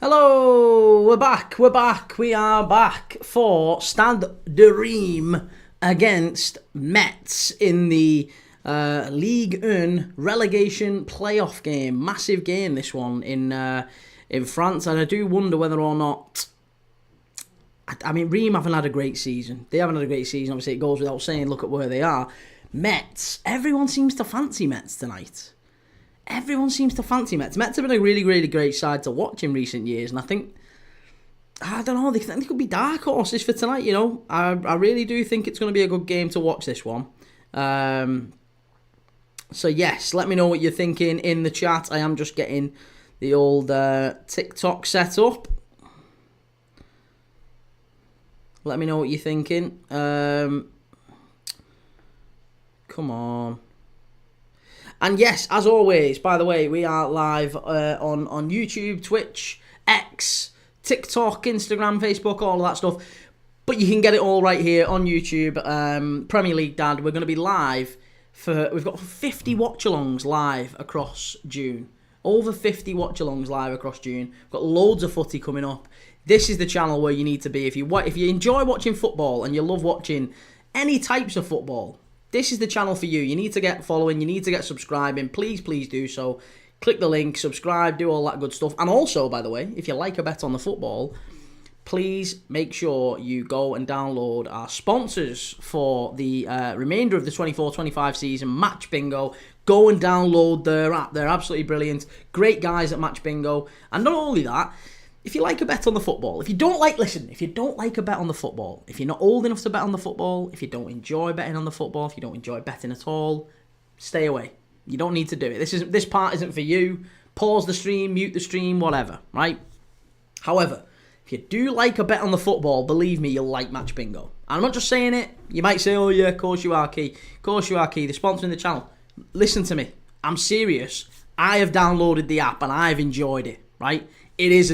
Hello, we are back for Stade de Reims against Metz in the Ligue 1 relegation playoff game. Massive game, this one, in France, and I do wonder whether or not... I mean, Reims haven't had a great season. They haven't had a great season, obviously it goes without saying, look at where they are. Metz, everyone seems to fancy Metz tonight. Everyone seems to fancy Metz. Metz have been a really, really great side to watch in recent years, and I don't know, they could be dark horses for tonight, you know. I really do think it's going to be a good game to watch, this one. So yes, let me know what you're thinking in the chat. I am just getting the old TikTok set up. Let me know what you're thinking. Come on. And yes, as always, by the way, we are live on YouTube, Twitch, X, TikTok, Instagram, Facebook, all of that stuff. But you can get it all right here on YouTube. Premier League Dad, we're going to be live we've got 50 watch-alongs live across June. Over 50 watch-alongs live across June. We've got loads of footy coming up. This is the channel where you need to be. If you enjoy watching football and you love watching any types of football, this is the channel for you. You need to get following. You need to get subscribing. Please do so. Click the link, subscribe, do all that good stuff. And also, by the way, if you like a bet on the football, please make sure you go and download our sponsors for the remainder of the 24-25 season, Match Bingo. Go and download their app. They're absolutely brilliant. Great guys at Match Bingo. And not only that, if you like a bet on the football, if you don't like a bet on the football, if you're not old enough to bet on the football, if you don't enjoy betting on the football, if you don't enjoy betting at all, stay away. You don't need to do it. This part isn't for you. Pause the stream, mute the stream, whatever, right? However, if you do like a bet on the football, believe me, you'll like Match Bingo. And I'm not just saying it. You might say, oh yeah, of course you are, Key. Of course you are, Key. They're sponsoring the channel. Listen to me. I'm serious. I have downloaded the app and I've enjoyed it, right? It's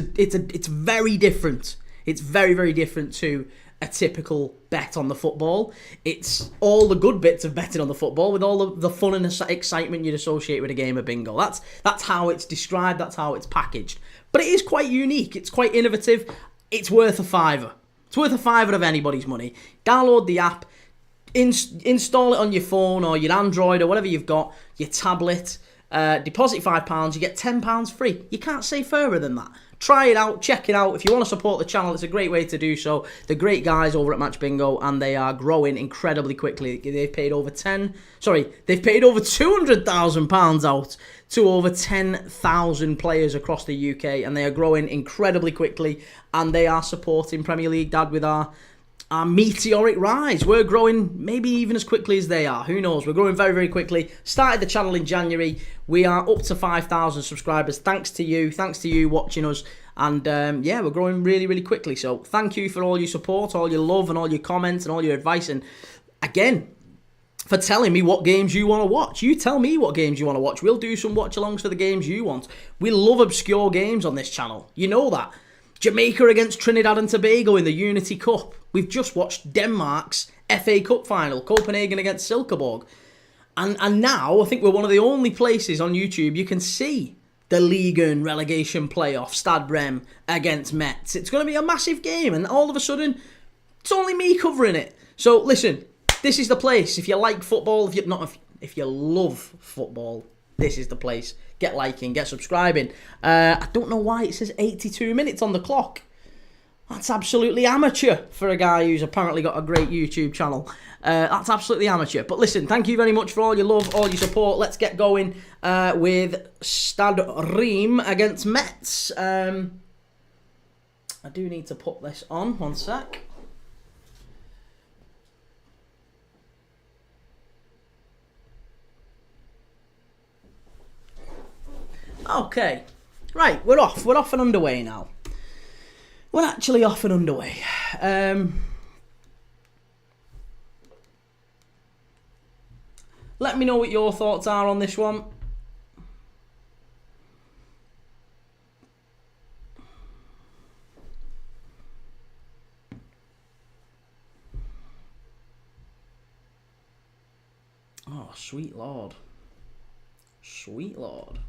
very different. It's very, very different to a typical bet on the football. It's all the good bits of betting on the football with all the fun and excitement you'd associate with a game of bingo. That's how it's described. That's how it's packaged. But it is quite unique. It's quite innovative. It's worth a fiver. It's worth a fiver of anybody's money. Download the app. Install it on your phone or your Android or whatever you've got, your tablet. Deposit £5, you get £10 free. You can't say further than that. Try it out, check it out. If you want to support the channel, it's a great way to do so. The great guys over at Match Bingo, and they are growing incredibly quickly. They've paid over £200,000 out to over 10,000 players across the UK, and they are growing incredibly quickly, and they are supporting Premier League Dad with our meteoric rise. We're growing maybe even as quickly as they are. Who knows? We're growing very, very quickly. Started the channel in January. We are up to 5,000 subscribers. Thanks to you watching us. And yeah, we're growing really, really quickly. So thank you for all your support, all your love and all your comments and all your advice. And again, for telling me what games you want to watch. You tell me what games you want to watch. We'll do some watch-alongs for the games you want. We love obscure games on this channel. You know that. Jamaica against Trinidad and Tobago in the Unity Cup. We've just watched Denmark's FA Cup final, Copenhagen against Silkeborg. And now, I think we're one of the only places on YouTube you can see the Ligue 1 relegation playoff, Stade de Reims against Metz. It's going to be a massive game, and all of a sudden, it's only me covering it. So listen, this is the place. If you like football, if you love football, this is the place. Get liking, get subscribing. I don't know why it says 82 minutes on the clock. That's absolutely amateur for a guy who's apparently got a great YouTube channel. That's absolutely amateur. But listen, thank you very much for all your love, all your support. Let's get going with Stade Reims against Metz. I do need to put this on. One sec. Okay, right, we're off and underway now. We're actually off and underway. Let me know what your thoughts are on this one. Oh, sweet Lord. Sweet Lord.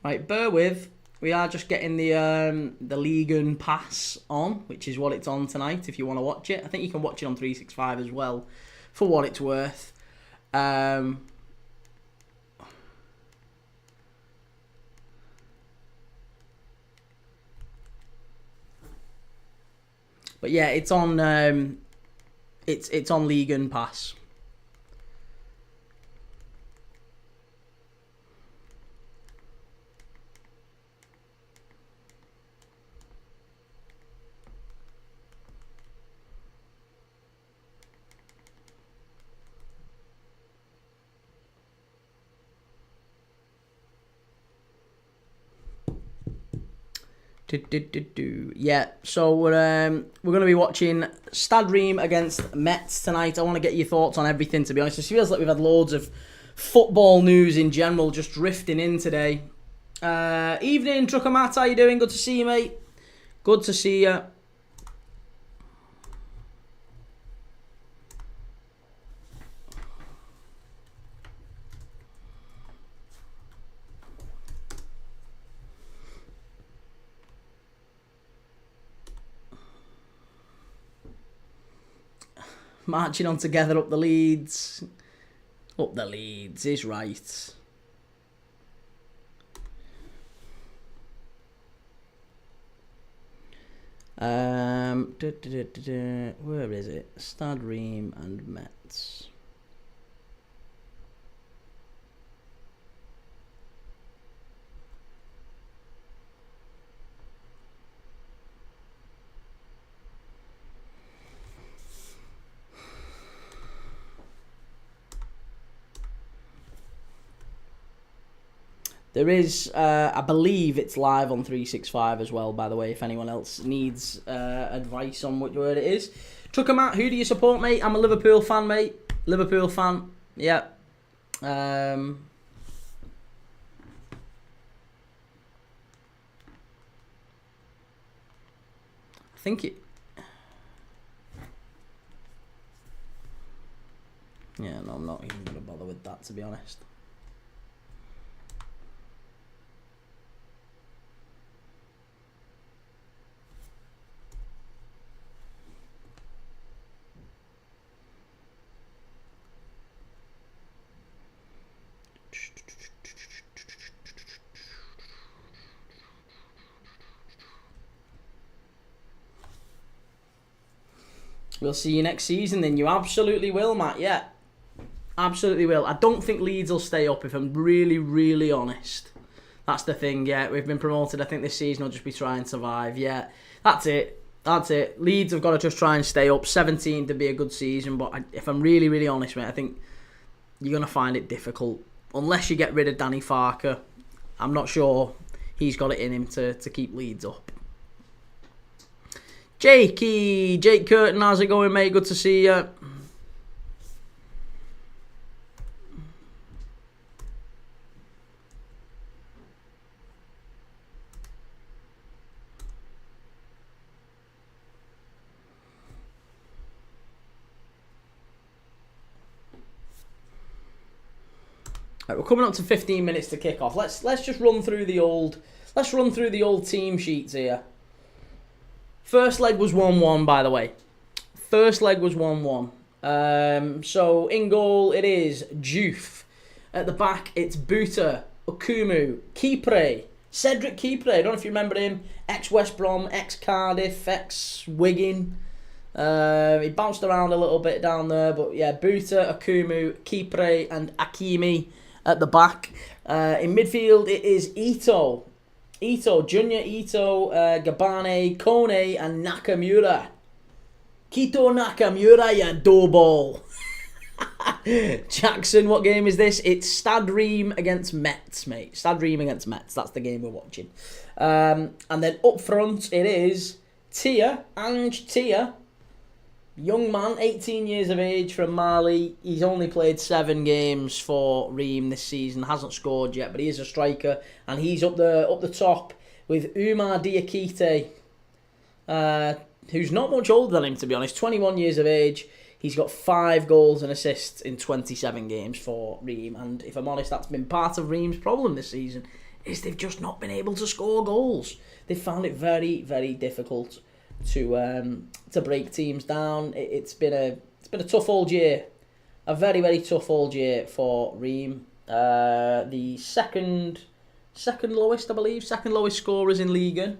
Right, bear with. We are just getting the Ligue pass on, which is what it's on tonight if you want to watch it. I think you can watch it on 365 as well, for what it's worth. But yeah, it's on it's on Ligue pass. Yeah, so we're going to be watching Stade Reims against Metz tonight. I want to get your thoughts on everything, to be honest. It feels like we've had loads of football news in general just drifting in today. Evening, Trucker Matt, how you doing? Good to see you, mate. Good to see you. Marching on together up the Leeds. Up the Leeds is right. Where is it? Stade Reims and Metz. There is, I believe it's live on 365 as well, by the way, if anyone else needs advice on which word it is. Trucker Matt, who do you support, mate? I'm a Liverpool fan, mate. Liverpool fan, yeah. I think it... Yeah, no, I'm not even going to bother with that, to be honest. We'll see you next season then. You absolutely will, Matt. Yeah. Absolutely will. I don't think Leeds will stay up, if I'm really, really honest. That's the thing, yeah. We've been promoted. I think this season will just be try and survive. Yeah. That's it. That's it. Leeds have got to just try and stay up. 17 to be a good season. But if I'm really, really honest, mate, I think you're going to find it difficult. Unless you get rid of Danny Farker. I'm not sure he's got it in him to keep Leeds up. Jake Curtin, how's it going, mate? Good to see you. Right, we're coming up to 15 minutes to kick off. Let's just run through the old team sheets here. First leg was 1-1, by the way. First leg was 1-1. So, in goal, it is Juve. At the back, it's Buta, Okumu, Kipre, Cedric Kipre. I don't know if you remember him. Ex-West Brom, ex-Cardiff, ex-Wigan. He bounced around a little bit down there. But, yeah, Buta, Okumu, Kipre, and Akimi at the back. In midfield, it is Ito, Junior Ito, Gabane, Kone, and Nakamura. Kito Nakamura, ya dough ball. Jackson, what game is this? It's Stade Reims against Metz, mate. Stade Reims against Metz. That's the game we're watching. And then up front, it is Ange Tia. Young man, 18 years of age, from Mali. He's only played 7 games for Reims this season. Hasn't scored yet, but he is a striker. And he's up the top with Umar Diakite, who's not much older than him, to be honest. 21 years of age. He's got 5 goals and assists in 27 games for Reims. And if I'm honest, that's been part of Reims' problem this season. is they've just not been able to score goals. They've found it very, very difficult to break teams down. It's been a tough old year, a very, very tough old year for Reims. The second lowest, I believe, second lowest scorers in Liga.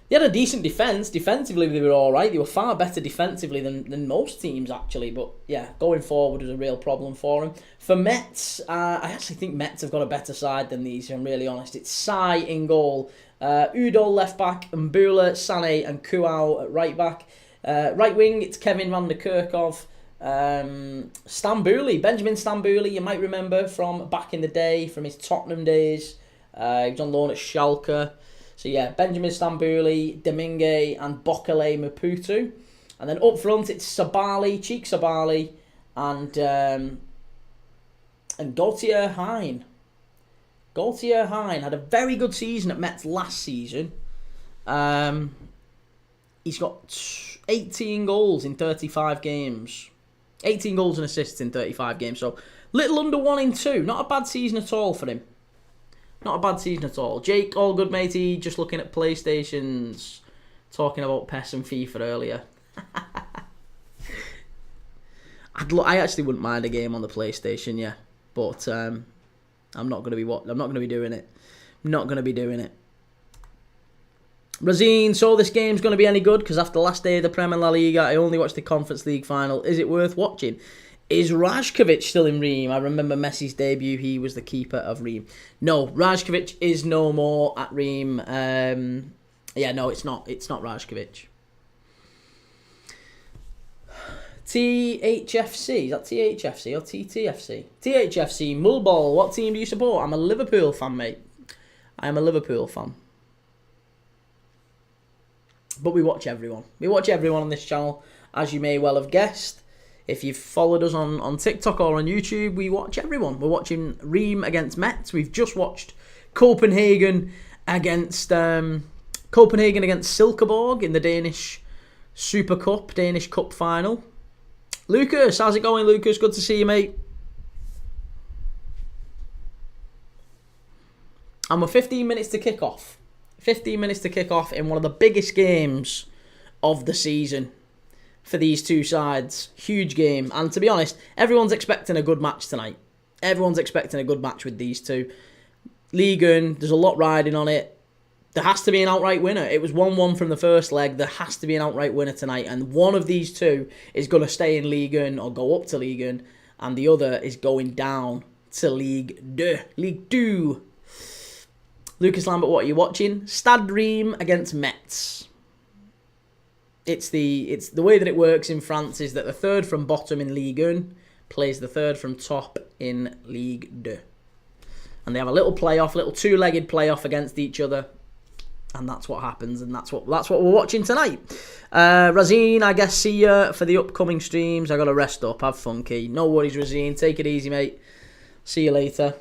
They had a decent defence. Defensively, they were all right. They were far better defensively than most teams, actually. But, yeah, going forward was a real problem for them. For Metz, I actually think Metz have got a better side than these, if I'm really honest. It's Sai in goal, Udo left back, Mbula, Sané and Kuau at right back. Right wing, it's Kevin van der Kerkhoff. Stambouli, Benjamin Stambouli, you might remember from back in the day, from his Tottenham days. He was on loan at Schalke. So yeah, Benjamin Stambouli, Domingue and Bokele Maputo. And then up front it's Cheikh Sabali and Gaultier Hein. Gaultier Hein had a very good season at Metz last season. He's got 18 goals in 35 games. 18 goals and assists in 35 games. So little under 1 in 2. Not a bad season at all for him. Not a bad season at all. Jake, all good, matey. Just looking at PlayStations. Talking about PES and FIFA earlier. I actually wouldn't mind a game on the PlayStation, yeah. But I'm not going to be doing it. I'm not going to be doing it. Razine, so this game's going to be any good? Because after the last day of the Premier La Liga, I only watched the Conference League final. Is it worth watching? Is Rajkovic still in Reims? I remember Messi's debut. He was the keeper of Reims. No, Rajkovic is no more at Reims. Yeah, no, it's not. It's not Rajkovic. THFC. Is that THFC or TTFC? THFC, Mulball. What team do you support? I'm a Liverpool fan, mate. I am a Liverpool fan. But we watch everyone. We watch everyone on this channel, as you may well have guessed. If you've followed us on TikTok or on YouTube, we watch everyone. We're watching Reims against Metz. We've just watched Copenhagen against Silkeborg in the Danish Super Cup, Danish Cup final. Lucas, how's it going, Lucas? Good to see you, mate. And we're 15 minutes to kick off. 15 minutes to kick off in one of the biggest games of the season for these two sides. Huge game. And to be honest, everyone's expecting a good match tonight. Everyone's expecting a good match with these two. Ligue, there's a lot riding on it. There has to be an outright winner. It was 1-1 from the first leg. There has to be an outright winner tonight. And one of these two is going to stay in Ligue 1 or go up to Ligue 1. And the other is going down to Ligue 2. Ligue 2. Lucas Lambert, what are you watching? Stade Reims against Metz. It's the way that it works in France is that the third from bottom in Ligue 1 plays the third from top in Ligue 2. And they have a little playoff, little two-legged playoff against each other. And that's what happens, and that's what we're watching tonight. Razine, I guess see you for the upcoming streams. I got to rest up, have fun, Key. No worries, Razine. Take it easy, mate. See you later.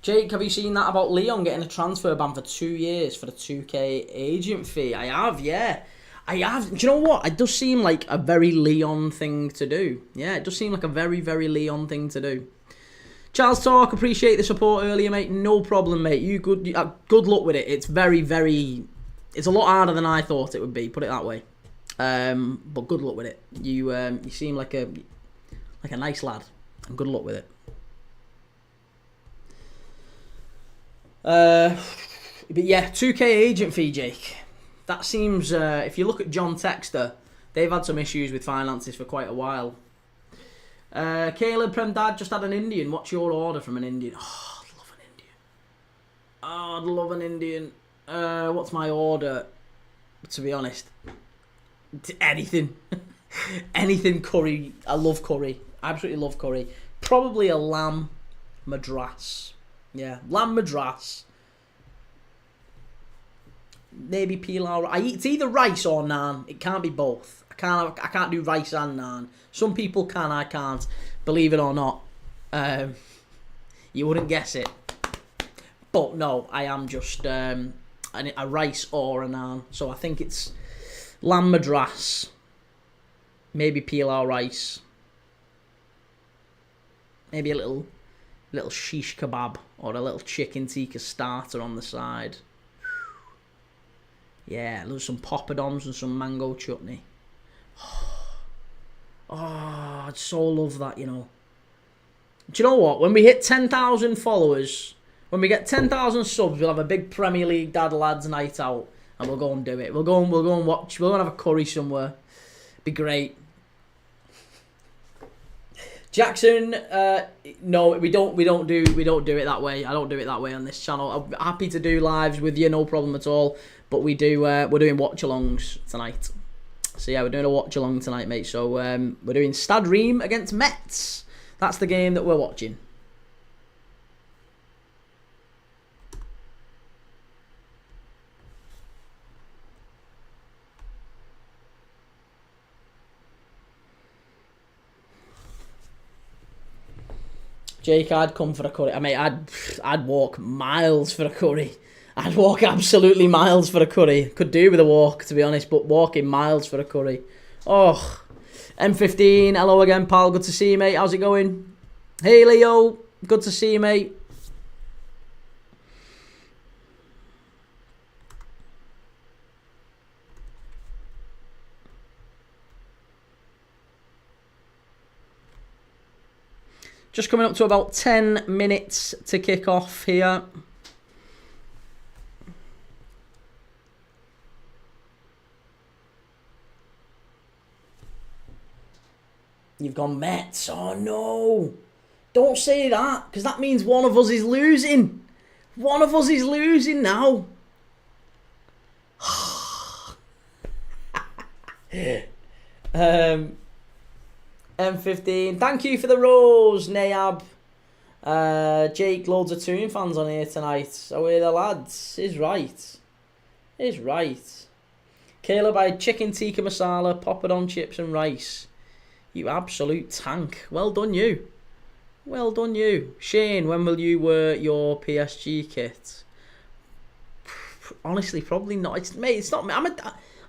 Jake, have you seen that about Leon getting a transfer ban for 2 years for the 2K agent fee? I have, yeah. I have. Do you know what? It does seem like a very Leon thing to do. Yeah, it does seem like a very, very Leon thing to do. Charles Talk, appreciate the support earlier, mate. No problem, mate. Good luck with it. It's very, very... It's a lot harder than I thought it would be, put it that way. But good luck with it. You seem like a nice lad. And good luck with it. But yeah, 2K agent fee, Jake. That seems, if you look at John Texter, they've had some issues with finances for quite a while. Caleb Premdad just had an Indian. What's your order from an Indian? Oh, I'd love an Indian. Oh, I'd love an Indian. What's my order? To be honest, anything. Anything curry. I love curry. Absolutely love curry. Probably a lamb madras. Yeah, lamb madras. Maybe pilau. It's either rice or naan. It can't be both. I can't do rice and naan. Some people can, I can't. Believe it or not. You wouldn't guess it. But no, I am just a rice or a naan. So I think it's lamb madras. Maybe pilau rice. Maybe a little shish kebab or a little chicken tikka starter on the side. Yeah, some poppadoms and some mango chutney. Oh, I'd so love that, you know. Do you know what? When we hit 10,000 followers, when we get 10,000 subs, we'll have a big Premier League dad lads night out, and we'll go and do it. We'll go and watch. We'll go and have a curry somewhere. Be great. Jackson, no, we don't do it that way. I don't do it that way on this channel. I'm happy to do lives with you, no problem at all. But we do, we're doing watch-alongs tonight. So yeah, we're doing a watch-along tonight, mate. So we're doing Stade Reims against Metz. That's the game that we're watching. Jake, I'd come for a curry. I mean, I'd walk miles for a curry. I'd walk absolutely miles for a curry. Could do with a walk, to be honest, but walking miles for a curry. Oh, M15, hello again, pal. Good to see you, mate. How's it going? Hey, Leo. Good to see you, mate. Just coming up to about 10 minutes to kick off here. You've gone Metz. Oh, no. Don't say that, because that means one of us is losing. One of us is losing now. M15. Thank you for the rose, Nayab. Jake, loads of Toon fans on here tonight. So we're the lads. Is right. Is right. Caleb, I had chicken tikka masala, poppadom chips and rice. You absolute tank. Well done, you. Well done, you. Shane, when will you wear your PSG kit? Honestly, probably not. It's not me.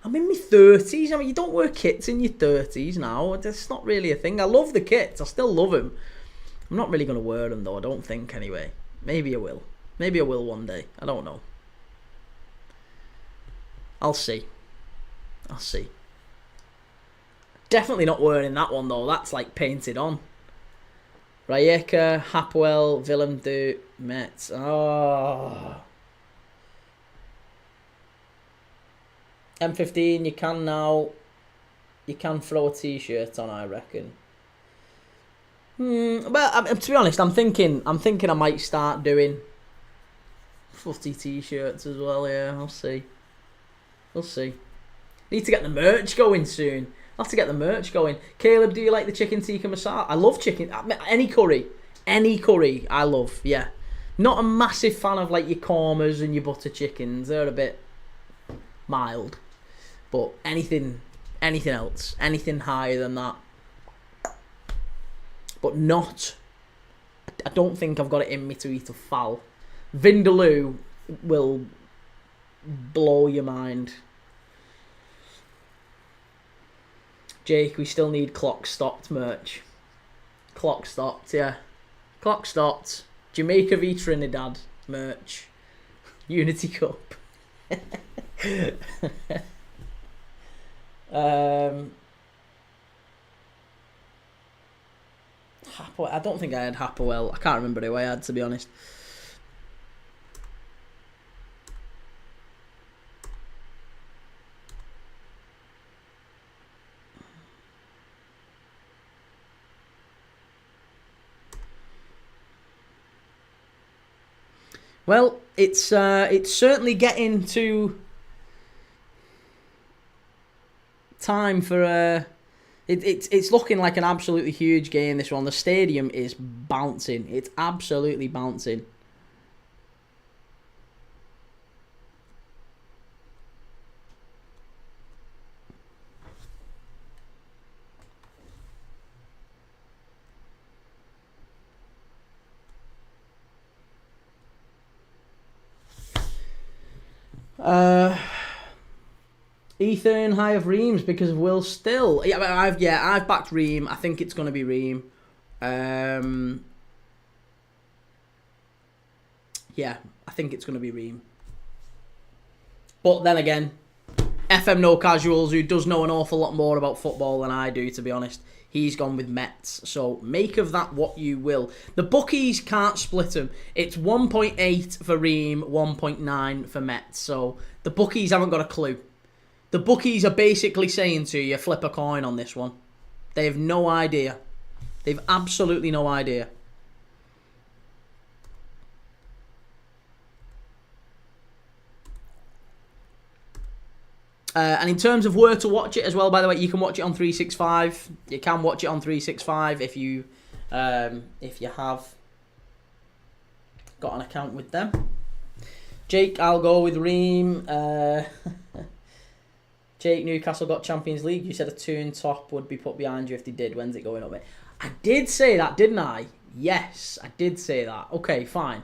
I'm in my 30s. I mean, you don't wear kits in your 30s now. That's not really a thing. I love the kits. I still love them. I'm not really going to wear them, though. I don't think, anyway. Maybe I will. Maybe I will one day. I don't know. I'll see. I'll see. Definitely not wearing that one, though. That's, like, painted on. Rijeka, Hapoel, Willem de Metz. Oh... M15, you can now. You can throw a t-shirt on, I reckon. Well, to be honest, I'm thinking I might start doing footy t-shirts as well. Yeah, I'll see. We'll see. Need to get the merch going soon. I'll have to get the merch going. Caleb, do you like the chicken tikka masala? I love chicken. Any curry, I love. Yeah, not a massive fan of like your kormas and your butter chickens. They're a bit mild. But anything else, anything higher than that. But not, I don't think I've got it in me to eat a fowl. Vindaloo will blow your mind. Jake, we still need clock stopped merch. Clock stopped, yeah. Clock stopped. Jamaica v Trinidad merch. Unity Cup. I don't think I had Hapoel. I can't remember who I had, to be honest. Well, it's certainly getting to time for it's looking like an absolutely huge game, this one. The stadium is bouncing. It's absolutely bouncing. Ethan, high of Reims because of Will Still. I've backed Reims. I think it's going to be Reims. Yeah, I think it's going to be Reims. But then again, FM No Casuals, who does know an awful lot more about football than I do, to be honest, he's gone with Metz. So make of that what you will. The bookies can't split them. It's 1.8 for Reims, 1.9 for Metz. So the bookies haven't got a clue. The bookies are basically saying to you, flip a coin on this one. They have no idea. They've absolutely no idea. And in terms of where to watch it as well, by the way, you can watch it on 365. You can watch it on 365 if you have got an account with them. Jake, I'll go with Ream. Jake, Newcastle got Champions League. You said a 2 in top would be put behind you if they did. When's it going up, mate? I did say that, didn't I? Yes, I did say that. Okay, fine.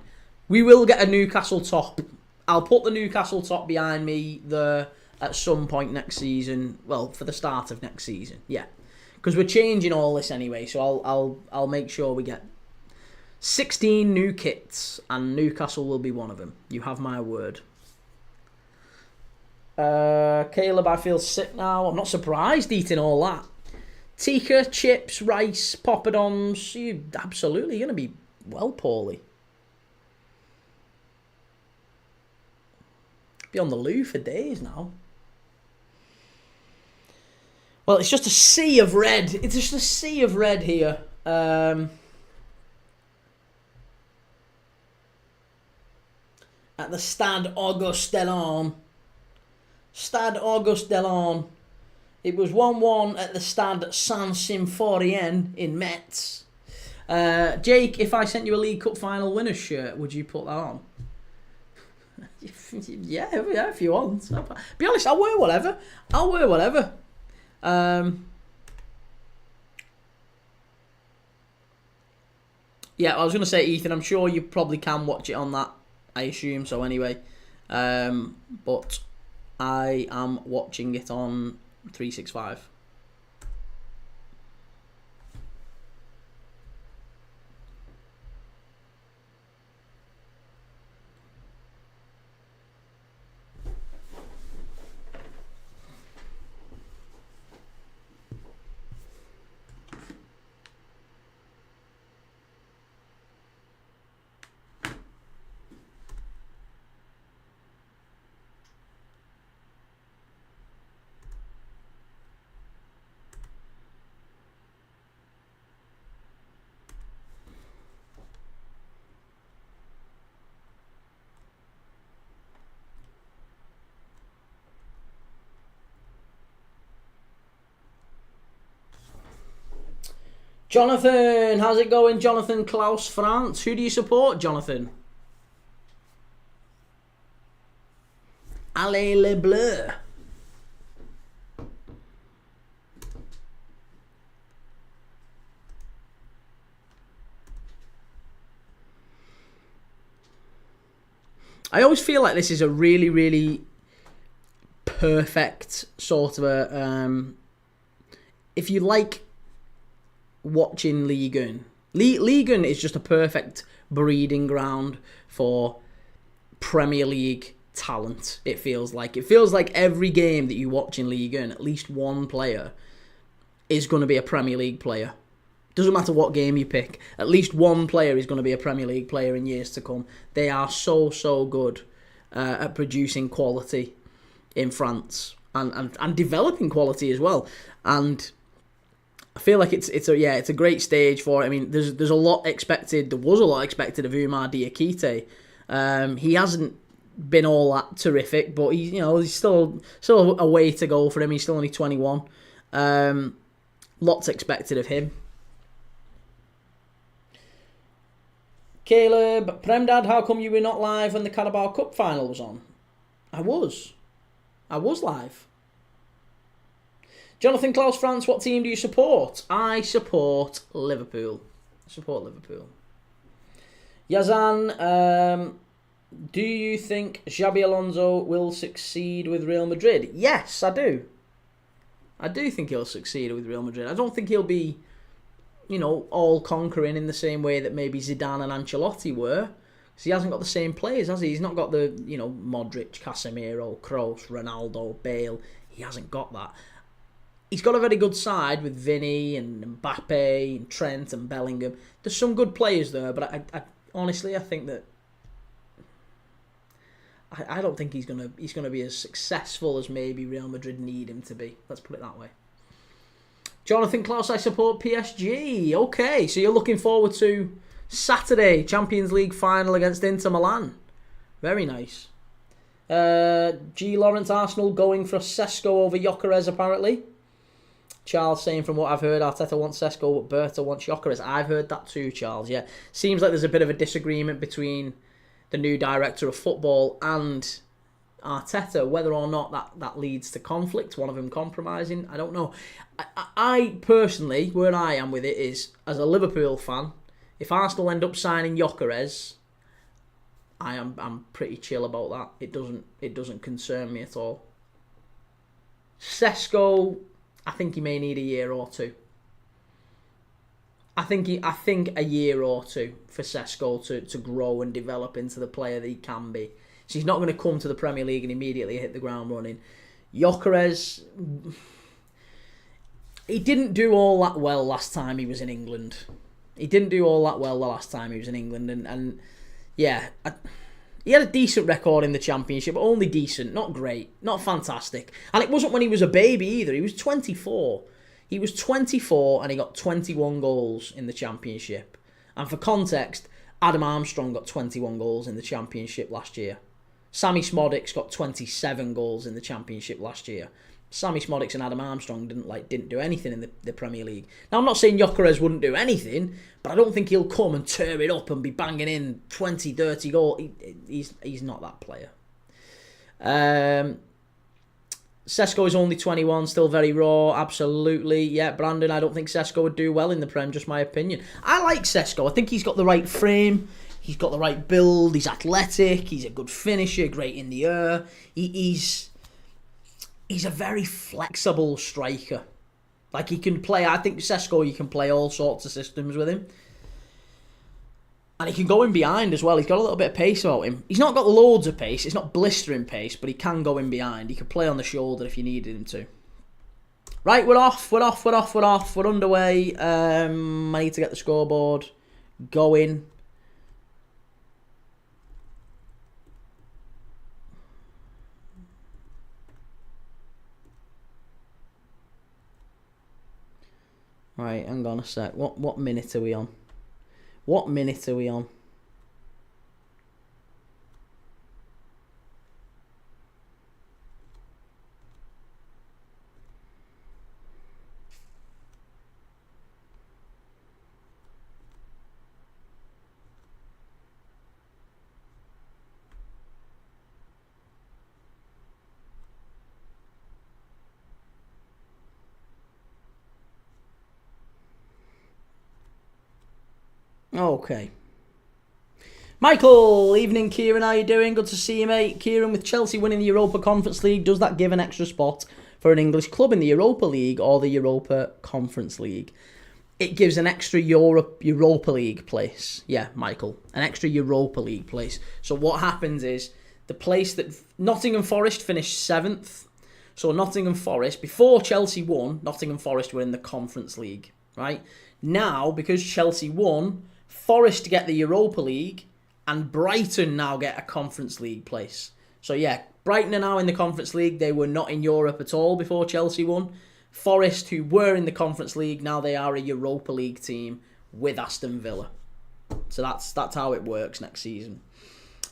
We will get a Newcastle top. I'll put the Newcastle top behind me at some point next season. Well, for the start of next season, yeah. Because we're changing all this anyway, so I'll make sure we get 16 new kits, and Newcastle will be one of them. You have my word. Caleb, I feel sick now. I'm not surprised eating all that. Tikka, chips, rice, poppadoms. You're absolutely going to be well poorly. Be on the loo for days now. Well, it's just a sea of red. It's just a sea of red here. At the Stade Auguste Delorme. Stade Auguste Delorme. It was 1-1 at the Stade Saint-Symphorien in Metz. Jake, if I sent you a League Cup final winners shirt, would you put that on? yeah, if you want. Be honest, I'll wear whatever. Yeah, I was going to say, Ethan, I'm sure you probably can watch it on that. I assume so anyway. But I am watching it on 365. Jonathan, how's it going? Jonathan Klaus France. Who do you support, Jonathan? Allez les Bleus. I always feel like this is a really, really perfect sort of a... if you like watching Ligue, Ligue is just a perfect breeding ground for Premier League talent. It feels like every game that you watch in Ligue, at least one player is going to be a Premier League player. Doesn't matter what game you pick, at least one player is going to be a Premier League player in years to come. They are so good at producing quality in France and developing quality as well. And I feel like it's a great stage for it. I mean, there's a lot expected. There was a lot expected of Oumar Diakite. He hasn't been all that terrific, but he's still a way to go for him. He's still only 21. Lots expected of him. Caleb, Premdad, how come you were not live when the Carabao Cup final was on? I was live. Jonathan Klaus France, what team do you support? I support Liverpool. Yazan, Do you think Xabi Alonso will succeed with Real Madrid? Yes, I do. I do think he'll succeed with Real Madrid. I don't think he'll be, all conquering in the same way that maybe Zidane and Ancelotti were. Because he hasn't got the same players, has he? He's not got the, Modric, Casemiro, Kroos, Ronaldo, Bale. He hasn't got that. He's got a very good side with Vinny and Mbappe and Trent and Bellingham. There's some good players there, but I honestly, I think that I don't think he's gonna be as successful as maybe Real Madrid need him to be. Let's put it that way. Jonathan Klaus, I support PSG. Okay, so you're looking forward to Saturday Champions League final against Inter Milan. Very nice. G. Lawrence, Arsenal going for Sesko over Gyökeres apparently. Charles saying, from what I've heard, Arteta wants Sesko, but Berta wants Gyökeres. I've heard that too, Charles. Yeah, seems like there's a bit of a disagreement between the new director of football and Arteta, whether or not that leads to conflict, one of them compromising, I don't know. I personally, where I am with it is, as a Liverpool fan, if Arsenal end up signing Gyökeres, I'm pretty chill about that. It doesn't concern me at all. Sesko, I think he may need a year or two. I think a year or two for Sesko to grow and develop into the player that he can be. So he's not going to come to the Premier League and immediately hit the ground running. Gyökeres, he didn't do all that well last time he was in England. He didn't do all that well the last time he was in England. And yeah, he had a decent record in the Championship, but only decent, not great, not fantastic. And it wasn't when he was a baby either. He was 24. He was 24 and he got 21 goals in the Championship. And for context, Adam Armstrong got 21 goals in the Championship last year. Sammy Smodic's got 27 goals in the Championship last year. Sammy Smodicks and Adam Armstrong didn't do anything in the Premier League. Now, I'm not saying Gyökeres wouldn't do anything, but I don't think he'll come and tear it up and be banging in 20, 30 goals. He's not that player. Sesko is only 21, still very raw, absolutely. Yeah, Brandon, I don't think Sesko would do well in the Prem, just my opinion. I like Sesko. I think he's got the right frame. He's got the right build. He's athletic. He's a good finisher, great in the air. He's a very flexible striker. Like, he can play, I think Sesko, you can play all sorts of systems with him. And he can go in behind as well. He's got a little bit of pace about him. He's not got loads of pace. It's not blistering pace, but he can go in behind. He can play on the shoulder if you needed him to. Right, we're off. We're underway. I need to get the scoreboard going. Right, hang on a sec. What minute are we on? What minute are we on? Okay. Michael, evening Kieran, how you doing? Good to see you, mate. Kieran, with Chelsea winning the Europa Conference League, does that give an extra spot for an English club in the Europa League or the Europa Conference League? It gives an extra Europa League place. Yeah, Michael, an extra Europa League place. So what happens is, the place that Nottingham Forest finished 7th. So Nottingham Forest, before Chelsea won, Nottingham Forest were in the Conference League, right? Now, because Chelsea won, Forest get the Europa League, and Brighton now get a Conference League place. So yeah, Brighton are now in the Conference League. They were not in Europe at all before Chelsea won. Forest, who were in the Conference League, now they are a Europa League team with Aston Villa. So that's how it works next season.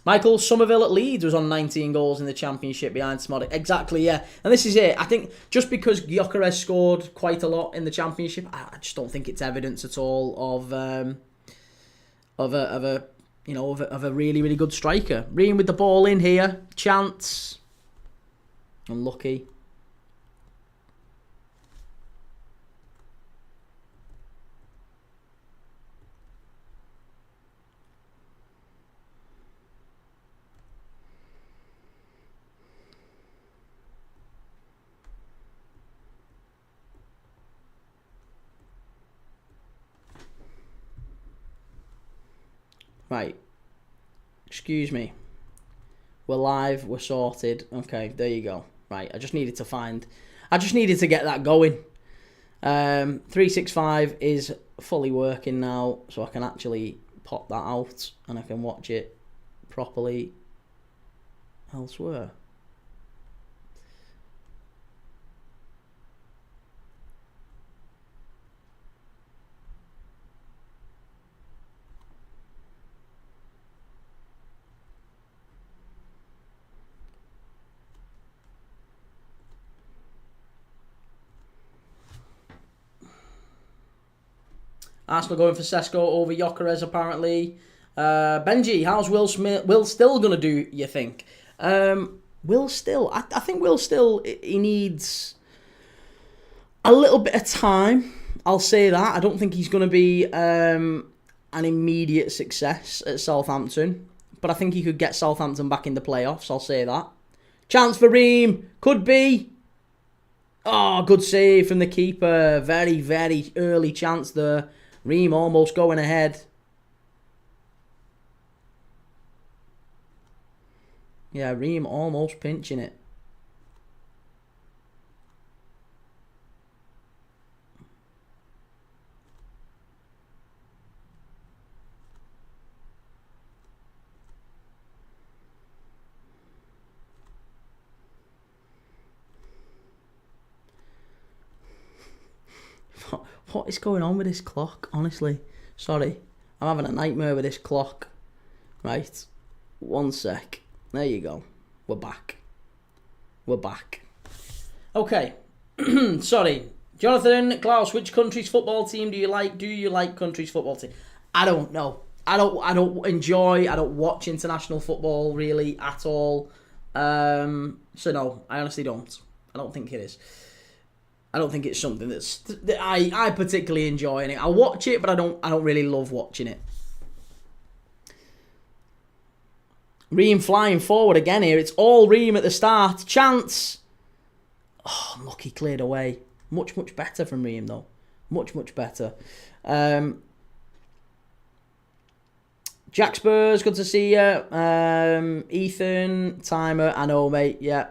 Michael, Somerville at Leeds was on 19 goals in the Championship behind Smodic. Exactly, yeah. And this is it. I think just because Gyökeres scored quite a lot in the Championship, I just don't think it's evidence at all of a really, really good striker. Ream with the ball in here. Chance. Unlucky. Right. Excuse me. We're live. We're sorted. Okay, there you go. Right, I just needed to get that going. 365 is fully working now, so I can actually pop that out and I can watch it properly elsewhere. Arsenal going for Sesko over Gyökeres apparently. Benji, how's Will Still going to do, you think? Will Still, I think Will Still, he needs a little bit of time. I'll say that. I don't think he's going to be an immediate success at Southampton. But I think he could get Southampton back in the playoffs, I'll say that. Chance for Ream, could be. Oh, good save from the keeper. Very, very early chance there. Ream almost going ahead. Yeah, Ream almost pinching it. What is going on with this clock, honestly? Sorry, I'm having a nightmare with this clock. Right, 1 sec. There you go. We're back. Okay. Sorry. Jonathan, Klaus, which country's football team do you like? Do you like country's football team? I don't know. I don't watch international football really at all. So no, I honestly don't. I don't think it is. I don't think it's something that I particularly enjoy in it. I watch it, but I don't really love watching it. Ream flying forward again here. It's all Ream at the start. Chance. Oh, unlucky, cleared away. Much better from Ream though. Much better. Jack Spurs, good to see you. Ethan, Timer, I know, mate. Yeah.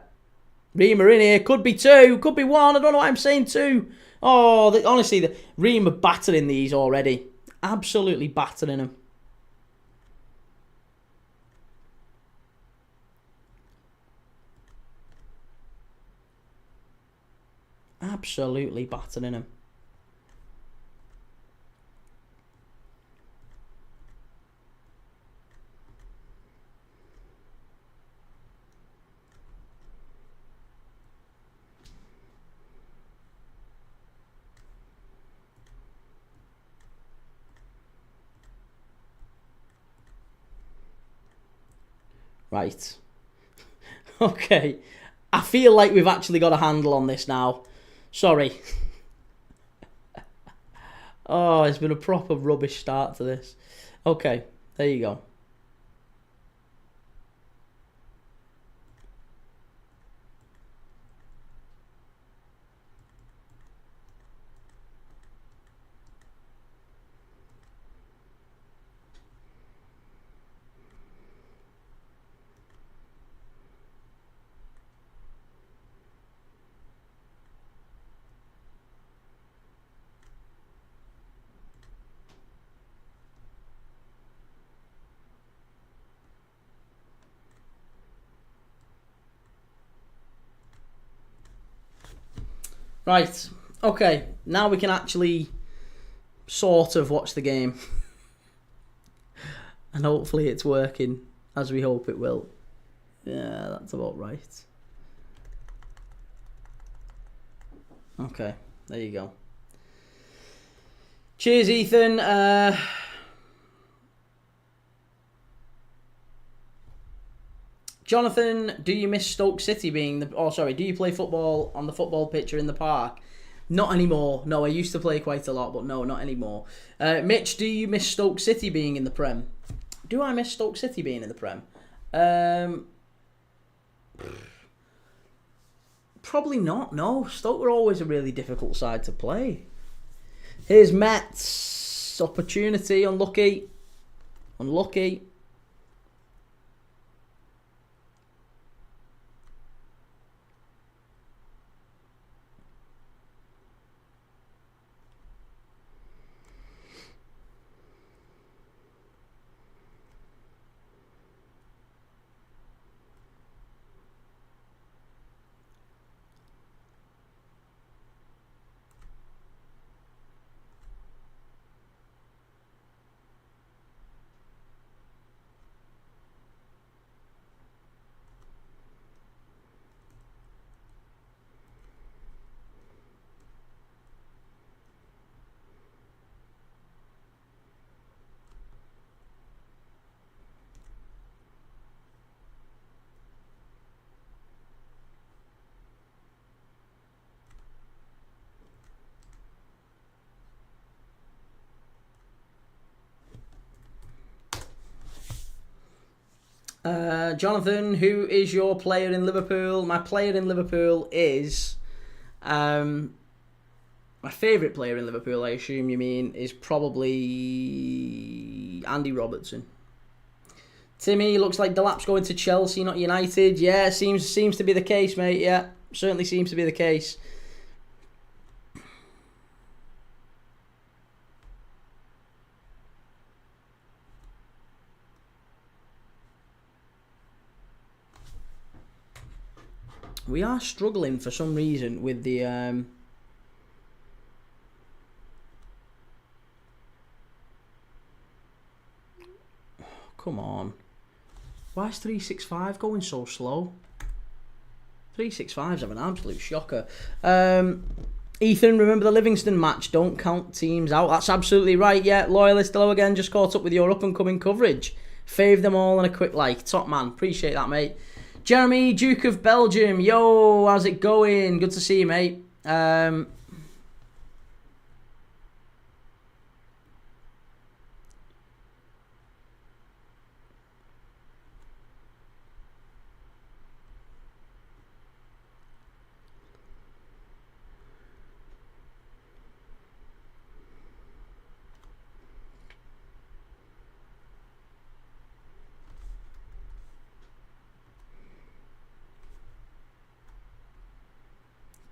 Ream are in here. Could be 2. Could be 1. I don't know why I'm saying 2. Oh, honestly, Ream are battering these already. Absolutely battering them. Absolutely battering them. Right. Okay. I feel like we've actually got a handle on this now. Sorry. Oh, it's been a proper rubbish start to this. Okay, there you go. Right, okay, now we can actually sort of watch the game. And hopefully it's working as we hope it will. Yeah, that's about right. Okay, there you go. Cheers, Ethan. Jonathan, do you miss Stoke City being the... Oh, sorry, do you play football on the football pitch or in the park? Not anymore. No, I used to play quite a lot, but no, not anymore. Mitch, do you miss Stoke City being in the Prem? Do I miss Stoke City being in the Prem? Probably not, no. Stoke were always a really difficult side to play. Here's Metz. Opportunity, unlucky. Unlucky. Jonathan, who is your player in Liverpool? My player in Liverpool is... my favourite player in Liverpool, I assume you mean, is probably Andy Robertson. Timmy, looks like Delap's going to Chelsea, not United. Yeah, seems to be the case, mate. Yeah, certainly seems to be the case. We are struggling for some reason with the... Come on. Why is 365 going so slow? 365's having an absolute shocker. Ethan, remember the Livingston match? Don't count teams out. That's absolutely right, yeah. Loyalist, hello again. Just caught up with your up-and-coming coverage. Fave them all and a quick like. Top man. Appreciate that, mate. Jeremy, Duke of Belgium. Yo, how's it going? Good to see you, mate.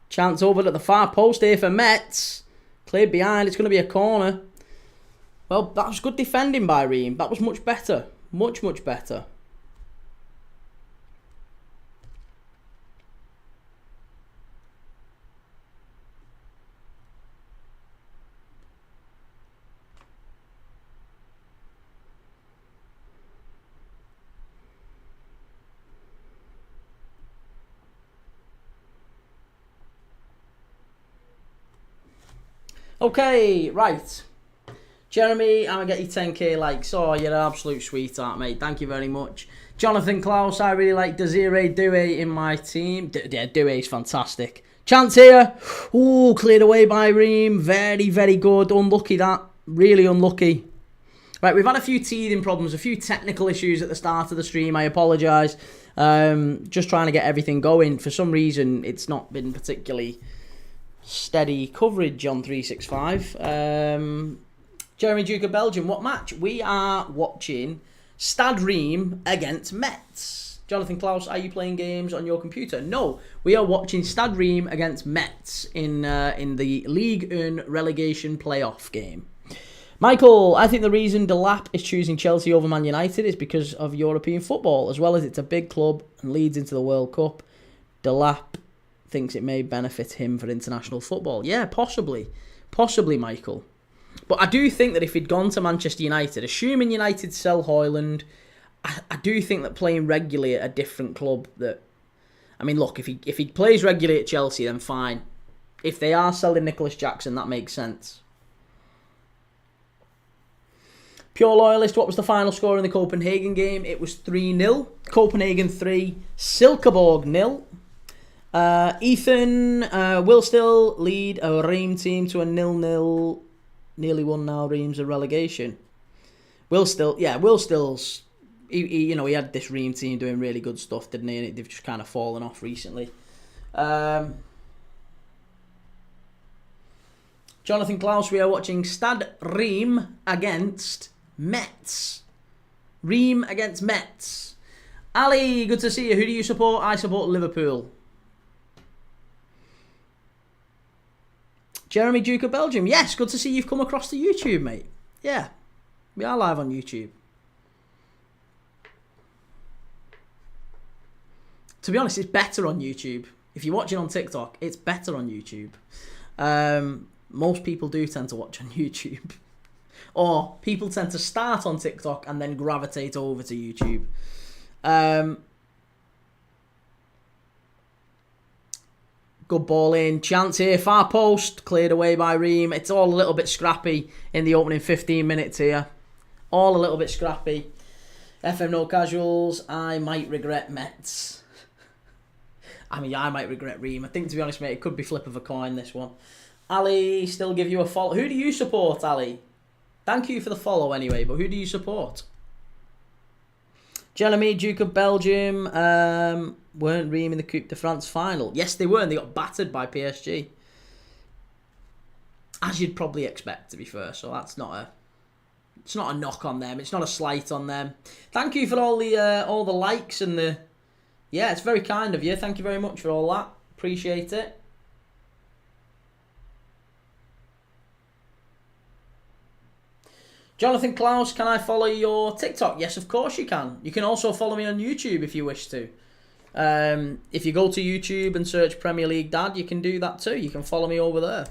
Chance over at the far post here for Metz. Cleared behind. It's going to be a corner. Well, that was good defending by Ream. That was much better. Much, much better. Okay, right. Jeremy, I'm going to get you 10k likes. Oh, you're an absolute sweetheart, mate. Thank you very much. Jonathan Klaus, I really like Desiree Doué in my team. Yeah, Doué's fantastic. Chance here. Ooh, cleared away by Ream. Very, very good. Unlucky that. Really unlucky. Right, we've had a few teething problems, a few technical issues at the start of the stream. I apologise. Just trying to get everything going. For some reason, it's not been particularly steady coverage on 365. Jeremy Duke of Belgium, what match? We are watching Stade Reims against Metz. Jonathan Klaus, are you playing games on your computer? No, we are watching Stade Reims against Metz in the Ligue and Relegation playoff game. Michael, I think the reason Delap is choosing Chelsea over Man United is because of European football, as well as it's a big club and leads into the World Cup. Delap thinks it may benefit him for international football. Yeah, possibly. Possibly, Michael. But I do think that if he'd gone to Manchester United, assuming United sell Højlund, I do think that playing regularly at a different club that... I mean, look, if he plays regularly at Chelsea, then fine. If they are selling Nicholas Jackson, that makes sense. Pure Loyalist, what was the final score in the Copenhagen game? It was 3-0. Copenhagen 3, Silkeborg 0. Ethan will still lead a Reims team to a 0-0. Nearly won now. Reims a relegation. He had this Reims team doing really good stuff, didn't he? And they've just kind of fallen off recently. Jonathan Klaus, we are watching Stade Reims against Metz. Reims against Metz. Ali, good to see you. Who do you support? I support Liverpool. Jeremy, Duke of Belgium. Yes, good to see you've come across to YouTube, mate. Yeah, we are live on YouTube. To be honest, it's better on YouTube. If you're watching on TikTok, it's better on YouTube. Most people do tend to watch on YouTube. Or people tend to start on TikTok and then gravitate over to YouTube. Good ball in. Chance here. Far post. Cleared away by Reims. It's all a little bit scrappy in the opening 15 minutes here. All a little bit scrappy. FM No Casuals. I might regret Metz. I mean, I might regret Reims. I think, to be honest, mate, it could be flip of a coin, this one. Ali, still give you a follow. Who do you support, Ali? Thank you for the follow anyway, but who do you support? Jeremy, Duke of Belgium, weren't Reims in the Coupe de France final? Yes, they were, and they got battered by PSG. As you'd probably expect, to be fair, so that's not a... It's not a knock on them. It's not a slight on them. Thank you for all the likes and the... Yeah, it's very kind of you. Thank you very much for all that. Appreciate it. Jonathan Klaus, can I follow your TikTok? Yes, of course you can. You can also follow me on YouTube if you wish to. If you go to YouTube and search Premier League Dad, you can do that too. You can follow me over there.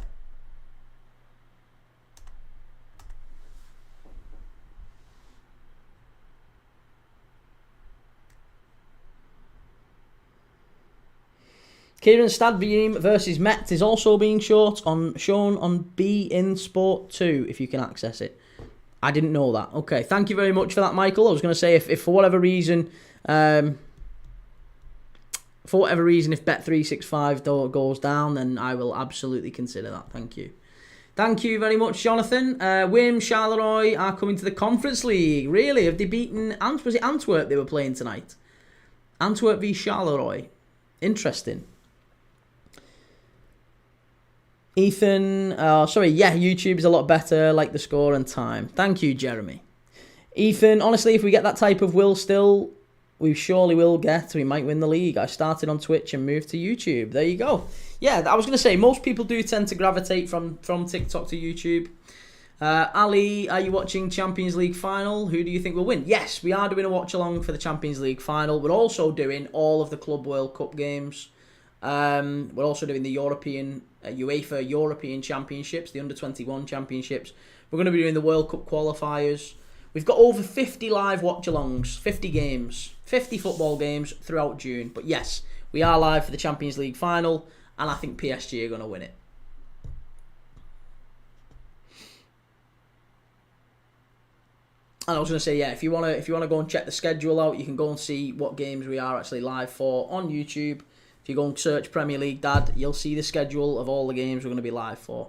Kieran, Stade de Reims versus Metz is also being shown on beIN Sport 2 if you can access it. I didn't know that. Okay, thank you very much for that, Michael. I was going to say if for whatever reason, if Bet365 goes down, then I will absolutely consider that. Thank you. Thank you very much, Jonathan. Wim, Charleroi are coming to the Conference League. Really? Have they beaten... Was it Antwerp they were playing tonight? Antwerp v Charleroi. Interesting. Ethan, YouTube is a lot better, like the score and time. Thank you, Jeremy. Ethan, honestly, if we get that type of will still, we surely will get. We might win the league. I started on Twitch and moved to YouTube. There you go. Yeah, I was going to say, most people do tend to gravitate from TikTok to YouTube. Ali, are you watching Champions League final? Who do you think will win? Yes, we are doing a watch-along for the Champions League final. We're also doing all of the Club World Cup games. We're also doing the European UEFA European Championships, the Under-21 Championships. We're going to be doing the World Cup qualifiers. We've got over 50 live watch-alongs, 50 games, 50 football games throughout June. But yes, we are live for the Champions League final, and I think PSG are going to win it. And I was going to say, yeah, if you want to go and check the schedule out, you can go and see what games we are actually live for on YouTube. If you go and search Premier League Dad, you'll see the schedule of all the games we're going to be live for.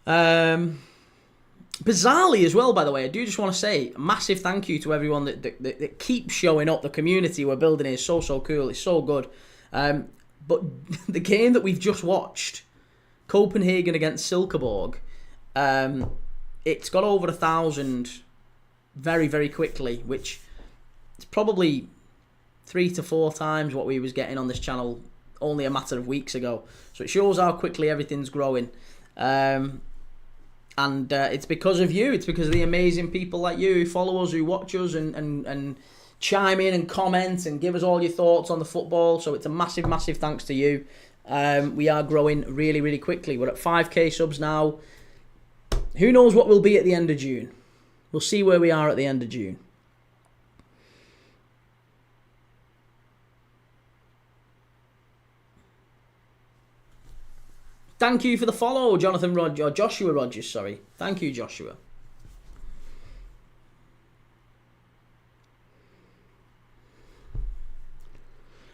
Bizarrely as well, by the way, I do just want to say a massive thank you to everyone that keeps showing up. The community we're building is so cool. It's so good. But the game that we've just watched, Copenhagen against Silkeborg, it's got over 1,000 very, very quickly, which is probably 3 to 4 times what we was getting on this channel only a matter of weeks ago. So it shows how quickly everything's growing. And it's because of you. It's because of the amazing people like you who follow us, who watch us and chime in and comment and give us all your thoughts on the football. So it's a massive, massive thanks to you. We are growing really, really quickly. We're at 5k subs now. Who knows what we'll be at the end of June? We'll see where we are at the end of June. Thank you for the follow, Jonathan Rogers, or Joshua Rogers, sorry. Thank you, Joshua.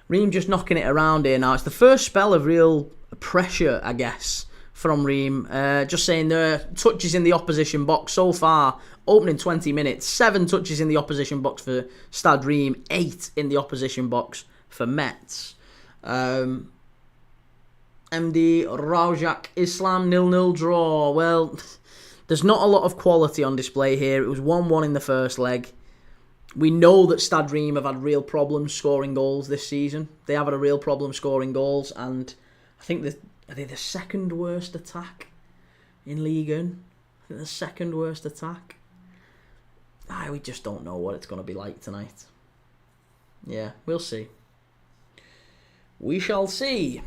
Ream just knocking it around here now. It's the first spell of real pressure, I guess, from Ream. Just saying there are touches in the opposition box so far. Opening 20 minutes. 7 touches in the opposition box for Stade Reims. 8 in the opposition box for Metz. MD Raujak Islam 0-0 draw. Well, There's not a lot of quality on display here. It was 1-1 in the first leg. We know that Stade Reims have had real problems scoring goals this season. They have had a real problem scoring goals, and I think are they the second worst attack in Ligue 1? I think the second worst attack. We just don't know what it's going to be like tonight. Yeah, we'll see. We shall see.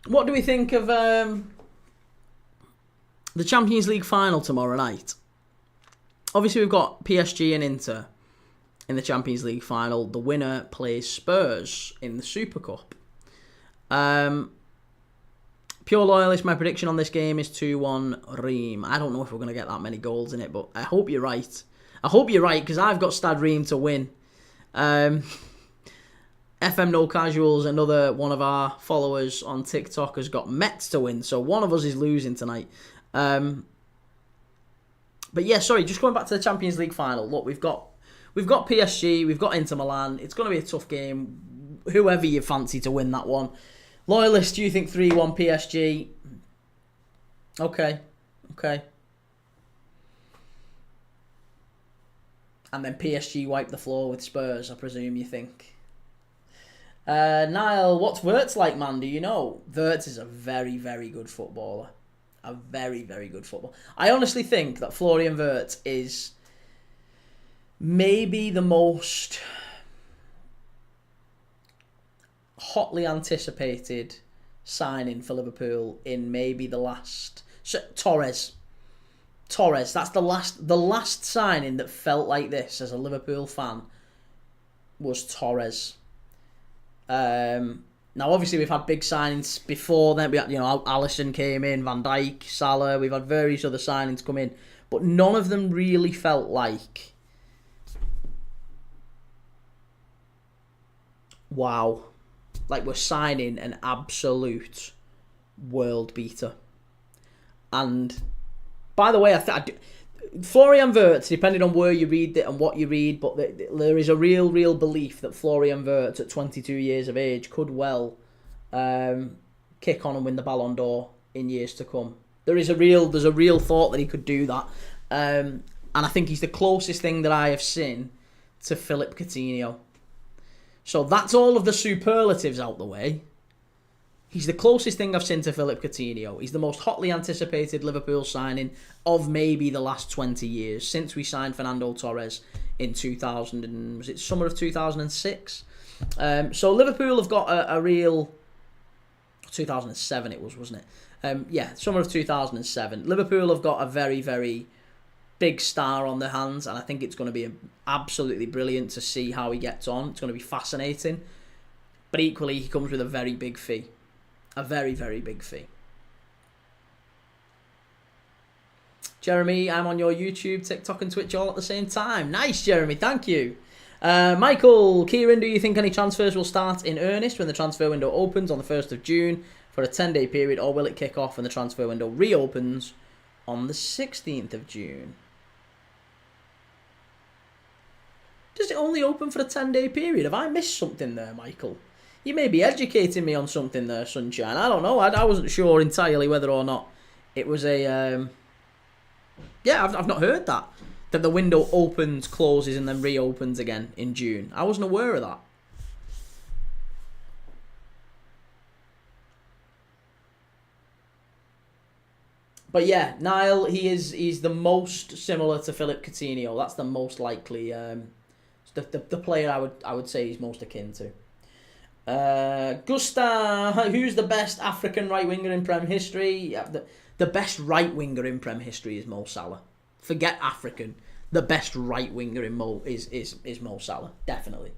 What do we think of the Champions League final tomorrow night? Obviously, we've got PSG and Inter in the Champions League final. The winner plays Spurs in the Super Cup. Pure loyalist, my prediction on this game is 2-1 Reims. I don't know if we're going to get that many goals in it, but I hope you're right. I hope you're right, because I've got Stade Reims to win. FM No Casuals, another one of our followers on TikTok, has got Metz to win, so one of us is losing tonight. But yeah, sorry, just going back to the Champions League final. Look, we've got PSG, we've got Inter Milan. It's going to be a tough game. Whoever you fancy to win that one. Loyalist, do you think 3-1 PSG? Okay. And then PSG wipe the floor with Spurs, I presume you think. Niall, what's Wirtz like, man? Do you know? Wirtz is a very, very good footballer. A very, very good footballer. I honestly think that Florian Wirtz is maybe the most hotly anticipated signing for Liverpool in maybe the last... Torres, that's the last signing that felt like this as a Liverpool fan was Torres. Now, obviously, we've had big signings before then. We had, Alisson came in, Van Dijk, Salah. We've had various other signings come in, but none of them really felt like, wow, like we're signing an absolute world beater. And by the way, Florian Wirtz, depending on where you read it and what you read, but there is a real belief that Florian Wirtz at 22 years of age could well kick on and win the Ballon d'Or in years to come. There's a real thought that he could do that, and I think he's the closest thing that I have seen to Philip Coutinho. So that's all of the superlatives out the way. He's the closest thing I've seen to Philip Coutinho. He's the most hotly anticipated Liverpool signing of maybe the last 20 years, since we signed Fernando Torres in 2000 and was it summer of 2006? So Liverpool have got a real 2007 it was, wasn't it? Summer of 2007. Liverpool have got a very, very big star on their hands, and I think it's going to be absolutely brilliant to see how he gets on. It's going to be fascinating. But equally, he comes with a very big fee. A very, very big fee. Jeremy, I'm on your YouTube, TikTok and Twitch all at the same time. Nice, Jeremy. Thank you. Michael, Kieran, do you think any transfers will start in earnest when the transfer window opens on the 1st of June for a 10-day period, or will it kick off when the transfer window reopens on the 16th of June? Does it only open for a 10-day period? Have I missed something there, Michael? You may be educating me on something there, Sunshine. I don't know. I wasn't sure entirely whether or not it was a... I've not heard that. That the window opens, closes, and then reopens again in June. I wasn't aware of that. But yeah, Niall, he's the most similar to Philip Coutinho. That's the most likely... the player I would say he's most akin to. Gusta, who's the best African right winger in Prem history? The best right winger in Prem history is Mo Salah. Forget African. The best right winger in Mo is Mo Salah, definitely.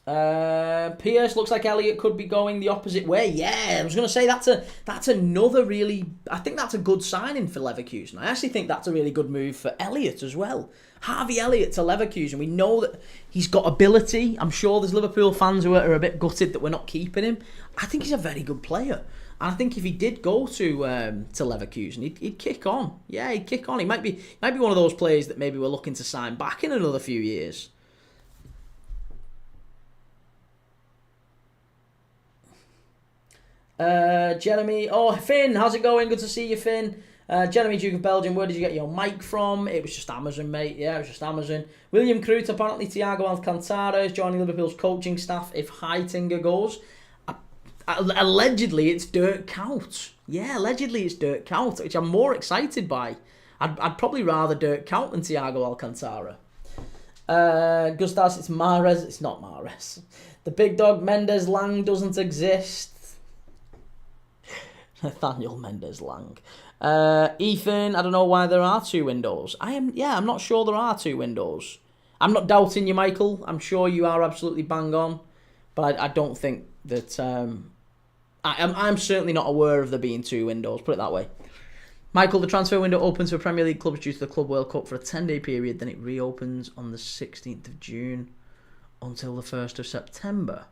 Pierce looks like Elliott could be going the opposite way. Yeah, I was going to say that's another really. I think that's a good signing for Leverkusen. I actually think that's a really good move for Elliott as well. Harvey Elliott to Leverkusen. We know that he's got ability. I'm sure there's Liverpool fans who are a bit gutted that we're not keeping him. I think he's a very good player. And I think if he did go to Leverkusen, he'd kick on. Yeah, he'd kick on. He might be one of those players that maybe we're looking to sign back in another few years. Jeremy, Finn, how's it going? Good to see you, Finn. Jeremy, Duke of Belgium, where did you get your mic from? It was just Amazon, mate. Yeah, it was just Amazon. William Crute, apparently Thiago Alcantara is joining Liverpool's coaching staff if Heitinga goes. Allegedly, it's Dirk Kuyt. Yeah, allegedly it's Dirk Kuyt, which I'm more excited by. I'd probably rather Dirk Kuyt than Thiago Alcantara. Gustas, it's Mahrez. It's not Mahrez. The big dog Mendes Lang doesn't exist. Nathaniel Mendes Lang. Ethan, I don't know why there are two windows. I'm not sure there are two windows. I'm not doubting you, Michael. I'm sure you are absolutely bang on. But I don't think that... I'm certainly not aware of there being two windows, put it that way. Michael, the transfer window opens for Premier League clubs due to the Club World Cup for a 10-day period, then it reopens on the 16th of June until the 1st of September.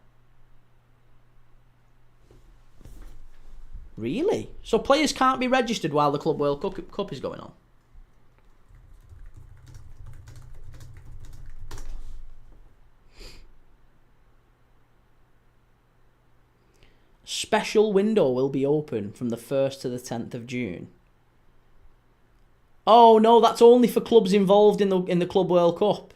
Really? So players can't be registered while the Club World Cup is going on? Special window will be open from the 1st to the 10th of June. Oh no, that's only for clubs involved in the Club World Cup.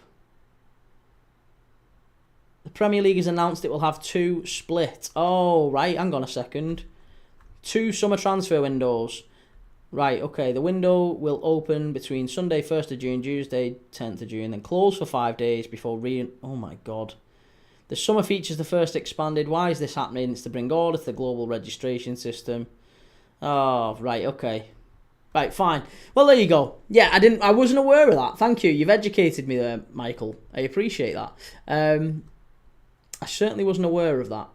The Premier League has announced it will have two split. Oh, right, hang on a second. Two summer transfer windows. Right, okay, the window will open between Sunday 1st of June, Tuesday 10th of June, then close for 5 days before oh my god. The summer features the first expanded. Why is this happening? It's to bring order to the global registration system. Oh, right, okay. Right, fine. Well, there you go. Yeah, I wasn't aware of that. Thank you. You've educated me there, Michael. I appreciate that. I certainly wasn't aware of that.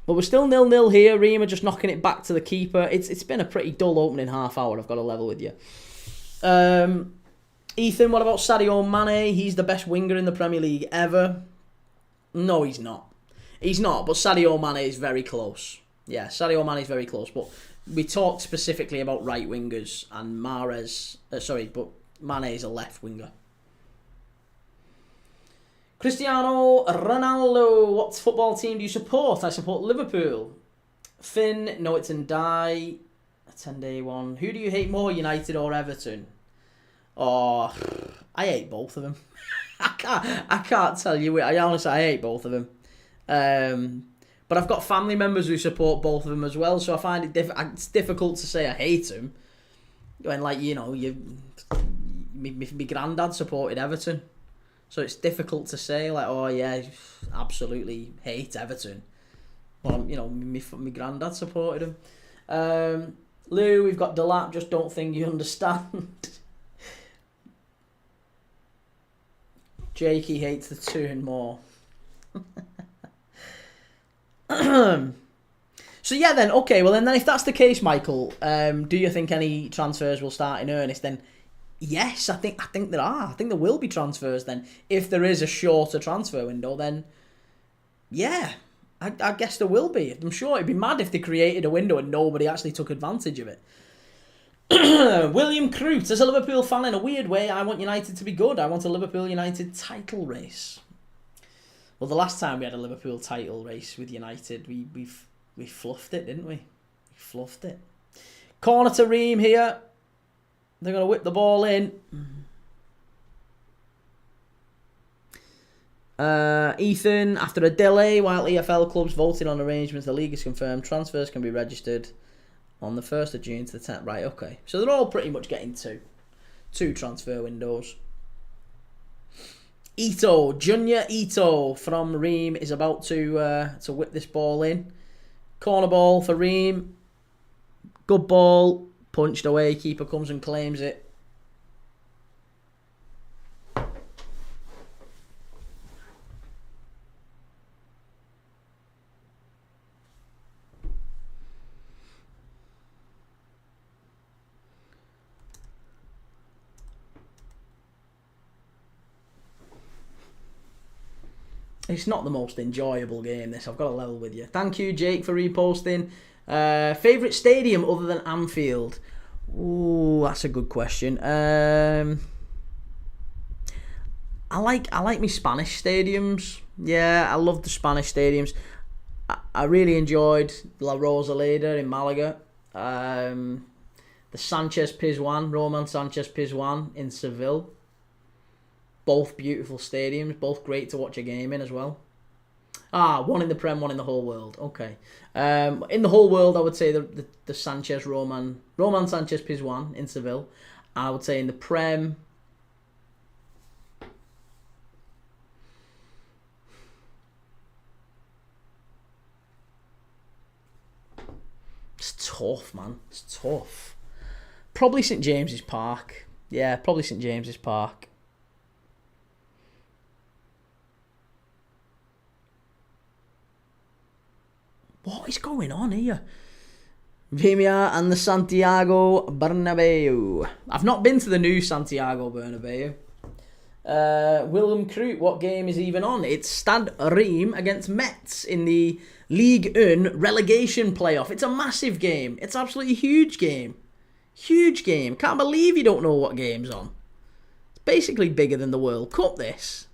But we're still 0-0 here. Ream are just knocking it back to the keeper. It's been a pretty dull opening half hour, I've got to level with you. Ethan, what about Sadio Mane? He's the best winger in the Premier League ever. No, he's not. He's not, but Sadio Mane is very close. Yeah, Sadio Mane is very close. But we talked specifically about right wingers, and but Mane is a left winger. Cristiano Ronaldo, what football team do you support? I support Liverpool. Finn, no, it's in die. A 10-day one. Who do you hate more, United or Everton? Oh, I hate both of them. I can't tell you. I hate both of them. But I've got family members who support both of them as well, so I find it's difficult to say I hate them. When, like, you know, my granddad supported Everton. So it's difficult to say, like, oh yeah, absolutely hate Everton. Well, you know, my granddad supported him. Lou, we've got Delap, just don't think you understand. Jakey hates the tune more. So yeah then, okay, well then if that's the case, Michael, do you think any transfers will start in earnest then? Yes, I think there are. I think there will be transfers then. If there is a shorter transfer window, then yeah, I guess there will be. I'm sure it'd be mad if they created a window and nobody actually took advantage of it. William Crute, as a Liverpool fan, in a weird way, I want United to be good. I want a Liverpool United title race. Well, the last time we had a Liverpool title race with United, we fluffed it, didn't we? We fluffed it. Corner to Ream here. They're going to whip the ball in. Ethan, after a delay while EFL clubs voted on arrangements, the league has confirmed transfers can be registered on the 1st of June to the 10th. Right, okay. So they're all pretty much getting two transfer windows. Junior Ito from Ream is about to whip this ball in. Corner ball for Ream. Good ball. Punched away. Keeper comes and claims it. It's not the most enjoyable game, this. I've got to level with you. Thank you, Jake, for reposting. Favourite stadium other than Anfield? Ooh, that's a good question. I like me Spanish stadiums. Yeah, I love the Spanish stadiums. I really enjoyed La Rosaleda in Malaga. The Sanchez Pizjuan, Roman Sanchez Pizjuan in Seville. Both beautiful stadiums, both great to watch a game in as well. One in the Prem, one in the whole world. Okay. In the whole world, I would say the Sanchez Roman Sanchez Pizjuan in Seville. I would say in the Prem, it's tough, man. It's tough. Probably St James's Park. Yeah, probably St James's Park. What is going on here? Vimia and the Santiago Bernabeu. I've not been to the new Santiago Bernabeu. Willem Kroot, what game is even on? It's Stade de Reims against Metz in the Ligue 1 relegation playoff. It's a massive game. It's absolutely huge game. Huge game. Can't believe you don't know what game's on. It's basically bigger than the World Cup, this.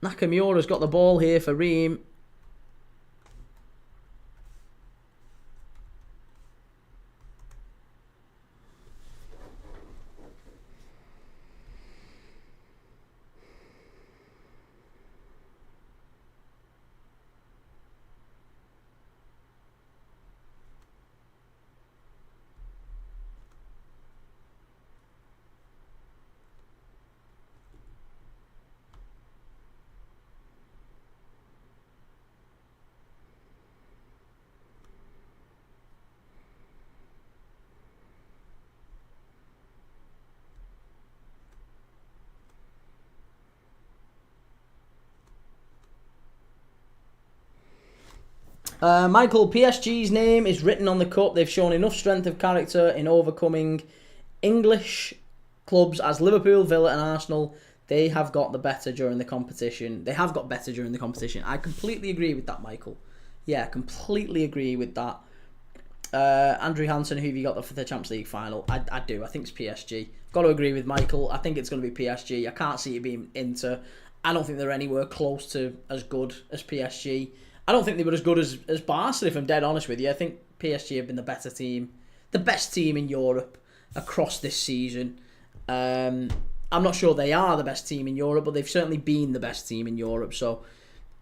Nakamura's got the ball here for Ream. Michael, PSG's name is written on the cup. They've shown enough strength of character in overcoming English clubs as Liverpool, Villa and Arsenal. They have got the better during the competition. They have got better during the competition. I completely agree with that, Michael. Yeah, completely agree with that. Andrew Hansen, who have you got for the Champions League final? I do. I think it's PSG. Got to agree with Michael. I think it's going to be PSG. I can't see it being Inter. I don't think they're anywhere close to as good as PSG. I don't think they were as good as Barca, if I'm dead honest with you. I think PSG have been the better team, the best team in Europe across this season. I'm not sure they are the best team in Europe, but they've certainly been the best team in Europe. So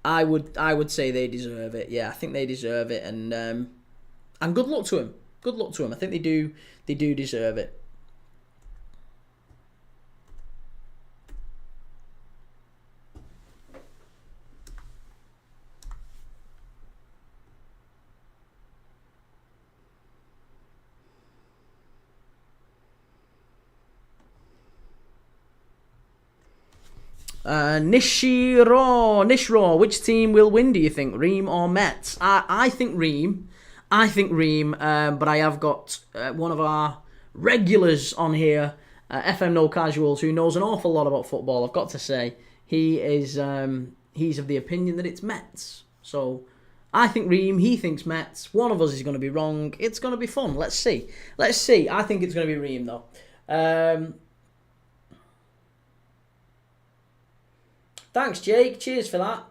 I would say they deserve it. Yeah, I think they deserve it, and good luck to them. Good luck to them. I think they do deserve it. Nishro, which team will win, do you think? Ream or Metz? I think Ream. But I have got one of our regulars on here, FM No Casuals, who knows an awful lot about football. I've got to say, he's of the opinion that it's Metz. So I think Ream, he thinks Metz. One of us is going to be wrong. It's going to be fun. Let's see. I think it's going to be Ream, though. Thanks, Jake. Cheers for that.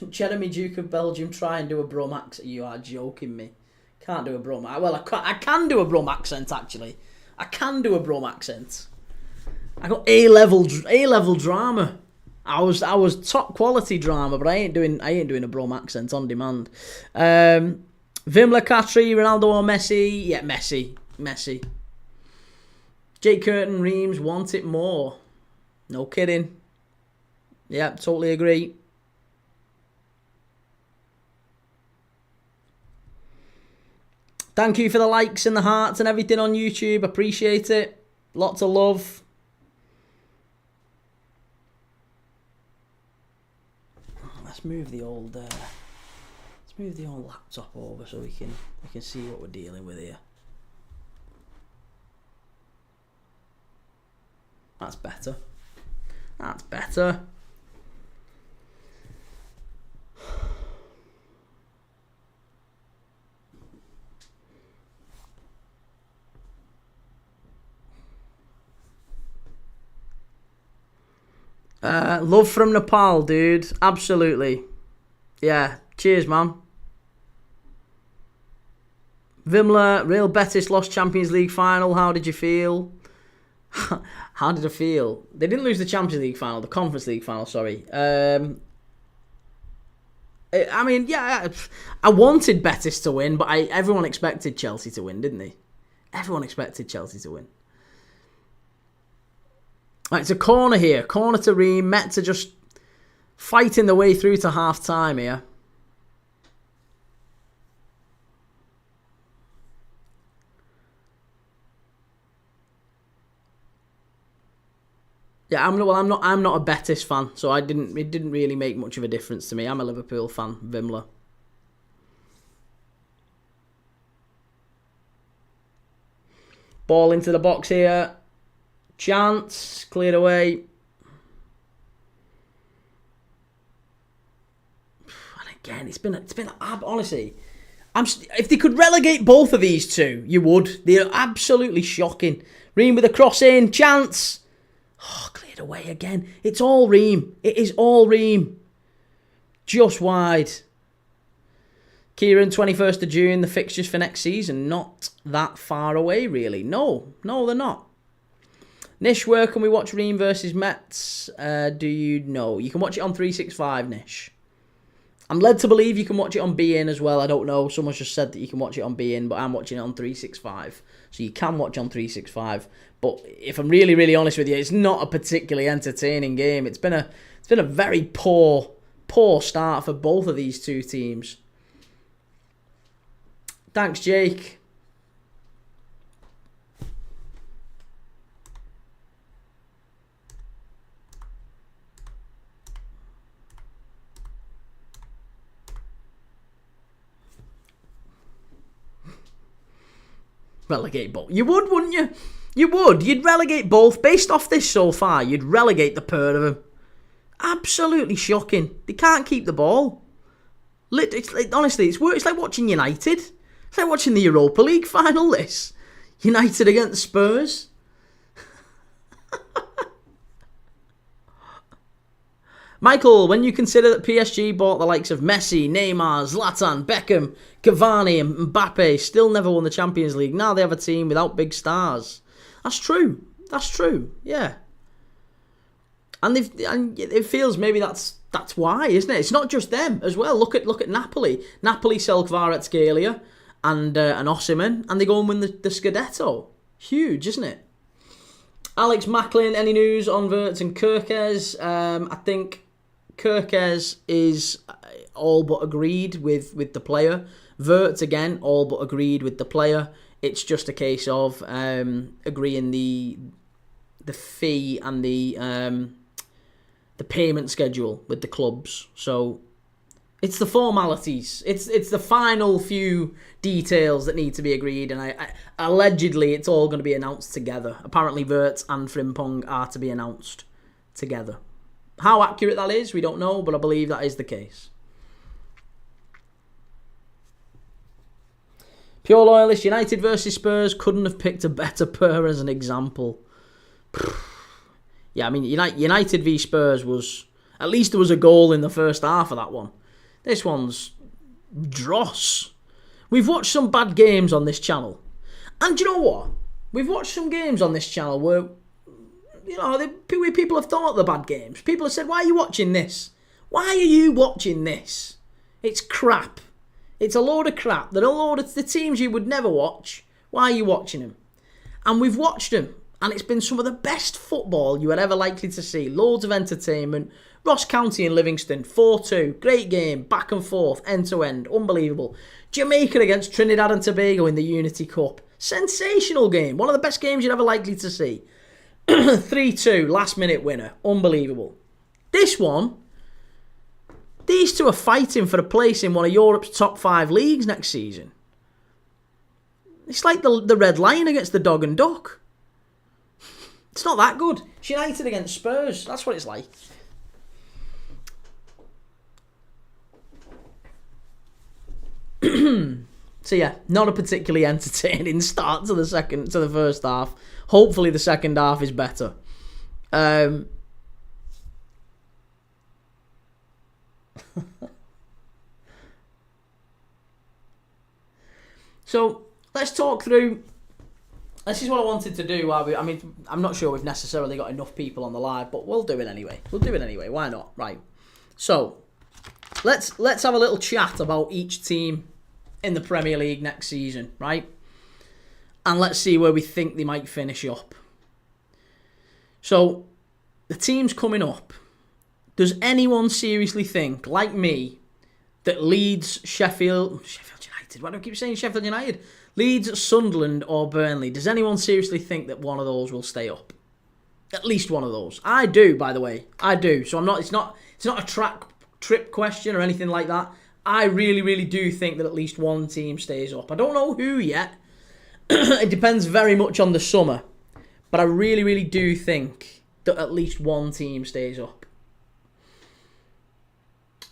Jeremy Duke of Belgium, try and do a Brum accent. You are joking me. Can't do a Brum accent. Well, I can do a Brum accent, actually. I can do a Brum accent. I got A-level drama. I was top quality drama, but I ain't doing a Brum accent on demand. Vimla Katri, Ronaldo or Messi? Yeah, Messi. Jake Curtin, Reams want it more. No kidding. Yeah, totally agree. Thank you for the likes and the hearts and everything on YouTube. Appreciate it. Lots of love. Let's move the old move the old laptop over so we can see what we're dealing with here. That's better. That's better. Love from Nepal, dude. Absolutely. Yeah. Cheers, man. Vimla, Real Betis lost Champions League final. How did you feel? How did I feel? They didn't lose the Champions League final, the Conference League final, sorry. I mean, yeah, I wanted Betis to win, but everyone expected Chelsea to win, didn't they? Everyone expected Chelsea to win. Right, it's a corner here. Corner to Reims. Metz are just fighting their way through to half-time here. Yeah, I'm not a Betis fan, so it didn't really make much of a difference to me. I'm a Liverpool fan, Vimla. Ball into the box here. Chance, cleared away. And again, it's been honestly, if they could relegate both of these two, you would. They're absolutely shocking. Ream with a cross in, Chance. Oh, cleared away again. It's all Ream. It is all Ream. Just wide. Kieran, 21st of June, the fixtures for next season. Not that far away, really. No, they're not. Nish, where can we watch Ream versus Metz? Do you know? You can watch it on 365, Nish. I'm led to believe you can watch it on beIN as well. I don't know. Someone's just said that you can watch it on beIN, but I'm watching it on 365. So you can watch on 365. But if I'm really, really honest with you, it's not a particularly entertaining game. It's been a very poor start for both of these two teams. Thanks, Jake. Relegate both. You would, wouldn't you? You would. You'd relegate both. Based off this so far, you'd relegate the pair of them. Absolutely shocking. They can't keep the ball. Honestly, it's like watching United. It's like watching the Europa League final, this. United against Spurs. Michael, when you consider that PSG bought the likes of Messi, Neymar, Zlatan, Beckham, Cavani and Mbappe, still never won the Champions League. Now they have a team without big stars. That's true. Yeah. And it feels maybe that's why, isn't it? It's not just them as well. Look at Napoli. Napoli sell Kvaratskhelia and Osimhen, and they go and win the Scudetto. Huge, isn't it? Alex Macklin, any news on Wirtz and Kirkes? I think Kirkes is all but agreed with the player. Wirtz, again, all but agreed with the player. It's just a case of agreeing the fee and the payment schedule with the clubs. So it's the formalities. It's the final few details that need to be agreed, and I allegedly it's all going to be announced together. Apparently Wirtz and Frimpong are to be announced together. How accurate that is, we don't know, but I believe that is the case. Pure Loyalist, United versus Spurs, couldn't have picked a better pair as an example. Yeah, I mean, United v Spurs was... At least there was a goal in the first half of that one. This one's dross. We've watched some bad games on this channel. And do you know what? We've watched some games on this channel where, people have thought they're bad games. People have said, why are you watching this? Why are you watching this? It's crap. It's a load of crap. They're a load of the teams you would never watch. Why are you watching them? And we've watched them. And it's been some of the best football you are ever likely to see. Loads of entertainment. Ross County and Livingston, 4-2. Great game, back and forth, end to end. Unbelievable. Jamaica against Trinidad and Tobago in the Unity Cup. Sensational game. One of the best games you're ever likely to see. 3-2, last minute winner. Unbelievable. This one, These two are fighting for a place in one of Europe's top 5 leagues next season. It's like the Red Lion against the Dog and Duck. It's not that good. It's United against Spurs. That's what it's like. So yeah, not a particularly entertaining start to the first half. Hopefully the second half is better. So let's talk through. This is what I wanted to do. I'm not sure we've necessarily got enough people on the live, but we'll do it anyway. Why not? Right. So let's have a little chat about each team in the Premier League next season, right? And let's see where we think they might finish up. So the teams coming up. Does anyone seriously think, like me, that Leeds, Sheffield United, why do I keep saying Sheffield United? Leeds, Sunderland or Burnley, does anyone seriously think that one of those will stay up? At least one of those. I do, by the way. I do. So it's not a trip question or anything like that. I really, really do think that at least one team stays up. I don't know who yet. It depends very much on the summer. But I really, really do think that at least one team stays up.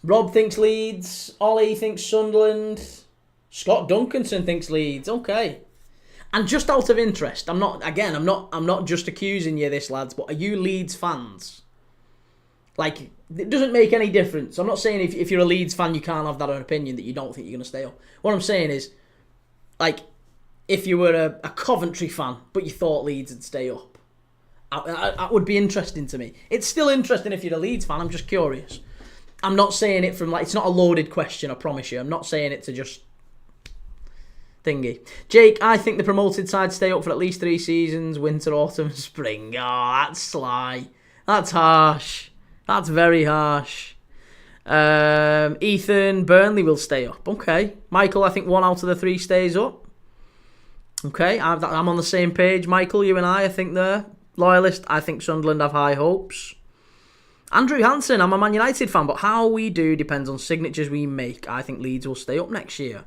Rob thinks Leeds. Ollie thinks Sunderland. Scott Duncanson thinks Leeds. Okay. And just out of interest, I'm not just accusing you of this, lads, but are you Leeds fans? Like, it doesn't make any difference. I'm not saying if you're a Leeds fan, you can't have that opinion that you don't think you're going to stay up. What I'm saying is, like, if you were a Coventry fan, but you thought Leeds would stay up, that would be interesting to me. It's still interesting if you're a Leeds fan. I'm just curious. I'm not saying it from, like, it's not a loaded question, I promise you. I'm not saying it to just thingy. Jake, I think the promoted side stay up for at least 3 seasons, winter, autumn, spring. Oh, that's sly. That's harsh. That's very harsh. Ethan, Burnley will stay up. Okay. Michael, I think 1 out of the 3 stays up. Okay, I'm on the same page. Michael, you and I think they're loyalist. I think Sunderland have high hopes. Andrew Hansen, I'm a Man United fan, but how we do depends on signatures we make. I think Leeds will stay up next year.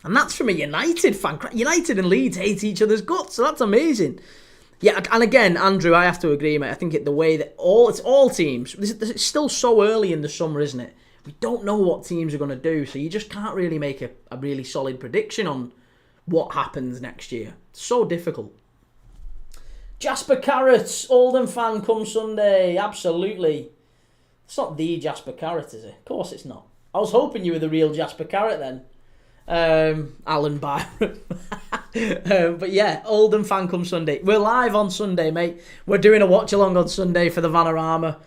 And that's from a United fan. United and Leeds hate each other's guts, so that's amazing. Yeah, and again, Andrew, I have to agree, mate. I think the way that it's all teams. It's still so early in the summer, isn't it? We don't know what teams are going to do, so you just can't really make a really solid prediction on what happens next year. It's so difficult. Jasper Carrot, Oldham fan, come Sunday. Absolutely. It's not the Jasper Carrot, is it? Of course it's not. I was hoping you were the real Jasper Carrot then. Alan Byron. But yeah, Oldham fan come Sunday. We're live on Sunday, mate. We're doing a watch along on Sunday for the Vanarama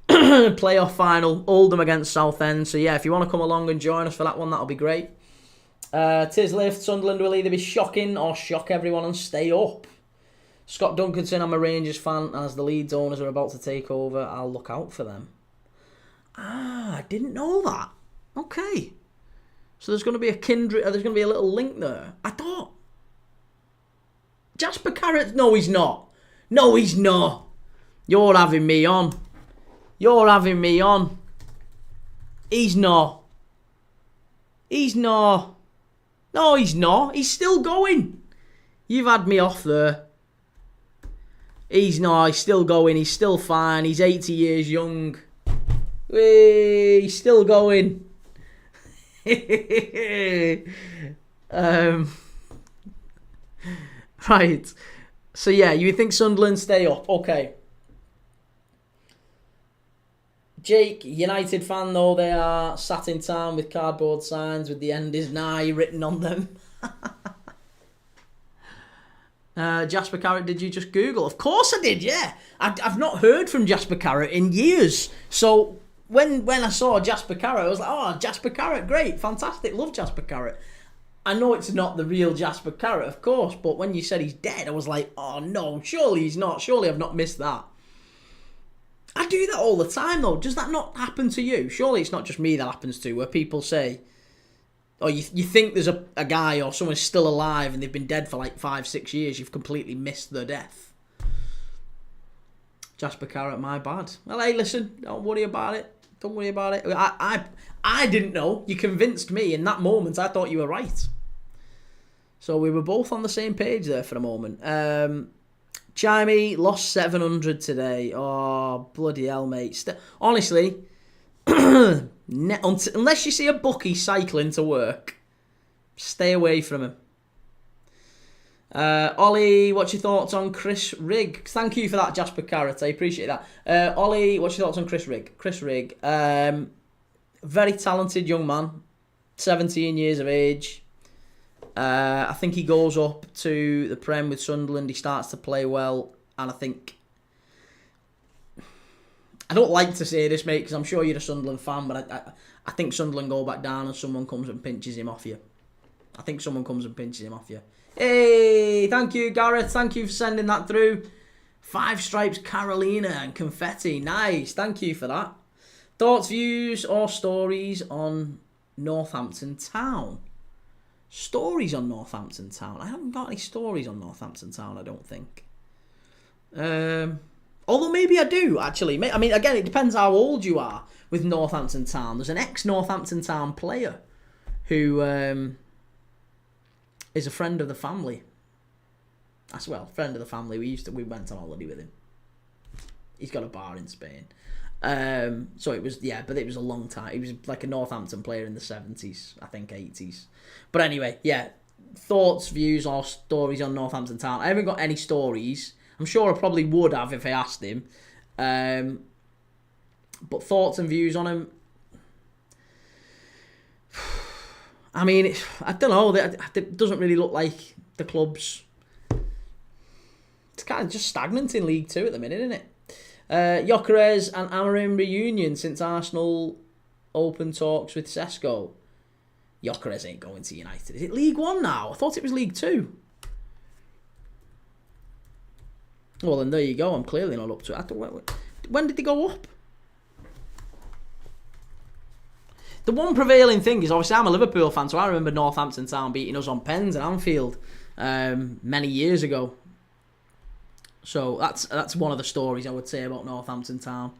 playoff final. Oldham against Southend. So yeah, if you want to come along and join us for that one, that'll be great. Tislift, Sunderland will either be shocking or shock everyone and stay up. Scott Duncanson, I'm a Rangers fan, and as the Leeds owners are about to take over, I'll look out for them. I didn't know that. Okay. So there's going to be there's going to be a little link there. I thought. Jasper Carrot, no he's not. No he's not. You're having me on. You're having me on. He's not. He's not. No, he's not. He's still going. You've had me off there. He's not. He's still going. He's still fine. He's 80 years young. He's still going. Right. So yeah, you think Sunderland stay up? Okay. Jake, United fan though they are, sat in town with cardboard signs with the end is nigh written on them. Jasper Carrot, did you just Google? Of course I did, yeah. I've not heard from Jasper Carrot in years. So when I saw Jasper Carrot, I was like, oh, Jasper Carrot, great, fantastic, love Jasper Carrot. I know it's not the real Jasper Carrot, of course, but when you said he's dead, I was like, oh no, surely he's not. Surely I've not missed that. I do that all the time, though. Does that not happen to you? Surely it's not just me that happens to, where people say, or you think there's a guy or someone's still alive and they've been dead for like 5-6 years, you've completely missed their death. Jasper Carrot, my bad. Well, hey, listen, don't worry about it. Don't worry about it. I didn't know. You convinced me in that moment. I thought you were right. So we were both on the same page there for a moment. Chimey lost 700 today. Oh, bloody hell, mate. Honestly, unless you see a bookie cycling to work, stay away from him. Ollie, what's your thoughts on Chris Rigg? Thank you for that, Jasper Carrot. I appreciate that. Ollie, what's your thoughts on Chris Rigg? Chris Rigg, very talented young man, 17 years of age. I think he goes up to the Prem with Sunderland. He starts to play well, and I don't like to say this, mate, because I'm sure you're a Sunderland fan, but I think Sunderland go back down and someone comes and pinches him off you. Hey, thank you, Gareth. Thank you for sending that through. 5 stripes, Carolina, and confetti. Nice. Thank you for that. Thoughts, views, or stories on Northampton Town? Stories on Northampton Town. I haven't got any stories on Northampton Town, I don't think. Although maybe I do, actually. I mean, again, it depends how old you are with Northampton Town. There's an ex-Northampton Town player who is a friend of the family. Friend of the family. We went on holiday with him. He's got a bar in Spain. So it was, but it was a long time. He was like a Northampton player in the 70s, I think 80s. But anyway, yeah, thoughts, views, or stories on Northampton Town. I haven't got any stories. I'm sure I probably would have if I asked him. But thoughts and views on him. I mean, I don't know. It doesn't really look like the club's... It's kind of just stagnant in League 2 at the minute, isn't it? Gyökeres and Amorim reunion since Arsenal open talks with Sesko. Gyökeres ain't going to United. Is it League 1 now? I thought it was League 2. Well, then there you go. I'm clearly not up to it. When did they go up? The one prevailing thing is, obviously, I'm a Liverpool fan, so I remember Northampton Town beating us on pens at Anfield many years ago. So that's one of the stories I would say about Northampton Town.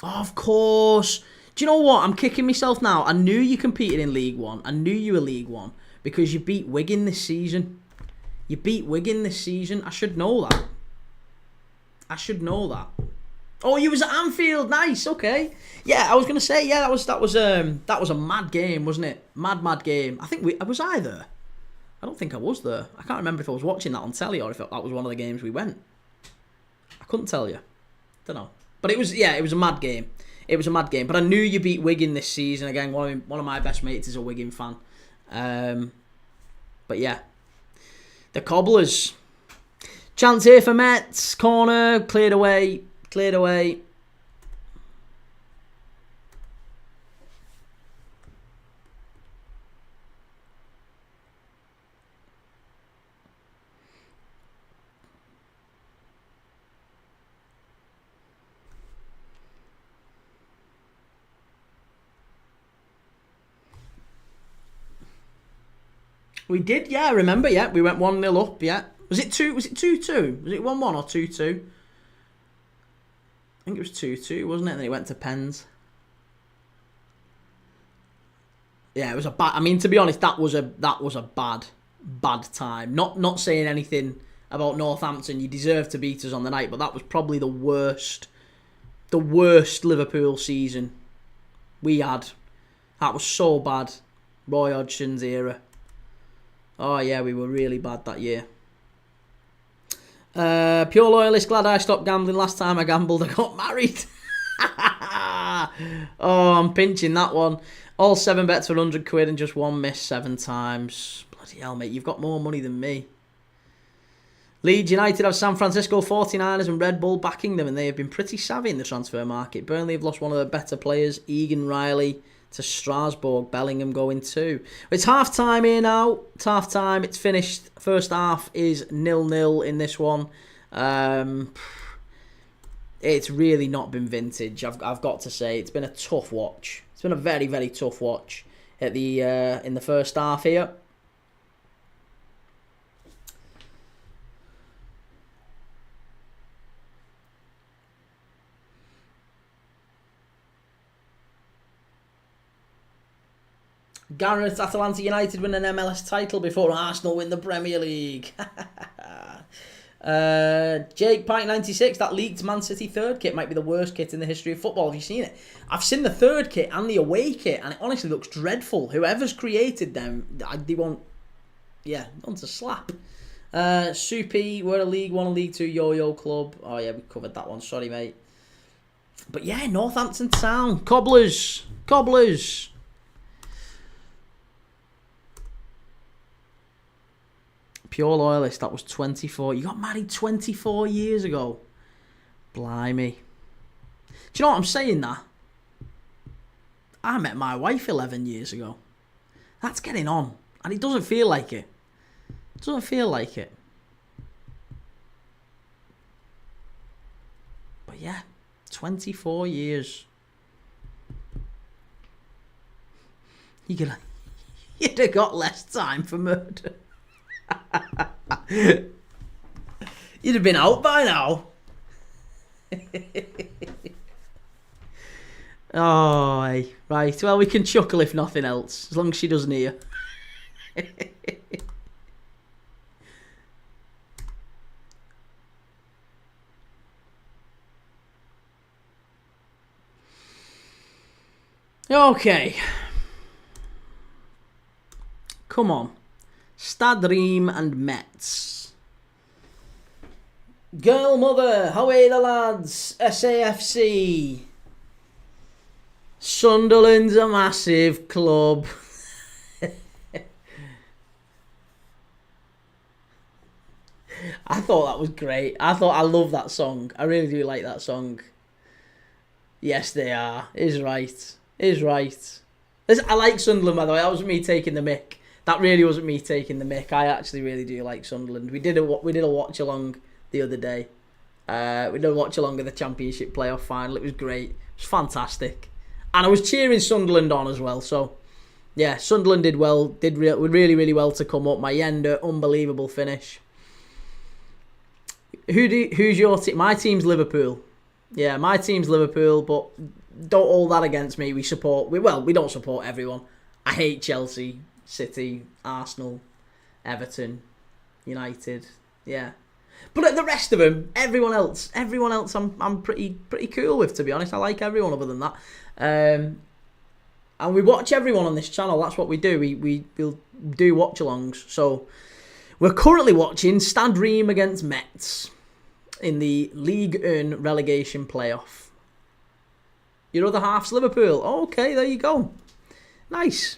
Of course. Do you know what? I'm kicking myself now. I knew you competed in League 1. I knew you were League 1 because you beat Wigan this season. I should know that. Oh, you was at Anfield. Nice. Okay. Yeah, I was gonna say. Yeah, that was a mad game, wasn't it? Mad game. I think I was there. I don't think I was there. I can't remember if I was watching that on telly or if that was one of the games we went. I couldn't tell you. Don't know. But it was a mad game. But I knew you beat Wigan this season. Again, one of my best mates is a Wigan fan. But yeah, the Cobblers. Chance here for Metz. Corner cleared away. We did, yeah, I remember, yeah. We went 1-0 up, yeah. Was it 2-2? Was it 1-1 or 2-2? I think it was 2-2, wasn't it? And then it went to pens. Yeah, it was a bad... I mean, to be honest, that was a bad time. Not saying anything about Northampton. You deserve to beat us on the night, but that was probably the worst Liverpool season we had. That was so bad. Roy Hodgson's era. Oh, yeah, we were really bad that year. Pure loyalist, glad I stopped gambling. Last time I gambled, I got married. Oh, I'm pinching that one. All 7 bets for 100 quid and just one miss 7 times. Bloody hell, mate, you've got more money than me. Leeds United have San Francisco 49ers and Red Bull backing them, and they have been pretty savvy in the transfer market. Burnley have lost one of their better players, Egan Riley, to Strasbourg. Bellingham going too. It's half time here now. It's half time. It's finished. First half is 0-0 in this one. It's really not been vintage. I've got to say it's been a tough watch. It's been a very, very tough watch at the in the first half here. Gareth, Atalanta United win an MLS title before Arsenal win the Premier League. Jake Pike 96, that leaked Man City third kit might be the worst kit in the history of football. Have you seen it? I've seen the third kit and the away kit, and it honestly looks dreadful. Whoever's created them, they want to slap. Soupy, we're a League 1 and League 2 yo-yo club. Oh yeah, we covered that one, sorry mate. But yeah, Northampton Town, Cobblers. Pure loyalist, that was 24. You got married 24 years ago. Blimey. Do you know what I'm saying that? I met my wife 11 years ago. That's getting on. And it doesn't feel like it. It doesn't feel like it. But yeah, 24 years. You'd have got less time for murder. You'd have been out by now. Oh, hey. Right. Well, we can chuckle if nothing else, as long as she doesn't hear. Okay. Come on. Stade de Reims and Metz. Girl mother, how are the lads? SAFC. Sunderland's a massive club. I thought that was great. I love that song. I really do like that song. Yes, they are. Is right. I like Sunderland, by the way. That wasn't me taking the mick. That really wasn't me taking the mick. I actually really do like Sunderland. We did a watch along the other day. We did a watch along of the Championship playoff final. It was great. It was fantastic, and I was cheering Sunderland on as well. So, yeah, Sunderland did well. Did really well to come up. Mayenda, unbelievable finish. Who's your team? My team's Liverpool. Yeah, my team's Liverpool, but don't hold that against me. We don't support everyone. I hate Chelsea, City, Arsenal, Everton, United. Yeah, but the rest of them, everyone else, I'm pretty cool with, to be honest. I like everyone other than that. And we watch everyone on this channel. That's what we do. We'll do watch-alongs. So we're currently watching Stade Reims against Metz in the Ligue 1 relegation playoff. Your other half's Liverpool. Okay, there you go. Nice.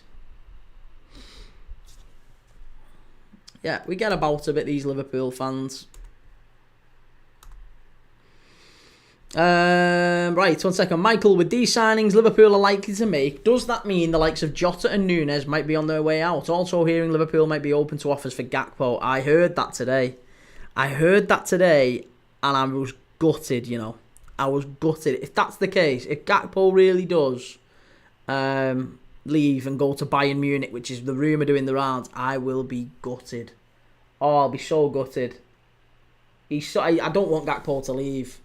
Yeah, we get about a bit, these Liverpool fans. Right, 1 second. Michael, with these signings Liverpool are likely to make, does that mean the likes of Jota and Nunes might be on their way out? Also hearing Liverpool might be open to offers for Gakpo. I heard that today, and I was gutted, you know. I was gutted. If that's the case, if Gakpo really does leave and go to Bayern Munich, which is the rumour doing the rounds, I will be gutted. Oh, I'll be so gutted. I don't want Gakpo to leave.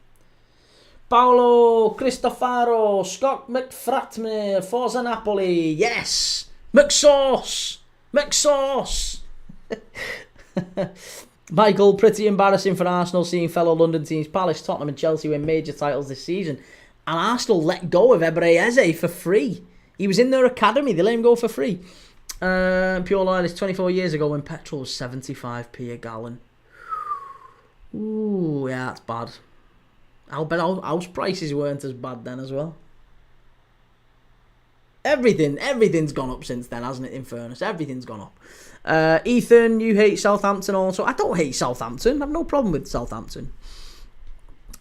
Paolo Cristofaro, Scott McFratme, Forza Napoli, yes! McSauce! Michael, pretty embarrassing for Arsenal seeing fellow London teams Palace, Tottenham and Chelsea win major titles this season. And Arsenal let go of Ebre Eze for free. He was in their academy, they let him go for free. Pure loyalist, 24 years ago when petrol was 75p a gallon. Ooh, yeah, that's bad. I'll bet house prices weren't as bad then as well. Everything's gone up since then, hasn't it, in fairness? Everything's gone up. Ethan, you hate Southampton also. I don't hate Southampton. I have no problem with Southampton.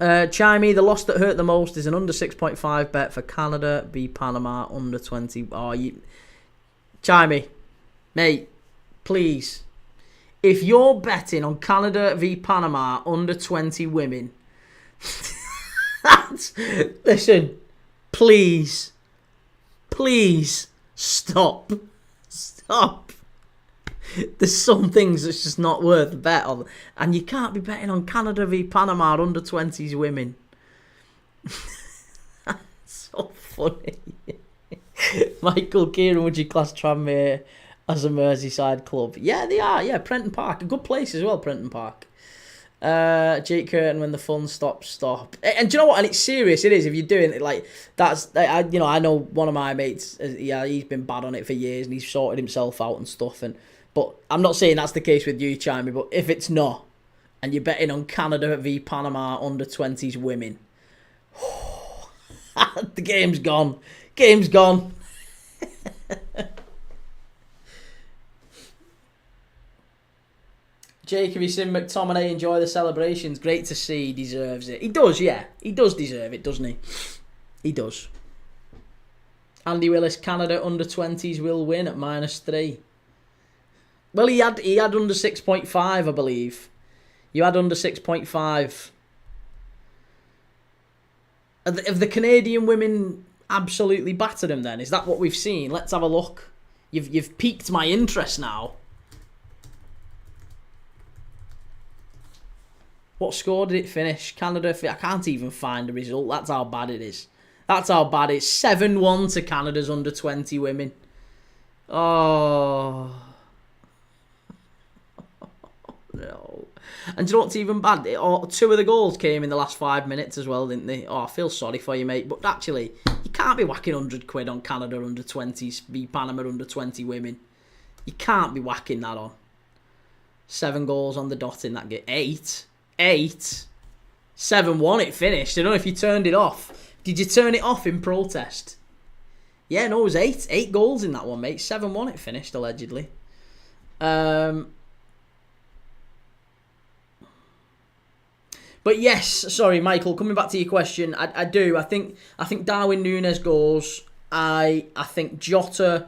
Chimey, the loss that hurt the most is an under 6.5 bet for Canada v Panama under 20. Oh, Chimey, mate, please. If you're betting on Canada v Panama under 20 women, listen, please stop. There's some things that's just not worth a bet on, and you can't be betting on Canada v Panama under 20s women. That's so funny. Michael Kieran, would you class Tranmere as a Merseyside club? Yeah, they are. Yeah, Prenton Park, a good place as well. Prenton Park. Jake Curtin, when the fun stops, stop. And do you know what? And it's serious. It is. If you're doing it like that's, I know one of my mates. Yeah, he's been bad on it for years, and he's sorted himself out and stuff. But I'm not saying that's the case with you, Chimey. But if it's not, and you're betting on Canada v Panama under-20s women, the game's gone. Game's gone. Jake, have you seen McTominay enjoy the celebrations? Great to see. He deserves it. He does, yeah. He does deserve it, doesn't he? He does. Andy Willis, Canada under-20s will win at -3. Well, he had under 6.5, I believe. You had under 6.5. Have the Canadian women absolutely battered him then? Is that what we've seen? Let's have a look. You've piqued my interest now. What score did it finish? Canada, I can't even find the result. That's how bad it is. That's how bad it is. 7-1 to Canada's under-20 women. Oh. No. And do you know what's even bad? 2 of the goals came in the last 5 minutes as well, didn't they? Oh, I feel sorry for you, mate. But actually, you can't be whacking £100 on Canada under-20s v Panama under-20 women. You can't be whacking that on. 7 goals on the dot in that game. 8. 7-1 it finished. I don't know if you turned it off. Did you turn it off in protest? Yeah, no, it was 8. 8 goals in that one, mate. 7-1 it finished, allegedly. But yes, sorry, Michael, coming back to your question, I do. I think Darwin Núñez goes. I think Jota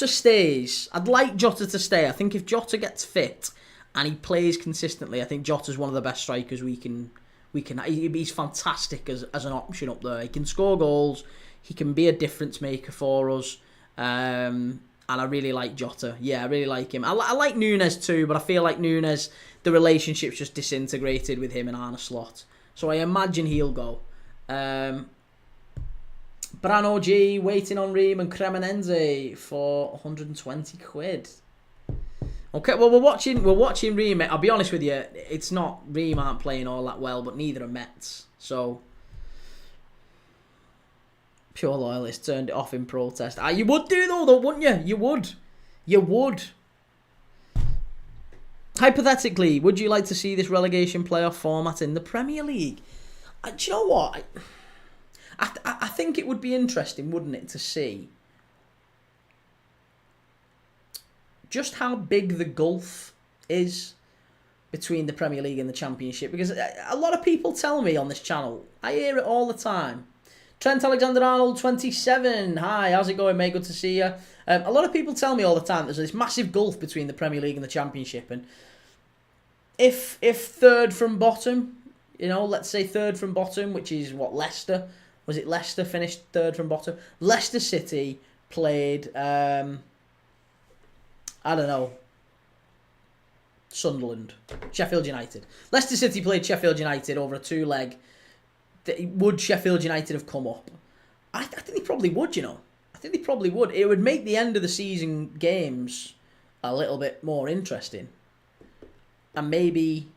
stays. I'd like Jota to stay. I think if Jota gets fit and he plays consistently, I think Jota's one of the best strikers we can. He's fantastic as an option up there. He can score goals. He can be a difference maker for us. And I really like Jota. Yeah, I really like him. I like Núñez too, but I feel like Núñez, the relationship's just disintegrated with him and Arne Slot. So I imagine he'll go. Brano G, waiting on Ream and Cremonense for £120. Okay, well we're watching Ream. I'll be honest with you, it's not Ream aren't playing all that well, but neither are Metz. So pure loyalist turned it off in protest. You would do though, wouldn't you? You would. Hypothetically, would you like to see this relegation playoff format in the Premier League? Do you know what? I think it would be interesting, wouldn't it, to see just how big the gulf is between the Premier League and the Championship. Because a lot of people tell me on this channel, I hear it all the time. Trent Alexander-Arnold, 27. Hi, how's it going, mate? Good to see you. A lot of people tell me all the time there's this massive gulf between the Premier League and the Championship. And if third from bottom, let's say third from bottom, which is what, Leicester? Was it Leicester finished third from bottom? Leicester City played, I don't know, Sunderland, Sheffield United. Leicester City played Sheffield United over a 2-leg. Would Sheffield United have come up? I think they probably would, I think they probably would. It would make the end of the season games a little bit more interesting. And maybe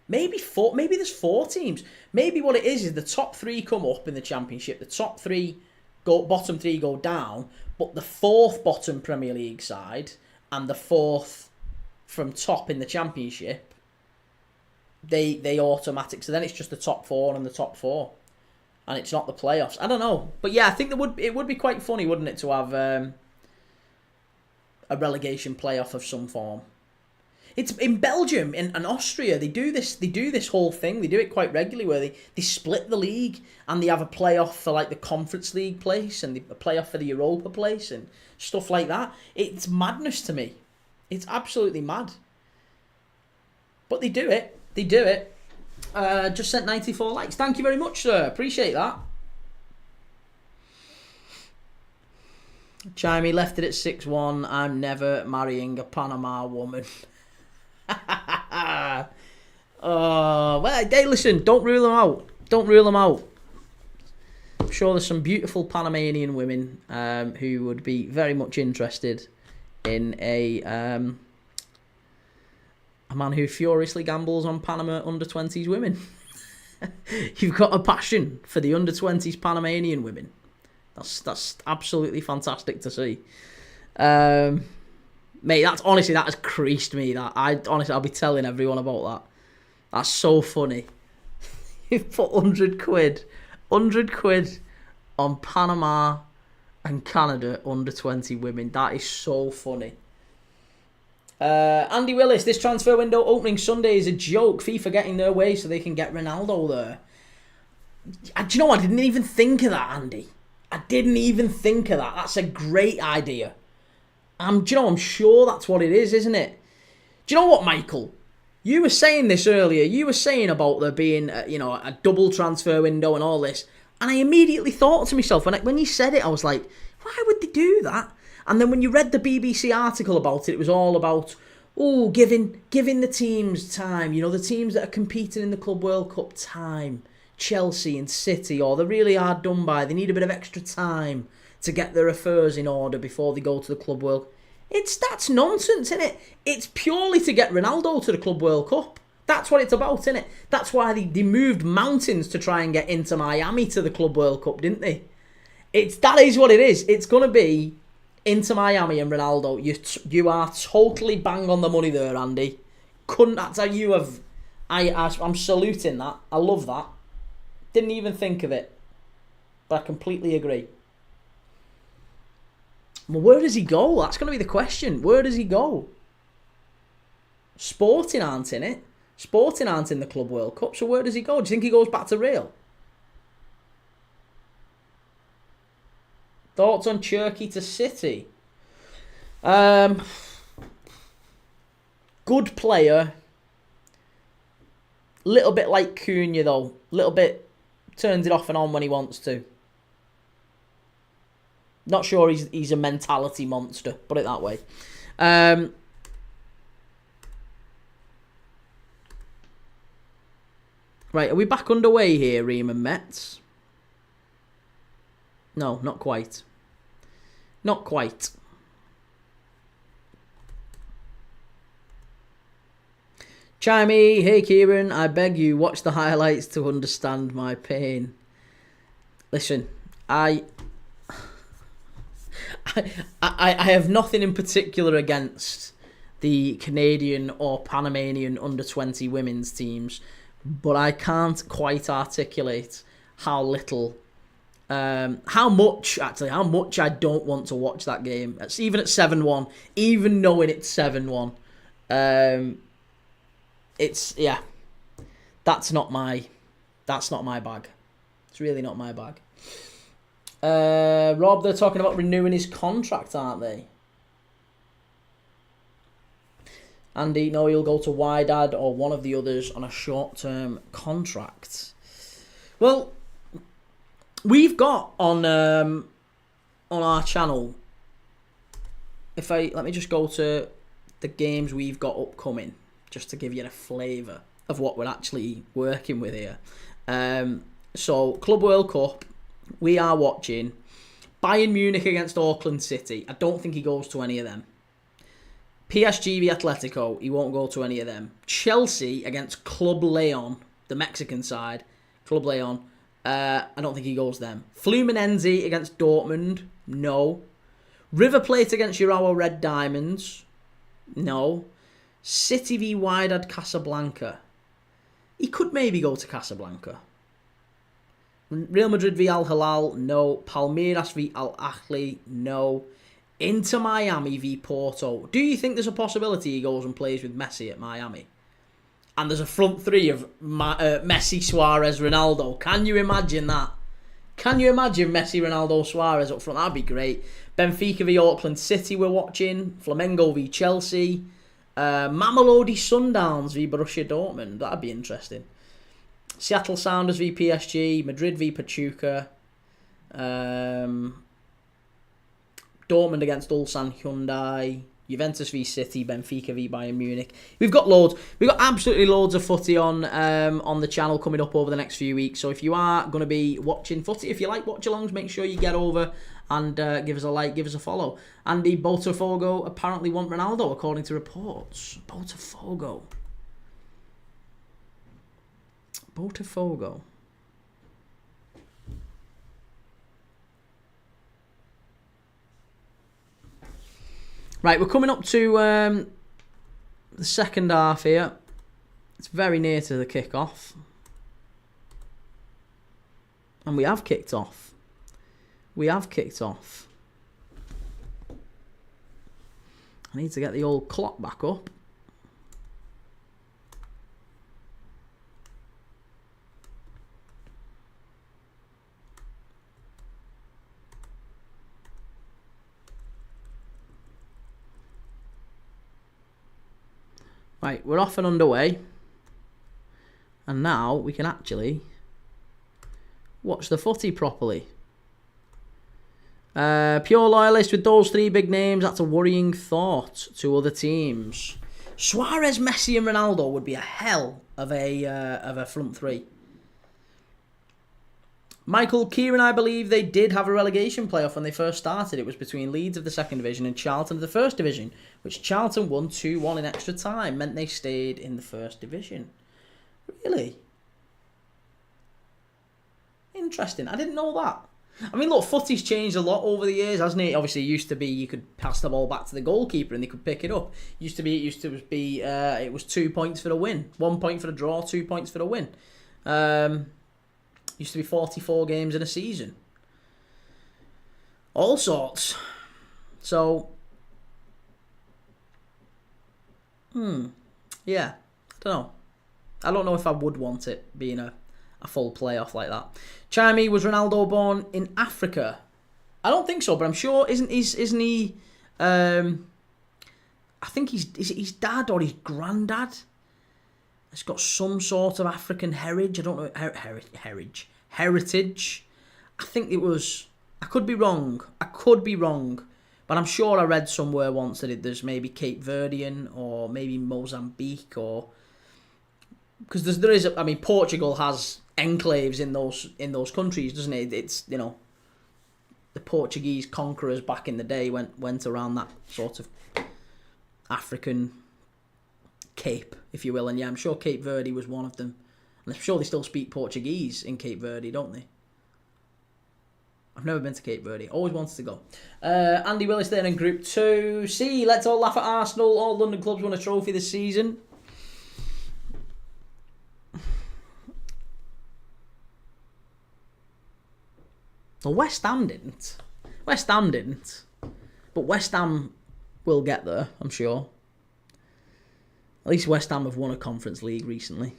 there's 4 teams. Maybe what it is the top 3 come up in the Championship. The top 3 bottom 3 go down, but the 4th bottom Premier League side and the 4th from top in the Championship, they automatic. So then it's just the top 4 and the top 4, and it's not the playoffs. I don't know, but yeah, I think it would be quite funny, wouldn't it, to have a relegation playoff of some form. It's in Belgium and Austria. They do this whole thing. They do it quite regularly, where they split the league and they have a playoff for like the Conference League place and a playoff for the Europa place and stuff like that. It's madness to me. It's absolutely mad. But they do it. They do it. Just sent 94 likes. Thank you very much, sir. Appreciate that. Chimey left it at 6-1. I'm never marrying a Panama woman. Well, hey, listen, don't rule them out. Don't rule them out. sure there's some beautiful Panamanian women who would be very much interested in a man who furiously gambles on Panama under-20s women. You've got a passion for the under-20s Panamanian women. That's absolutely fantastic to see. Mate, that has creased me. I'll be telling everyone about that. That's so funny. You've put 100 quid on Panama and Canada under-20 women. That is so funny. Andy Willis, this transfer window opening Sunday is a joke. FIFA getting their way so they can get Ronaldo there. Do you know, I didn't even think of that, Andy. I didn't even think of that. That's a great idea. Do you know, I'm sure that's what it is, isn't it? Do you know what, Michael? You were saying this earlier. You were saying about there being, a double transfer window and all this. And I immediately thought to myself, when you said it, I was like, why would they do that? And then when you read the BBC article about it, it was all about, giving the teams time. The teams that are competing in the Club World Cup time. Chelsea and City, or they're really hard done by. They need a bit of extra time to get their affairs in order before they go to the Club World Cup. That's nonsense, isn't it? It's purely to get Ronaldo to the Club World Cup. That's what it's about, isn't it? That's why they moved mountains to try and get Inter Miami to the Club World Cup, didn't they? That is what it is. It's going to be Inter Miami and Ronaldo. You are totally bang on the money there, Andy. That's how you have. I'm saluting that. I love that. Didn't even think of it, but I completely agree. Well, where does he go? That's going to be the question. Where does he go? Sporting aren't in it. Sporting aren't in the Club World Cup, so where does he go? Do you think he goes back to Real? Thoughts on Cherky to City? Good player. Little bit like Cunha, though. Little bit turns it off and on when he wants to. Not sure he's a mentality monster, put it that way. Right, are we back underway here, Ream and Metz? No, not quite. Not quite. Chimey, hey Kieran, I beg you, watch the highlights to understand my pain. Listen, I have nothing in particular against the Canadian or Panamanian under-20 women's teams, but I can't quite articulate how much I don't want to watch that game. Even at 7-1, even knowing it's 7-1. That's not my bag. It's really not my bag. Rob, they're talking about renewing his contract, aren't they? Andy, no, he'll go to Wydad or one of the others on a short-term contract. Well, we've got on our channel. Let me just go to the games we've got upcoming, just to give you a flavour of what we're actually working with here. So, Club World Cup, we are watching Bayern Munich against Auckland City. I don't think he goes to any of them. PSG v Atletico, he won't go to any of them. Chelsea against Club Leon, the Mexican side, Club Leon, I don't think he goes them. Fluminense against Dortmund, no. River Plate against Urawa Red Diamonds, no. City v Wydad Casablanca, he could maybe go to Casablanca. Real Madrid v Al Hilal, no. Palmeiras v Al Ahly, no. Inter Miami v Porto. Do you think there's a possibility he goes and plays with Messi at Miami? And there's a front three of Messi, Suarez, Ronaldo. Can you imagine that? Can you imagine Messi, Ronaldo, Suarez up front? That'd be great. Benfica v Auckland City we're watching. Flamengo v Chelsea. Mamelodi Sundowns v Borussia Dortmund. That'd be interesting. Seattle Sounders v PSG. Madrid v Pachuca. Dortmund against Ulsan Hyundai. Juventus v City, Benfica v Bayern Munich. We've got loads. We've got absolutely loads of footy on the channel coming up over the next few weeks. So if you are going to be watching footy, if you like watch-alongs, make sure you get over and give us a like, give us a follow. Andy Botafogo apparently want Ronaldo, according to reports. Botafogo. Right, we're coming up to the second half here. It's very near to the kick-off. And we have kicked off. I need to get the old clock back up. Right, we're off and underway. And now we can actually watch the footy properly. Pure loyalist with those three big names, that's a worrying thought to other teams. Suarez, Messi and Ronaldo would be a hell of a front three. Michael Kieran, I believe they did have a relegation playoff when they first started. It was between Leeds of the second division and Charlton of the first division, which Charlton won 2-1 in extra time, meant they stayed in the first division. Really? Interesting. I didn't know that. I mean, look, footy's changed a lot over the years, hasn't it? Obviously, it used to be you could pass the ball back to the goalkeeper and they could pick it up. It used to be it was 2 points for the win, 1 point for the draw, 2 points for the win. Used to be 44 games in a season. All sorts. So, yeah, I don't know if I would want it being a full playoff like that. Chimey, was Ronaldo born in Africa? I don't think so, but I'm sure isn't he? I think his dad or his granddad has got some sort of African heritage. I don't know heritage. I think it was. I could be wrong, but I'm sure I read somewhere once that there's maybe Cape Verdean or maybe Mozambique or because there is. I mean, Portugal has enclaves in those countries, doesn't it? It's the Portuguese conquerors back in the day went around that sort of African cape, if you will, and yeah, I'm sure Cape Verde was one of them. And I'm sure they still speak Portuguese in Cape Verde, don't they? I've never been to Cape Verde. Always wanted to go. Andy Willis there in Group 2. C, let's all laugh at Arsenal. All London clubs won a trophy this season. Well, West Ham didn't. But West Ham will get there, I'm sure. At least West Ham have won a Conference League recently.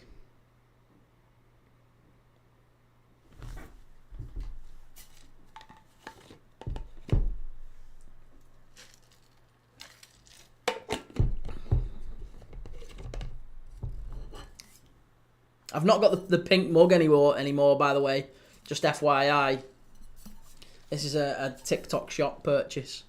I've not got the pink mug anymore, by the way. Just FYI. This is a TikTok shop purchase.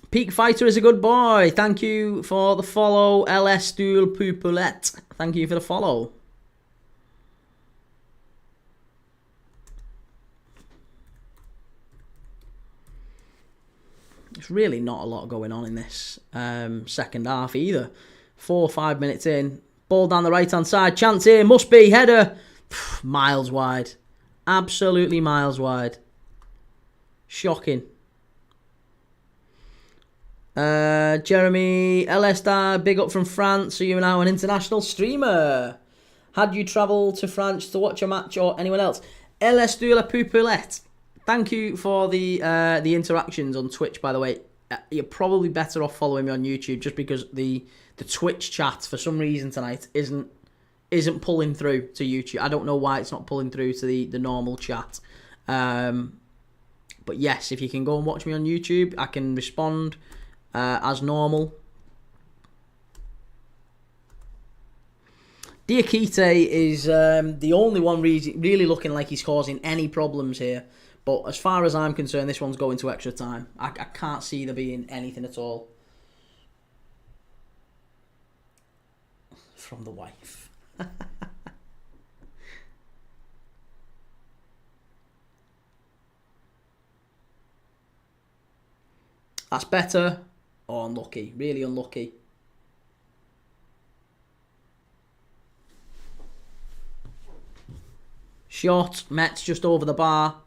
Peak Fighter is a good boy. Thank you for the follow. LS Stool Poupoulet. Thank you for the follow. There's really not a lot going on in this second half either. 4 or 5 minutes in. Ball down the right-hand side. Chance here. Must be. Header. Miles wide. Absolutely miles wide. Shocking. Jeremy Elestar, big up from France. So you're now an international streamer. Had you travelled to France to watch a match or anyone else? Elestar La Poupoulet. Thank you for the interactions on Twitch, by the way. You're probably better off following me on YouTube just because the Twitch chat for some reason tonight isn't pulling through to YouTube. I don't know why it's not pulling through to the normal chat. But yes, if you can go and watch me on YouTube, I can respond as normal. Diakite is the only one really looking like he's causing any problems here. But as far as I'm concerned, this one's going to extra time. I can't see there being anything at all. From the wife. That's better. Oh, unlucky. Really unlucky. Shot. Metz just over the bar.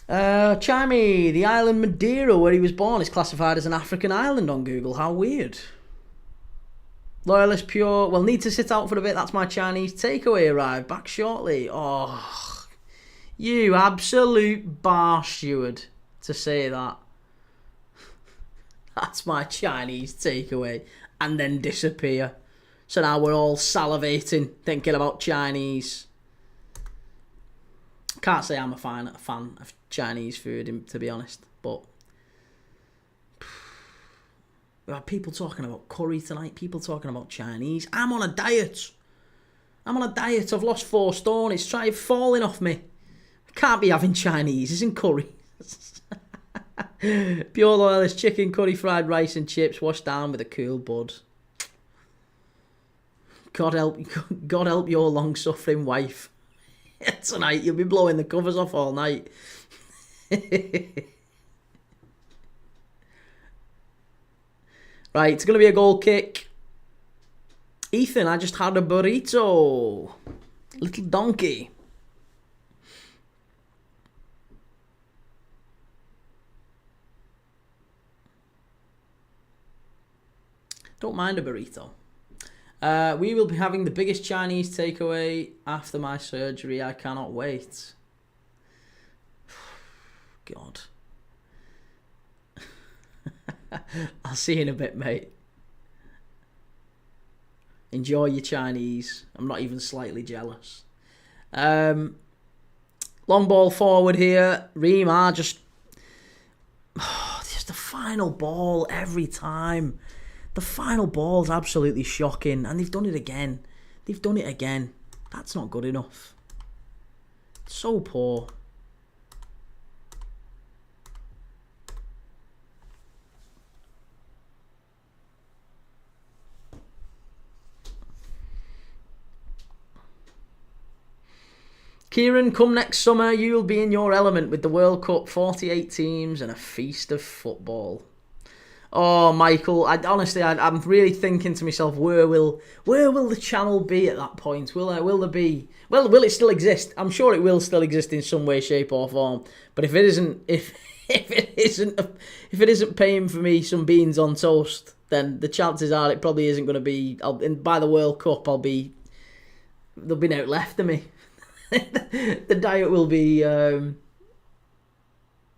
Chimey, the island Madeira where he was born is classified as an African island on Google. How weird. Loyalist Pure, well, need to sit out for a bit. That's my Chinese takeaway arrived. Back shortly. Oh, you absolute bar steward to say that. That's my Chinese takeaway. And then disappear. So now we're all salivating, thinking about Chinese. Can't say I'm a fan of Chinese food, to be honest. But we had people talking about curry tonight. People talking about Chinese. I'm on a diet. I've lost 4 stone. It's falling off me. I can't be having Chinese. Isn't curry. Pure loyalist chicken, curry, fried rice and chips washed down with a cool bud. God help your long-suffering wife. Tonight you'll be blowing the covers off all night. Right, it's going to be a goal kick. Ethan, I just had a burrito. Little donkey. Don't mind a burrito. We will be having the biggest Chinese takeaway after my surgery. I cannot wait. God. I'll see you in a bit, mate. Enjoy your Chinese. I'm not even slightly jealous. Long ball forward here. Reims are just the final ball every time. The final ball's absolutely shocking. And they've done it again. That's not good enough. So poor. Kieran, come next summer, you'll be in your element with the World Cup, 48 teams and a feast of football. Oh, Michael, I'm really thinking to myself, where will the channel be at that point? Will there be? Well, will it still exist? I'm sure it will still exist in some way, shape, or form. But if it isn't, if it isn't paying for me some beans on toast, then the chances are it probably isn't going to be. And by the World Cup, there'll be no left of me. The diet will be.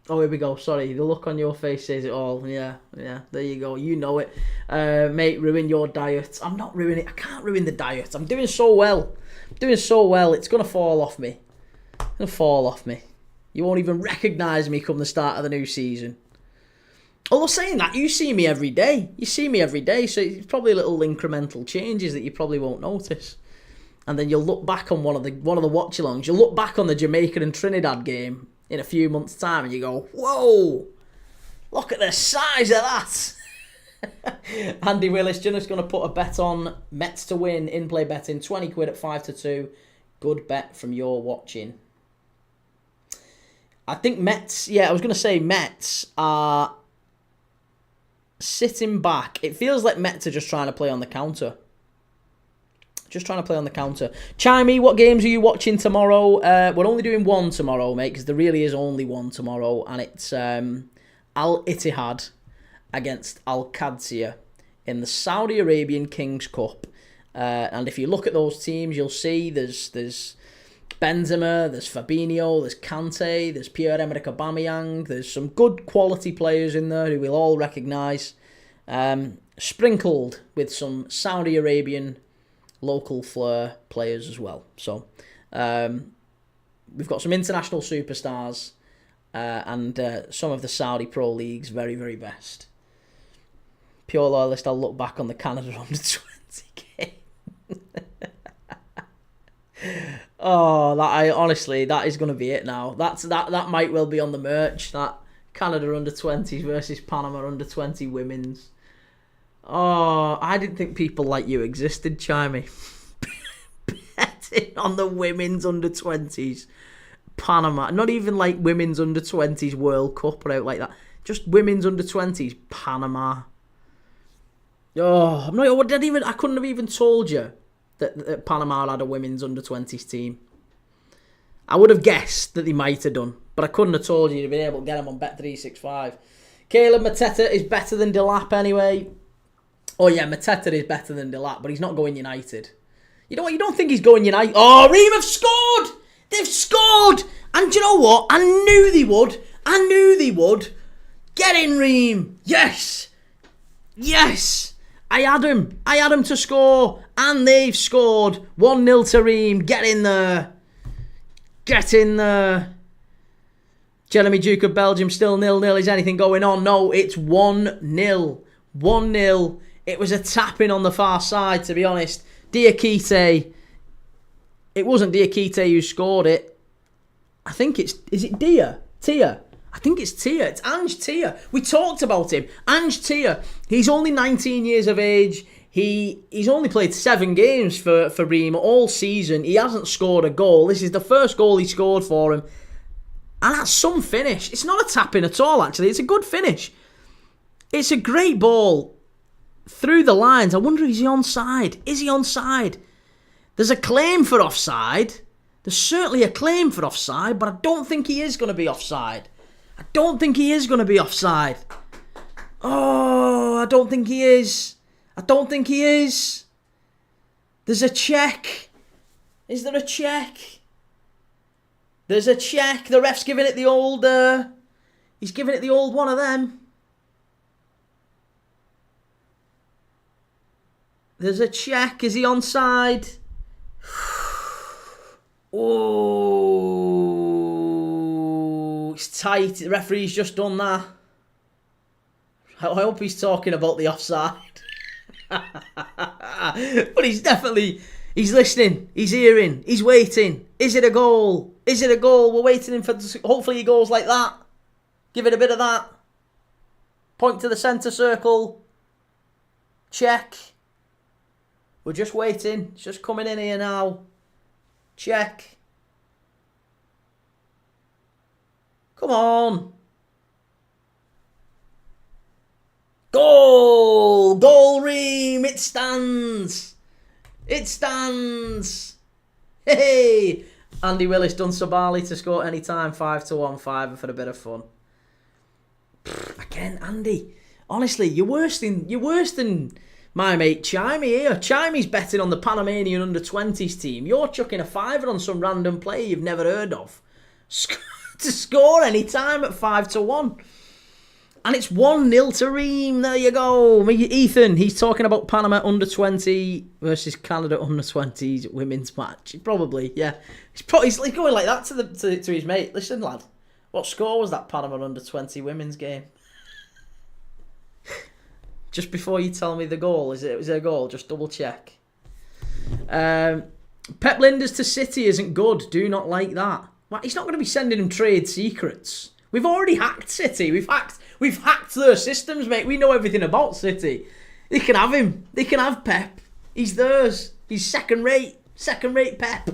Oh, here we go. Sorry, the look on your face says it all. Yeah, there you go. You know it. Mate, ruin your diet. I'm not ruining it. I can't ruin the diet. I'm doing so well. It's going to fall off me. You won't even recognise me come the start of the new season. Although saying that, you see me every day. So it's probably little incremental changes that you probably won't notice. And then you'll look back on one of the watch-alongs. You'll look back on the Jamaica and Trinidad game in a few months' time, and you go, whoa, look at the size of that. Andy Willis, just going to put a bet on Metz to win, in-play betting, 20 quid at 5-2. Good bet from your watching. I think Metz are sitting back. It feels like Metz are just trying to play on the counter. Chimey, what games are you watching tomorrow? We're only doing one tomorrow, mate, because there really is only one tomorrow, and it's Al Ittihad against Al Qadsiya in the Saudi Arabian Kings Cup. And if you look at those teams, you'll see there's Benzema, there's Fabinho, there's Kante, there's Pierre-Emerick Aubameyang. There's some good quality players in there who we'll all recognise, sprinkled with some Saudi Arabian local flair players as well. So we've got some international superstars and some of the Saudi Pro League's very, very best. Pure loyalist, I'll look back on the Canada under 20 game. Oh, honestly, that is going to be it now. That might well be on the merch. That Canada under 20s versus Panama under 20 women's. Oh, I didn't think people like you existed, Chimey. Betting on the women's under 20s. Panama. Not even like women's under 20s World Cup or out like that. Just women's under 20s Panama. Oh, I couldn't have even told you that Panama had a women's under 20s team. I would have guessed that they might have done, but I couldn't have told you to be able to get them on Bet365. Caleb Mateta is better than Delap anyway. Oh yeah, Mateta is better than Delap, but he's not going United. You know what? You don't think he's going United? Oh, Ream have scored! They've scored! And do you know what? I knew they would. Get in, Ream. Yes. I had him to score, and they've scored. 1-0 to Ream. Get in there. Jeremy Duke of Belgium still 0-0. Is anything going on? No, it's 1-0. 1-0. It was a tapping on the far side, to be honest. Diakite. It wasn't Diakite who scored it. I think is it Tia? I think it's Tia. It's Ange Tia. We talked about him. Ange Tia. He's only 19 years of age. He's only played 7 games for Ream all season. He hasn't scored a goal. This is the first goal he scored for him. And that's some finish. It's not a tap-in at all, actually. It's a good finish. It's a great ball through the lines. I wonder, is he onside? Is he onside? There's a claim for offside. There's certainly a claim for offside, but I don't think he is going to be offside. Oh, I don't think he is. There's a check. Is there a check? There's a check. The ref's giving it the old... he's giving it the old one of them. There's a check. Is he onside? Oh, it's tight. The referee's just done that. I hope he's talking about the offside. But he's listening, he's hearing, he's waiting. Is it a goal? We're waiting for, hopefully he goes like that. Give it a bit of that. Point to the centre circle. Check. We're just waiting. It's just coming in here now. Check. Come on. Goal! Goal, Ream! It stands! Hey! Andy Willis done Sabali to score anytime. 5-1, 5 for a bit of fun. Again, Andy. Honestly, you're worse than my mate Chimey here. Chimey's betting on the Panamanian under-20s team. You're chucking a fiver on some random player you've never heard of. To score any time at 5-1. And it's 1-0 to Ream. There you go. Ethan, he's talking about Panama under-20 versus Canada under-20s women's match. Probably, yeah. He's going like that to his mate. Listen, lad, what score was that Panama under-20 women's game? Just before you tell me the goal, was it a goal? Just double check. Pep Linders to City isn't good. Do not like that. Well, he's not going to be sending him trade secrets. We've already hacked City. We've hacked their systems, mate. We know everything about City. They can have him. They can have Pep. He's theirs. He's second rate Pep.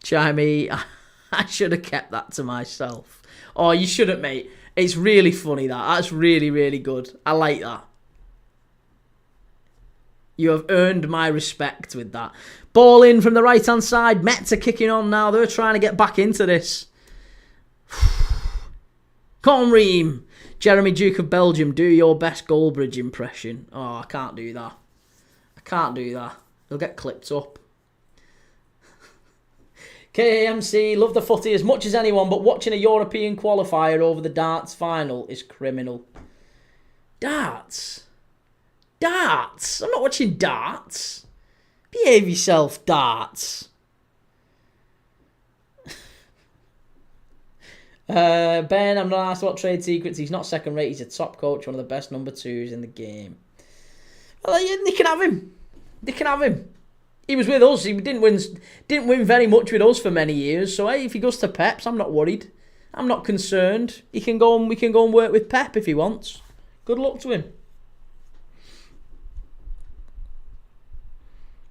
Chimey, I should have kept that to myself. Oh, you shouldn't, mate. It's really funny, that. That's really, really good. I like that. You have earned my respect with that. Ball in from the right-hand side. Metz are kicking on now. They're trying to get back into this. Come on, Ream. Jeremy Duke of Belgium, do your best Goldbridge impression. Oh, I can't do that. He'll get clipped up. KAMC, love the footy as much as anyone, but watching a European qualifier over the darts final is criminal. Darts? I'm not watching darts. Behave yourself, darts. Ben, I'm not asked what trade secrets. He's not second rate. He's a top coach, one of the best number 2s in the game. Well, they can have him. They can have him. He was with us. He didn't win very much with us for many years. So hey, if he goes to Pep's, I'm not worried. I'm not concerned. We can go and work with Pep if he wants. Good luck to him.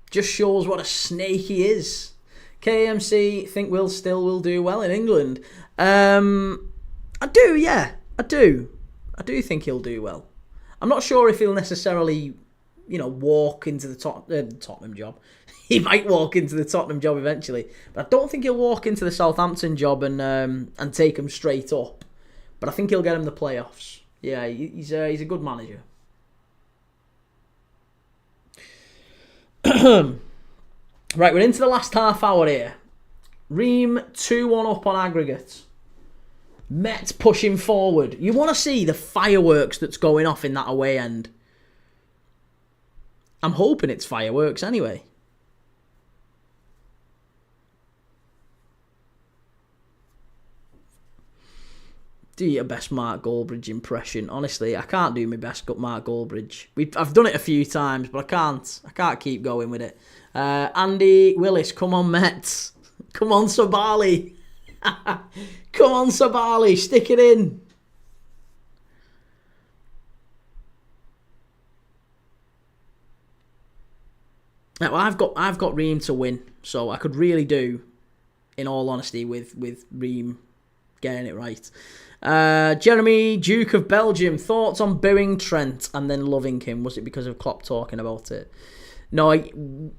Just shows what a snake he is. KMC think will do well in England. I do, yeah. I do think he'll do well. I'm not sure if he'll necessarily, walk into the Tottenham job. He might walk into the Tottenham job eventually, but I don't think he'll walk into the Southampton job and take them straight up. But I think he'll get him the playoffs. Yeah, he's a good manager. Right, we're into the last half hour here. Reims 2-1 up on aggregate. Metz pushing forward. You want to see the fireworks that's going off in that away end. I'm hoping it's fireworks anyway. Do your best Mark Goldbridge impression. Honestly, I can't do my best Mark Goldbridge. I've done it a few times, but I can't keep going with it. Andy Willis, come on Metz. Come on Sabali. Come on Sabali, stick it in. Now, I've got Reims to win, so I could really do, in all honesty, with Reims getting it right. Jeremy, Duke of Belgium, thoughts on booing Trent and then loving him? Was it because of Klopp talking about it? No,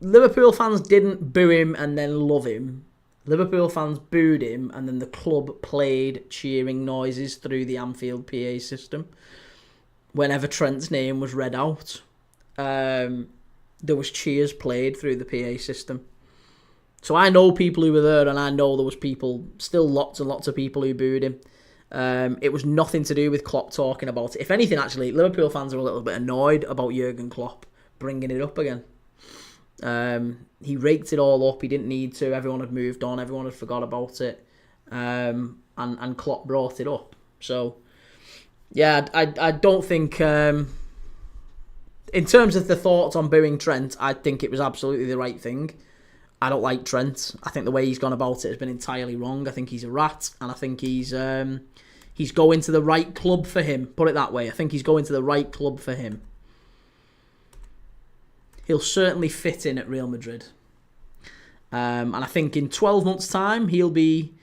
Liverpool fans didn't boo him and then love him. Liverpool fans booed him and then the club played cheering noises through the Anfield PA system whenever Trent's name was read out. There was cheers played through the PA system. So I know people who were there, and I know there was still lots and lots of people who booed him. It was nothing to do with Klopp talking about it. If anything, actually, Liverpool fans are a little bit annoyed about Jurgen Klopp bringing it up again. He raked it all up. He didn't need to. Everyone had moved on. Everyone had forgot about it. And Klopp brought it up. So, yeah, I don't think... in terms of the thoughts on booing Trent, I think it was absolutely the right thing. I don't like Trent. I think the way he's gone about it has been entirely wrong. I think he's a rat, and I think he's going to the right club for him. Put it that way. I think he's going to the right club for him. He'll certainly fit in at Real Madrid. And I think in 12 months' time, he'll be...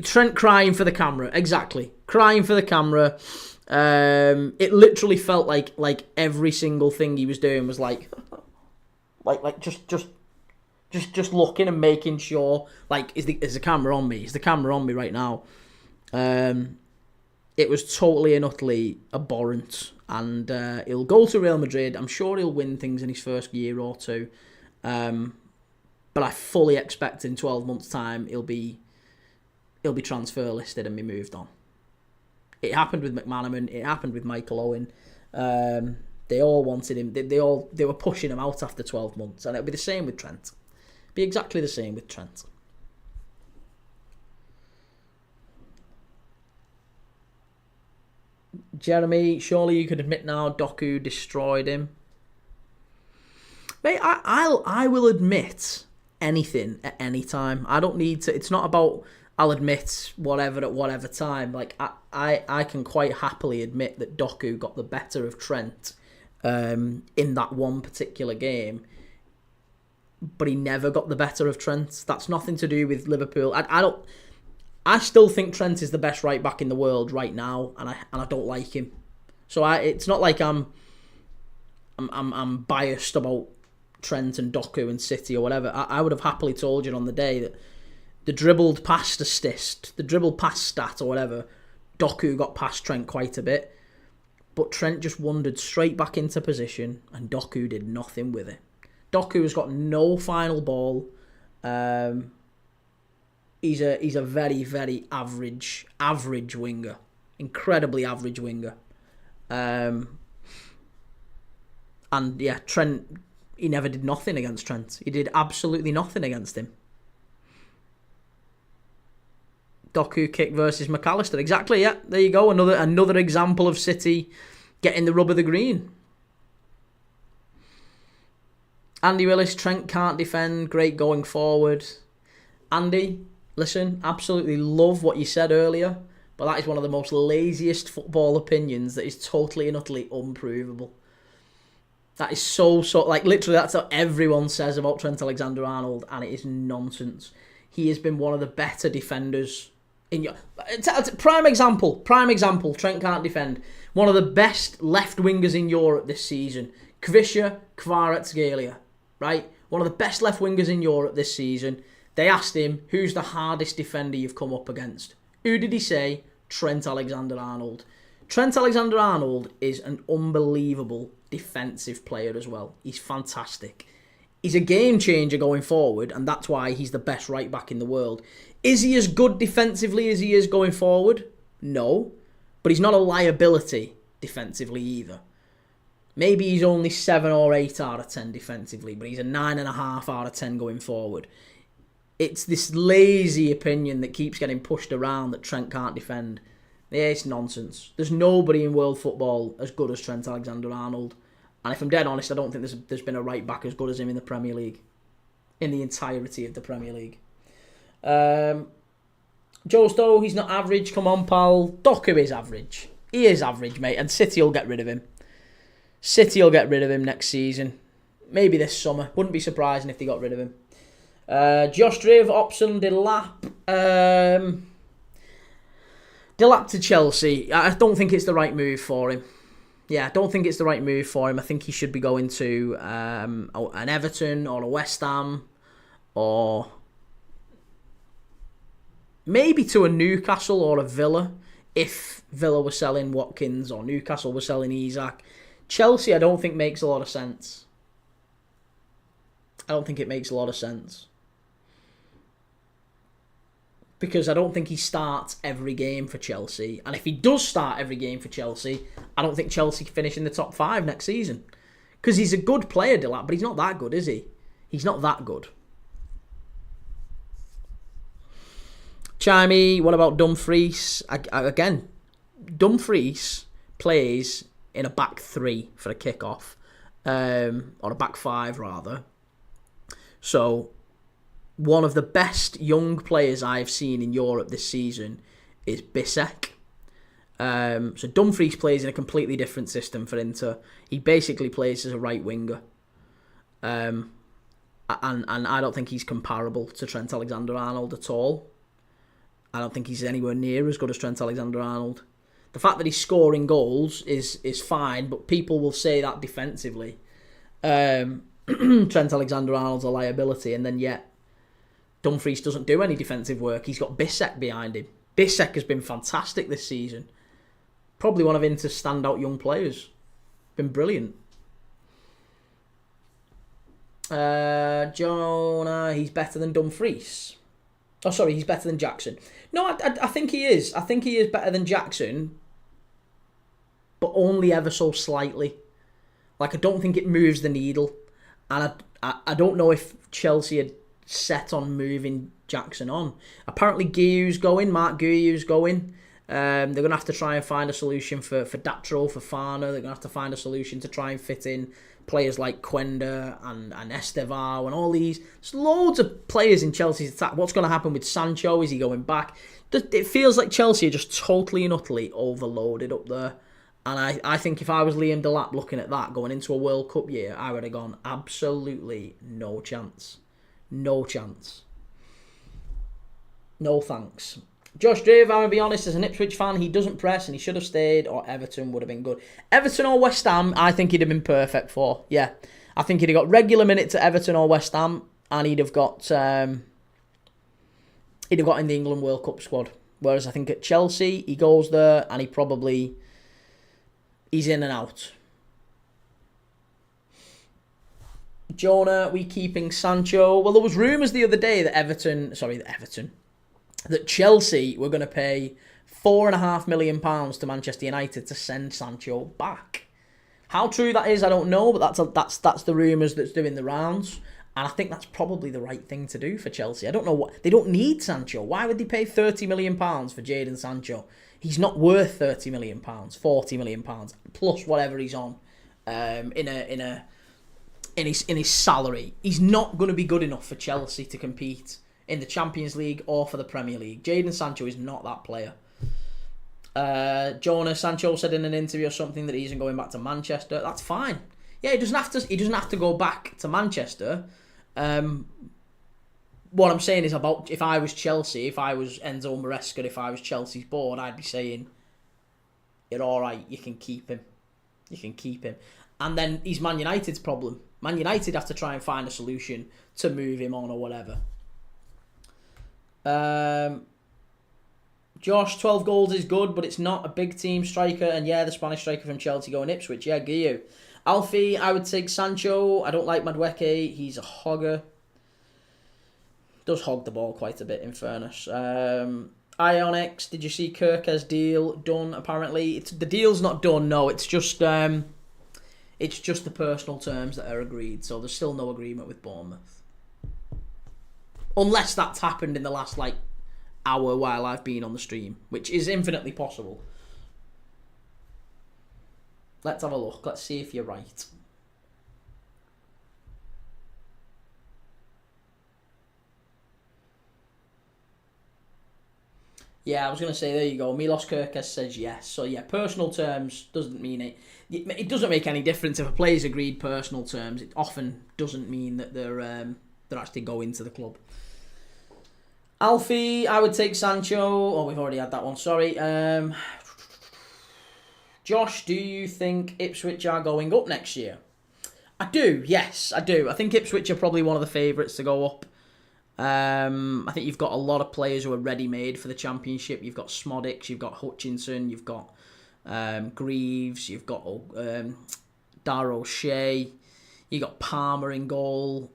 Trent crying for the camera. Exactly. Crying for the camera. It literally felt like every single thing he was doing was like just looking and making sure, like, is the camera on me? Is the camera on me right now? It was totally and utterly abhorrent. And he'll go to Real Madrid. I'm sure he'll win things in his first year or two. But I fully expect in 12 months' time he'll be transfer listed and be moved on. It happened with McManaman. It happened with Michael Owen. They all wanted him. They were pushing him out after 12 months, and it'll be the same with Trent. Be exactly the same with Trent. Jeremy, surely you could admit now Doku destroyed him. Mate, I will admit anything at any time. I don't need to. It's not about I'll admit whatever at whatever time. Like I can quite happily admit that Doku got the better of Trent in that one particular game. But he never got the better of Trent. That's nothing to do with Liverpool. I still think Trent is the best right back in the world right now, and I don't like him. So it's not like I'm biased about Trent and Doku and City or whatever. I would have happily told you on the day that the dribbled past assist, the dribbled past stat or whatever, Doku got past Trent quite a bit, but Trent just wandered straight back into position, and Doku did nothing with it. Doku has got no final ball. He's a very, very average winger. Incredibly average winger. And yeah, Trent He never did nothing against Trent. He did absolutely nothing against him. Doku kick versus McAllister. Exactly, yeah. There you go. Another example of City getting the rub of the green. Andy Willis, Trent can't defend. Great going forward. Andy, listen, absolutely love what you said earlier, but that is one of the most laziest football opinions that is totally and utterly unprovable. That is so, like, literally that's what everyone says about Trent Alexander-Arnold, and it is nonsense. He has been one of the better defenders in your... Prime example, Trent can't defend. One of the best left wingers in Europe this season. Kvisha Kvaratskhelia, right? One of the best left wingers in Europe this season. They asked him, who's the hardest defender you've come up against? Who did he say? Trent Alexander-Arnold. Trent Alexander-Arnold is an unbelievable defensive player as well. He's fantastic. He's a game changer going forward, and that's why he's the best right back in the world. Is he as good defensively as he is going forward? No. But he's not a liability defensively either. Maybe he's only 7 or 8 out of 10 defensively, but he's a 9.5 out of 10 going forward. It's this lazy opinion that keeps getting pushed around that Trent can't defend. Yeah, it's nonsense. There's nobody in world football as good as Trent Alexander-Arnold. And if I'm dead honest, I don't think there's been a right back as good as him in the Premier League. In the entirety of the Premier League. Joe Stowe, he's not average. Come on, pal. Doku is average. He is average, mate. And City will get rid of him. City will get rid of him next season. Maybe this summer. Wouldn't be surprising if they got rid of him. Josh Driv, Opson, Delap. Delap to Chelsea. I don't think it's the right move for him. Yeah, I don't think it's the right move for him. I think he should be going to an Everton or a West Ham or maybe to a Newcastle or a Villa if Villa were selling Watkins or Newcastle were selling Isak. Chelsea, I don't think makes a lot of sense. I don't think it makes a lot of sense. Because I don't think he starts every game for Chelsea. And if he does start every game for Chelsea, I don't think Chelsea can finish in the top 5 next season. Because he's a good player, Delap, but he's not that good, is he? He's not that good. Chimey, what about Dumfries? Again, Dumfries plays in a back 3 for a kickoff. Or a back 5, rather. So, one of the best young players I've seen in Europe this season is Bissek. So Dumfries plays in a completely different system for Inter. He basically plays as a right winger. And I don't think he's comparable to Trent Alexander-Arnold at all. I don't think he's anywhere near as good as Trent Alexander-Arnold. The fact that he's scoring goals is fine, but people will say that defensively. Trent Alexander-Arnold's a liability, and then yet Dumfries doesn't do any defensive work. He's got Bissek behind him. Bissek has been fantastic this season. Probably one of Inter's standout young players. Been brilliant. Jonah, he's better than Dumfries. Oh, sorry, he's better than Jackson. No, I think he is. I think he is better than Jackson, but only ever so slightly. Like, I don't think it moves the needle. And I don't know if Chelsea had set on moving Jackson on. Apparently Mark Guiu's going. They're going to have to try and find a solution for Datro, for Fana. They're going to have to find a solution to try and fit in players like Quenda and Estevao and all these. There's loads of players in Chelsea's attack. What's going to happen with Sancho? Is he going back? It feels like Chelsea are just totally and utterly overloaded up there. And I think if I was Liam Delap looking at that going into a World Cup year, I would have gone absolutely no chance. No chance. No thanks. Josh Driv, I'm going to be honest, as an Ipswich fan, he doesn't press and he should have stayed, or Everton would have been good. Everton or West Ham, I think he'd have been perfect for. Yeah. I think he'd have got regular minutes at Everton or West Ham, and he'd have got in the England World Cup squad. Whereas I think at Chelsea, he goes there and he's in and out. Jonah, we keeping Sancho? Well, there was rumours the other day that Chelsea were going to pay £4.5 million to Manchester United to send Sancho back. How true that is, I don't know, but that's the rumours that's doing the rounds. And I think that's probably the right thing to do for Chelsea. I don't know what... They don't need Sancho. Why would they pay £30 million for Jadon Sancho? He's not worth £30 million, £40 million, plus whatever he's on in his salary. He's not going to be good enough for Chelsea to compete in the Champions League or for the Premier League. Jadon Sancho is not that player. Jonas Sancho said in an interview or something that he isn't going back to Manchester. That's fine. Yeah, he doesn't have to go back to Manchester. What I'm saying is about if I was Chelsea, if I was Enzo Maresca, if I was Chelsea's board, I'd be saying, you're alright, you can keep him. You can keep him. And then he's Man United's problem. Man United have to try and find a solution to move him on or whatever. Josh, 12 goals is good, but it's not a big team striker. And yeah, the Spanish striker from Chelsea going Ipswich. Yeah, Guillou. Alfie, I would take Sancho. I don't like Madueke. He's a hogger. Does hog the ball quite a bit, in fairness. Ionix, did you see Kirker's deal done? Apparently, the deal's not done. No, it's just the personal terms that are agreed. So there's still no agreement with Bournemouth, unless that's happened in the last hour while I've been on the stream, which is infinitely possible. Let's have a look. Let's see if you're right. Yeah, I was going to say, there you go. Milos Kerkez says yes. So yeah, personal terms doesn't mean it. It doesn't make any difference if a player's agreed personal terms. It often doesn't mean that they're actually going to the club. Alfie, I would take Sancho. Oh, we've already had that one. Sorry. Josh, do you think Ipswich are going up next year? I do, yes, I do. I think Ipswich are probably one of the favourites to go up. I think you've got a lot of players who are ready-made for the Championship. You've got Smodics, you've got Hutchinson, you've got Greaves, you've got Dar O'Shea, you've got Palmer in goal.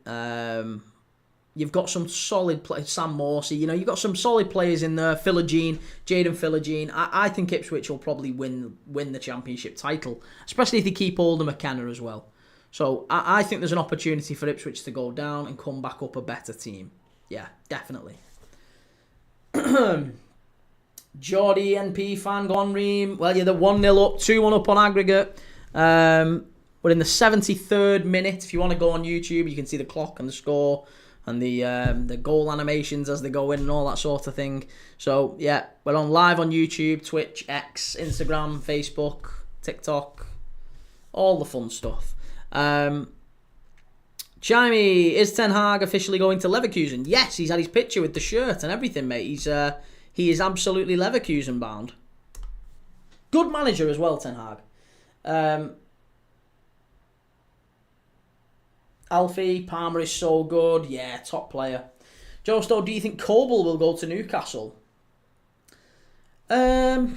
You've got some solid players, Sam Morsey, you've got some solid players in there. Jaden Philogene. I think Ipswich will probably win the Championship title, especially if they keep hold of McKenna as well. So I think there's an opportunity for Ipswich to go down and come back up a better team. Yeah, definitely. Geordie NP fan, go on, Reem. Well, yeah, they're 1-0 up, 2-1 up on aggregate. We're in the 73rd minute. If you want to go on YouTube, you can see the clock and the score and the goal animations as they go in and all that sort of thing. So, yeah, we're on live on YouTube, Twitch, X, Instagram, Facebook, TikTok, all the fun stuff. Chimey, is Ten Hag officially going to Leverkusen? Yes, he's had his picture with the shirt and everything, mate. He is absolutely Leverkusen bound. Good manager as well, Ten Hag. Alfie, Palmer is so good. Yeah, top player. Joe Stowe, do you think Coble will go to Newcastle? I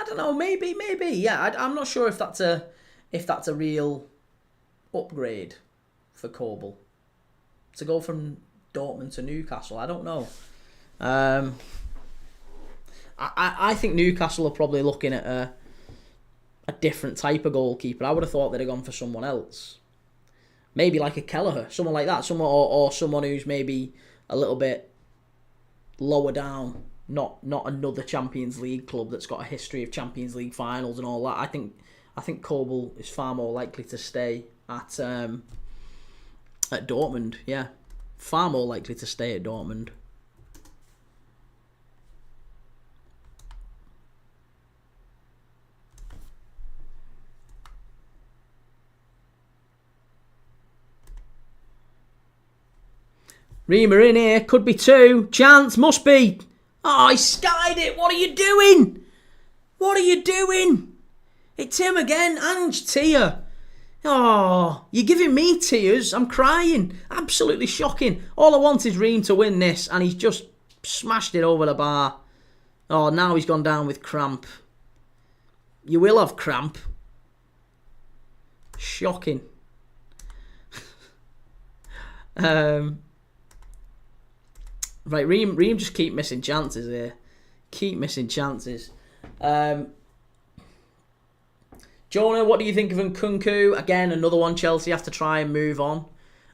don't know. Maybe. Yeah, I'm not sure if that's a real upgrade for Coble to go from Dortmund to Newcastle. I don't know. I think Newcastle are probably looking at a different type of goalkeeper. I would have thought they'd have gone for someone else. Maybe like a Kelleher, someone like that. Someone or someone who's maybe a little bit lower down. Not another Champions League club that's got a history of Champions League finals and all that. I think Coble is far more likely to stay at Dortmund. Yeah, far more likely to stay at Dortmund. Reamer in here, could be 2. Chance, must be. Oh, he skied it. What are you doing? What are you doing? It's him again, Ange Tia. Oh, you're giving me tears. I'm crying. Absolutely shocking. All I want is Ream to win this, and he's just smashed it over the bar. Oh, now he's gone down with cramp. You will have cramp. Shocking. Right, Ream just keep missing chances here. Keep missing chances. Jonah, what do you think of Nkunku? Again, another one Chelsea have to try and move on.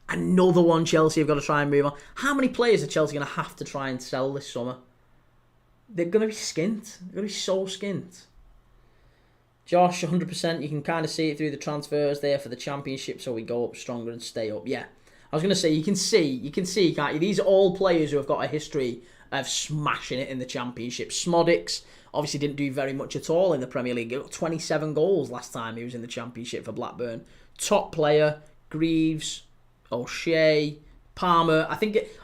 Another one Chelsea have got to try and move on. How many players are Chelsea going to have to try and sell this summer? They're going to be skint. They're going to be so skint. Josh, 100%. You can kind of see it through the transfers there for the Championship, so we go up stronger and stay up. Yeah. I was going to say, you can see, can't you? These are all players who have got a history of smashing it in the Championship. Smodics obviously didn't do very much at all in the Premier League. He got 27 goals last time he was in the Championship for Blackburn. Top player, Greaves, O'Shea, Palmer.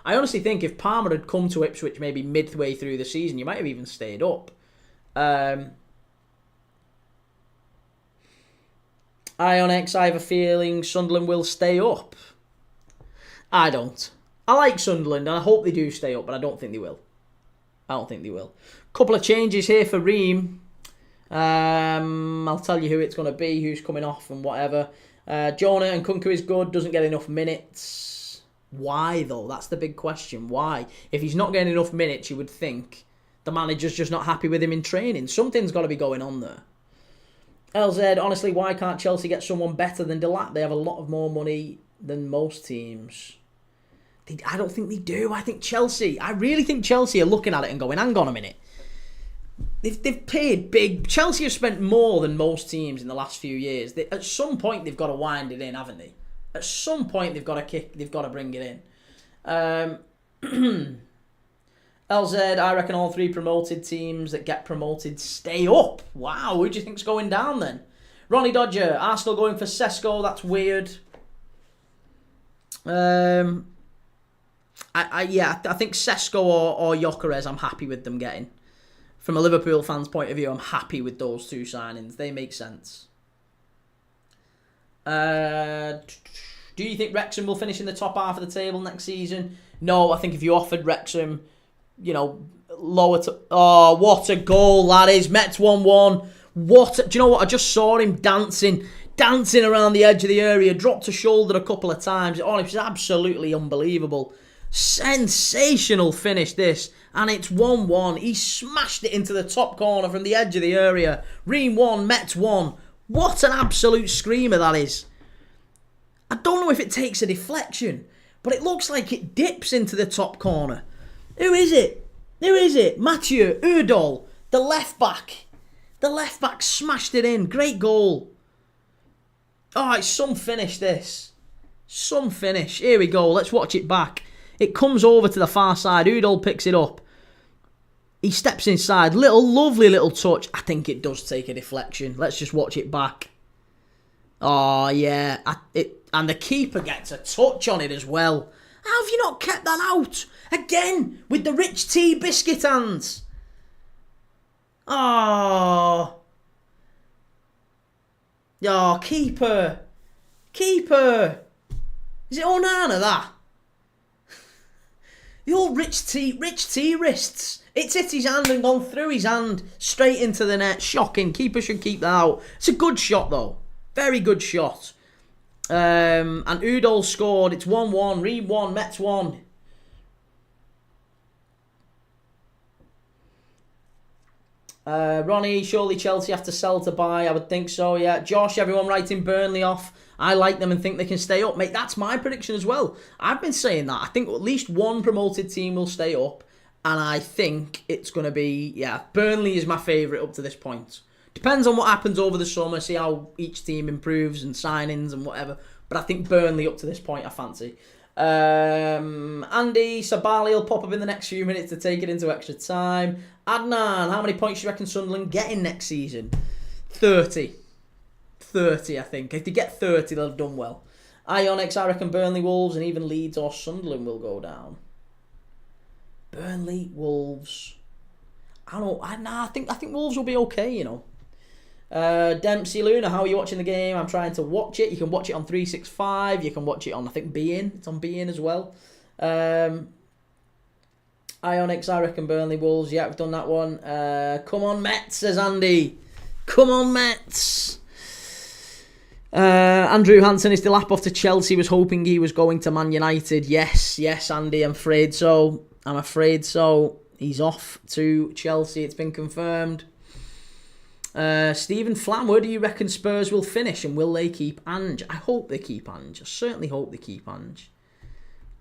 I honestly think if Palmer had come to Ipswich maybe midway through the season, you might have even stayed up. Ionx, I have a feeling Sunderland will stay up. I don't. I like Sunderland and I hope they do stay up, but I don't think they will. Couple of changes here for Ream. I'll tell you who it's going to be, who's coming off and whatever. Jonah and Nkunku is good, doesn't get enough minutes. Why though? That's the big question. Why? If he's not getting enough minutes, you would think the manager's just not happy with him in training. Something's got to be going on there. LZ, honestly, why can't Chelsea get someone better than Delap? They have a lot of more money than most teams. I don't think they do. I really think Chelsea are looking at it and going, hang on a minute. They've paid big. Chelsea have spent more than most teams in the last few years. At some point, they've got to wind it in, haven't they? At some point, they've got to bring it in. LZ, I reckon all three promoted teams that get promoted stay up. Wow, who do you think's going down then? Ronnie Dodger, Arsenal going for Sesko. That's weird. I think Sesko or Gyökeres, I'm happy with them getting. From a Liverpool fan's point of view, I'm happy with those two signings. They make sense. Do you think Wrexham will finish in the top half of the table next season? No, I think if you offered Wrexham, lower to... Oh, what a goal that is. Metz 1-1. Do you know what? I just saw him dancing around the edge of the area. Dropped a shoulder a couple of times. Oh, it was absolutely unbelievable. Sensational finish, this. And it's 1-1. He smashed it into the top corner from the edge of the area. Ream 1, Metz 1. What an absolute screamer that is. I don't know if it takes a deflection, but it looks like it dips into the top corner. Who is it? Mathieu Udol, the left back. The left back smashed it in. Great goal. Oh, it's some finish, this. Some finish. Here we go. Let's watch it back. It comes over to the far side. Udol picks it up. He steps inside. Lovely little touch. I think it does take a deflection. Let's just watch it back. Oh, yeah. And the keeper gets a touch on it as well. How have you not kept that out? Again, with the Rich T biscuit hands. Oh. Oh, keeper. Is it Onana, that? The old Rich T wrists. It's hit his hand and gone through his hand straight into the net. Shocking. Keeper should keep that out. It's a good shot, though. Very good shot. And Udol scored. It's 1-1. Ream 1, Metz 1. Ronnie, surely Chelsea have to sell to buy. I would think so, yeah. Josh, everyone writing Burnley off. I like them and think they can stay up. Mate, that's my prediction as well. I've been saying that. I think at least one promoted team will stay up. And I think it's going to be, Burnley is my favourite up to this point. Depends on what happens over the summer, see how each team improves and signings and whatever. But I think Burnley up to this point I fancy. Andy, Sabali will pop up in the next few minutes to take it into extra time. Adnan, how many points do you reckon Sunderland getting next season? 30. 30, I think. If they get 30, they'll have done well. Ionix, I reckon Burnley, Wolves, and even Leeds or Sunderland will go down. Burnley, Wolves. I think Wolves will be okay, Dempsey Luna, how are you watching the game? I'm trying to watch it. You can watch it on 365. You can watch it on, I think, beIN. It's on beIN as well. Ionix, I reckon Burnley, Wolves. Yeah, we've done that one. Come on, Metz, says Andy. Come on, Metz. Andrew Hansen is still off to Chelsea. Was hoping he was going to Man United. Yes, Andy. I'm afraid so. He's off to Chelsea. It's been confirmed. Stephen Flam, where do you reckon Spurs will finish, and will they keep Ange? I hope they keep Ange. I certainly hope they keep Ange.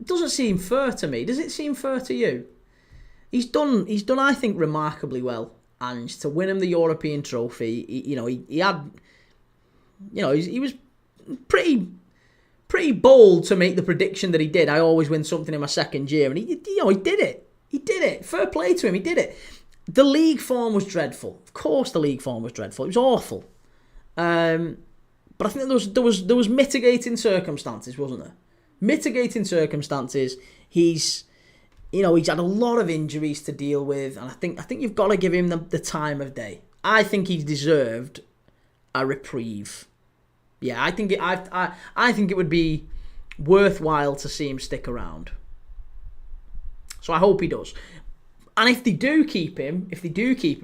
It doesn't seem fair to me. Does it seem fair to you? He's done. I think, remarkably well, Ange, to win him the European trophy. He had. He was pretty bold to make the prediction that he did. I always win something in my second year, and he did it. He did it. Fair play to him. He did it. The league form was dreadful. Of course, the league form was dreadful. It was awful. But I think there was mitigating circumstances, wasn't there? Mitigating circumstances. He's had a lot of injuries to deal with, and I think you've got to give him the time of day. I think he's deserved a reprieve. Yeah, I think it would be worthwhile to see him stick around. So I hope he does. And if they do keep him,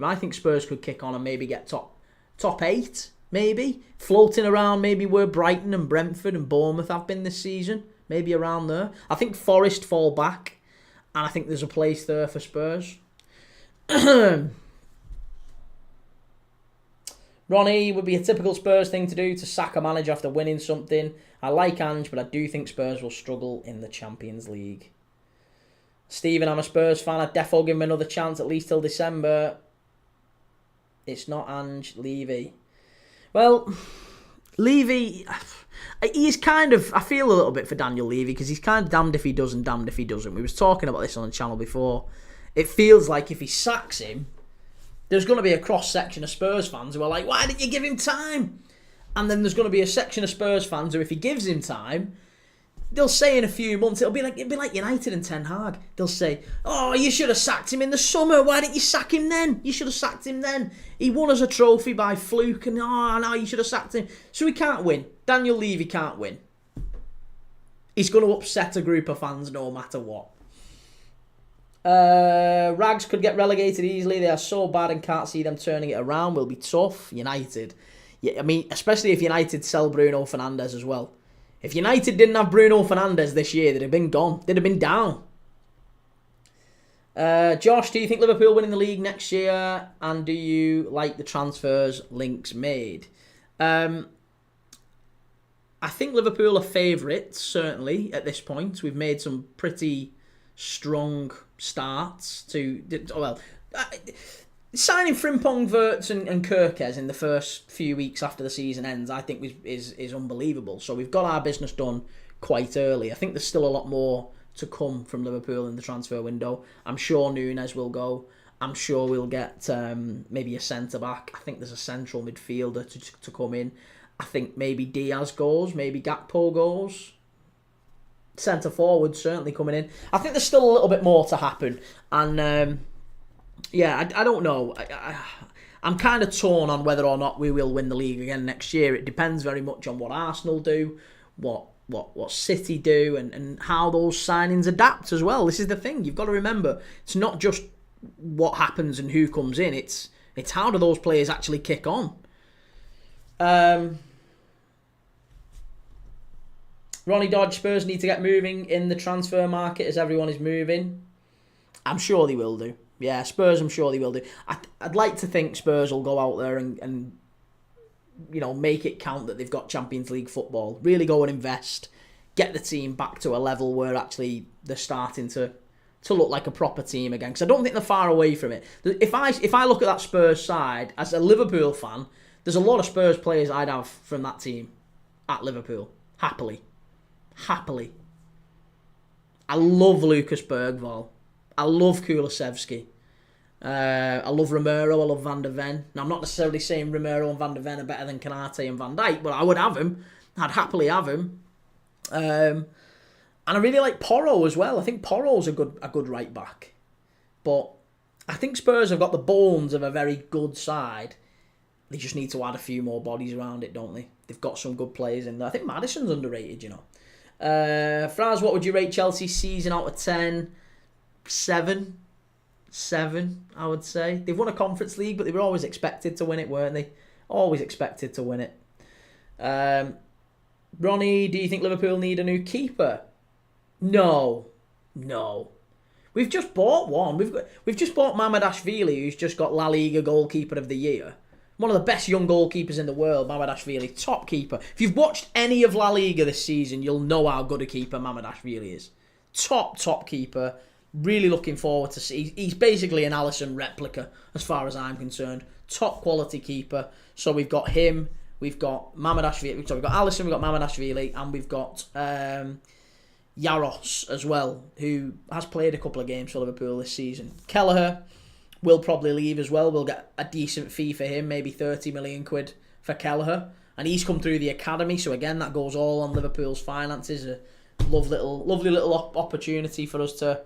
I think Spurs could kick on and maybe get top 8, maybe. Floating around maybe where Brighton and Brentford and Bournemouth have been this season. Maybe around there. I think Forest fall back. And I think there's a place there for Spurs. Ronnie, would be a typical Spurs thing to do to sack a manager after winning something. I like Ange, but I do think Spurs will struggle in the Champions League. Stephen, I'm a Spurs fan. I'd defo give him another chance at least till December. It's not Ange, Levy. Well, Levy, he's kind of, I feel a little bit for Daniel Levy because he's kind of damned if he does and damned if he doesn't. We was talking about this on the channel before. It feels like if he sacks him, there's going to be a cross-section of Spurs fans who are like, why didn't you give him time? And then there's going to be a section of Spurs fans who, if he gives him time, they'll say in a few months, it'll be like United and Ten Hag. They'll say, oh, you should have sacked him in the summer. Why didn't you sack him then? You should have sacked him then. He won us a trophy by fluke, and no, you should have sacked him. So he can't win. Daniel Levy can't win. He's going to upset a group of fans no matter what. Rags could get relegated easily. They are so bad and can't see them turning it around. Will be tough. United. Yeah, I mean, especially if United sell Bruno Fernandes as well. If United didn't have Bruno Fernandes this year, they'd have been gone. They'd have been down. Josh, do you think Liverpool win in the league next year? And do you like the transfers links made? I think Liverpool are favourites, certainly, at this point. We've made some pretty strong starts to... Well, signing Frimpong, Wirtz and Kirkes in the first few weeks after the season ends, I think is unbelievable. So we've got our business done quite early. I think there's still a lot more to come from Liverpool in the transfer window. I'm sure Núñez will go. I'm sure we'll get maybe a centre-back. I think there's a central midfielder to come in. I think maybe Diaz goes, maybe Gakpo goes. Centre-forward certainly coming in. I think there's still a little bit more to happen. And... yeah, I don't know. I'm kind of torn on whether or not we will win the league again next year. It depends very much on what Arsenal do, what City do, and how those signings adapt as well. This is the thing. You've got to remember, it's not just what happens and who comes in. It's how do those players actually kick on. Ronnie Dodge, Spurs need to get moving in the transfer market as everyone is moving. I'm sure they will do. Yeah, Spurs, I'm sure they will do. I'd like to think Spurs will go out there and make it count that they've got Champions League football. Really go and invest. Get the team back to a level where actually they're starting to look like a proper team again. Because I don't think they're far away from it. If I look at that Spurs side, as a Liverpool fan, there's a lot of Spurs players I'd have from that team at Liverpool. Happily. I love Lucas Bergvall. I love Kulusevski. I love Romero. I love Van der Ven. Now, I'm not necessarily saying Romero and Van der Ven are better than Kanate and Van Dijk, but I would have him. I'd happily have him. And I really like Porro as well. I think Porro's a good right back. But I think Spurs have got the bones of a very good side. They just need to add a few more bodies around it, don't they? They've got some good players in there. I think Maddison's underrated, Fraz, what would you rate Chelsea's season out of 10? 7, I would say. They've won a Conference League, but they were always expected to win it, weren't they? Always expected to win it. Ronnie, do you think Liverpool need a new keeper? No. We've just bought one. We've just bought Mamardashvili, who's just got La Liga Goalkeeper of the Year. One of the best young goalkeepers in the world, Mamardashvili. Top keeper. If you've watched any of La Liga this season, you'll know how good a keeper Mamardashvili is. Top keeper. Really looking forward to see. He's basically an Alisson replica, as far as I'm concerned. Top quality keeper. So we've got him. We've got Mamardashvili. So we've got Alisson, we've got Mamardashvili, and we've got Yaros as well, who has played a couple of games for Liverpool this season. Kelleher will probably leave as well. We'll get a decent fee for him, maybe 30 million quid for Kelleher. And he's come through the academy, so again, that goes all on Liverpool's finances. A lovely little opportunity for us to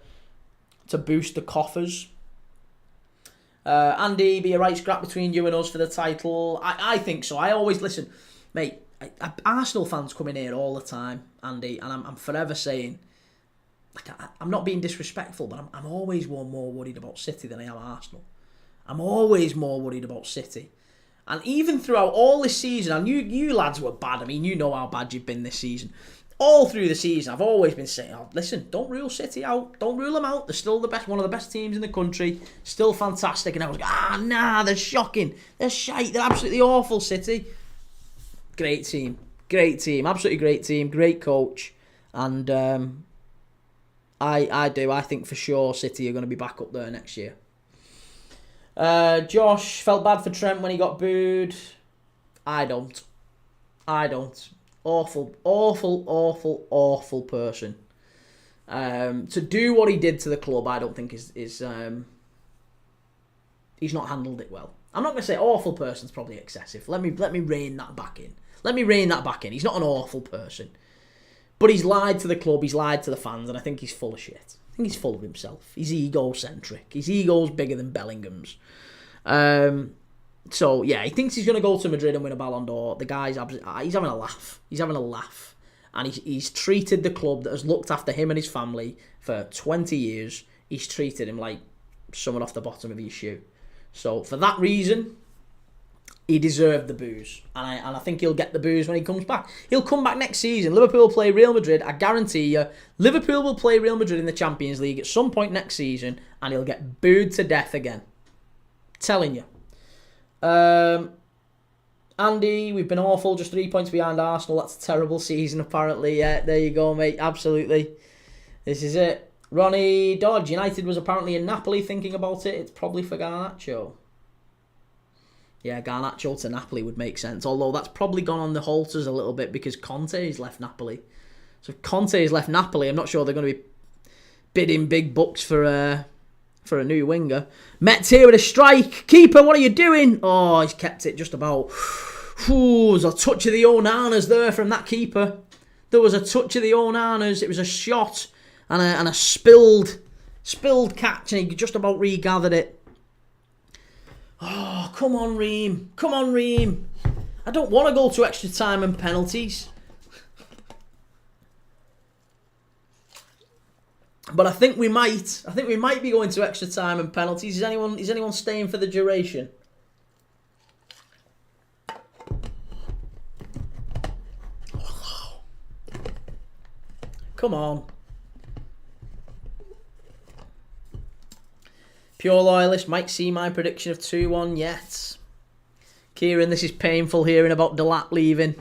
boost the coffers. Andy, be a right scrap between you and us for the title. I think so. I always listen, mate. Arsenal fans come in here all the time, Andy, and I'm forever saying, like, I'm not being disrespectful, but I'm always more worried about City than I am Arsenal. I'm always more worried about City. And even throughout all this season, and you lads were bad. I mean, you know how bad you've been this season. All through the season, I've always been saying, listen, don't rule City out. Don't rule them out. They're still one of the best teams in the country. Still fantastic. And I was like, they're shocking. They're shite. They're absolutely awful, City. Great team. Absolutely great team. Great coach. And I think for sure City are going to be back up there next year. Josh felt bad for Trent when he got booed. I don't. Awful person. To do what he did to the club, I don't think is he's not handled it well. I'm not going to say awful person's probably excessive. Let me rein that back in. He's not an awful person. But he's lied to the club, he's lied to the fans, and I think he's full of shit. I think he's full of himself. He's egocentric. His ego's bigger than Bellingham's. So, yeah, he thinks he's going to go to Madrid and win a Ballon d'Or. The guy's he's having a laugh. And he's treated the club that has looked after him and his family for 20 years, he's treated him like someone off the bottom of his shoe. So, for that reason, he deserved the boos. And I think he'll get the boos when he comes back. He'll come back next season. Liverpool will play Real Madrid. I guarantee you, Liverpool will play Real Madrid in the Champions League at some point next season, and he'll get booed to death again. Telling you. Andy, we've been awful, just 3 points behind Arsenal. That's a terrible season, apparently. Yeah, there you go, mate. Absolutely. This is it. Ronnie Dodge, United was apparently in Napoli thinking about it. It's probably for Garnacho. Yeah, Garnacho to Napoli would make sense. Although that's probably gone on the halters a little bit because Conte's left Napoli. So if Conte's left Napoli, I'm not sure they're going to be bidding big bucks for a new winger. Metz here with a strike. Keeper, what are you doing? Oh, he's kept it just about. Ooh, there's a touch of the Onanas there from that keeper. There was a touch of the Onanas. It was a shot and a spilled catch, and he just about regathered it. Oh, come on, Ream. I don't want to go to extra time and penalties. But I think we might. Be going to extra time and penalties. Is anyone staying for the duration? Come on. Pure loyalist might see my prediction of 2-1 yet. Kieran, this is painful hearing about Delap leaving.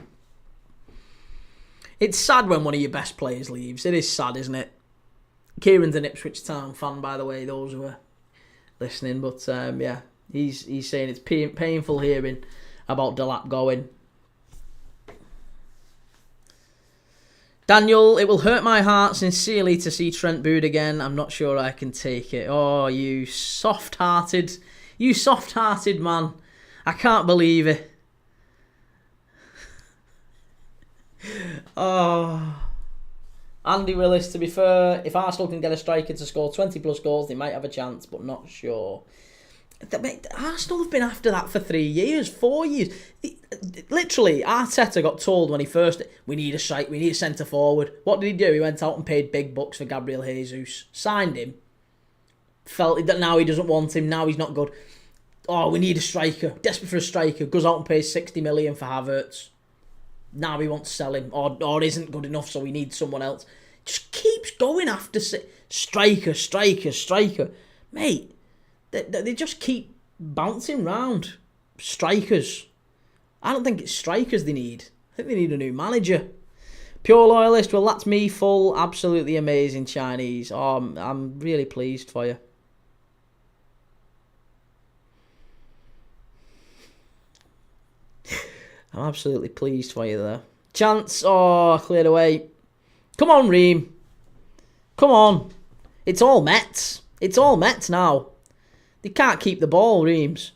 It's sad when one of your best players leaves. It is sad, isn't it? Kieran's an Ipswich Town fan, by the way, those who are listening. But, yeah, he's saying it's painful hearing about Delap going. Daniel, it will hurt my heart sincerely to see Trent booed again. I'm not sure I can take it. Oh, you soft-hearted man. I can't believe it. Oh. Andy Willis, to be fair, if Arsenal can get a striker to score 20 plus goals, they might have a chance, but not sure. Arsenal have been after that for 3 years, 4 years. Literally, Arteta got told when he first, we need a centre forward. What did he do? He went out and paid big bucks for Gabriel Jesus, signed him, felt that now he doesn't want him, now he's not good. Oh, we need a striker, desperate for a striker, goes out and pays 60 million for Havertz. Now he wants to sell him, or isn't good enough, so we need someone else. Just keeps going after striker. Mate, they just keep bouncing round. strikers. I don't think it's strikers they need. I think they need a new manager. Pure loyalist, well, that's me, full, absolutely amazing Chinese. Oh, I'm really pleased for you. I'm absolutely pleased for you there. Chance, oh, cleared away. Come on, Ream. Come on. It's all Metz. It's all Metz now. They can't keep the ball, Reams.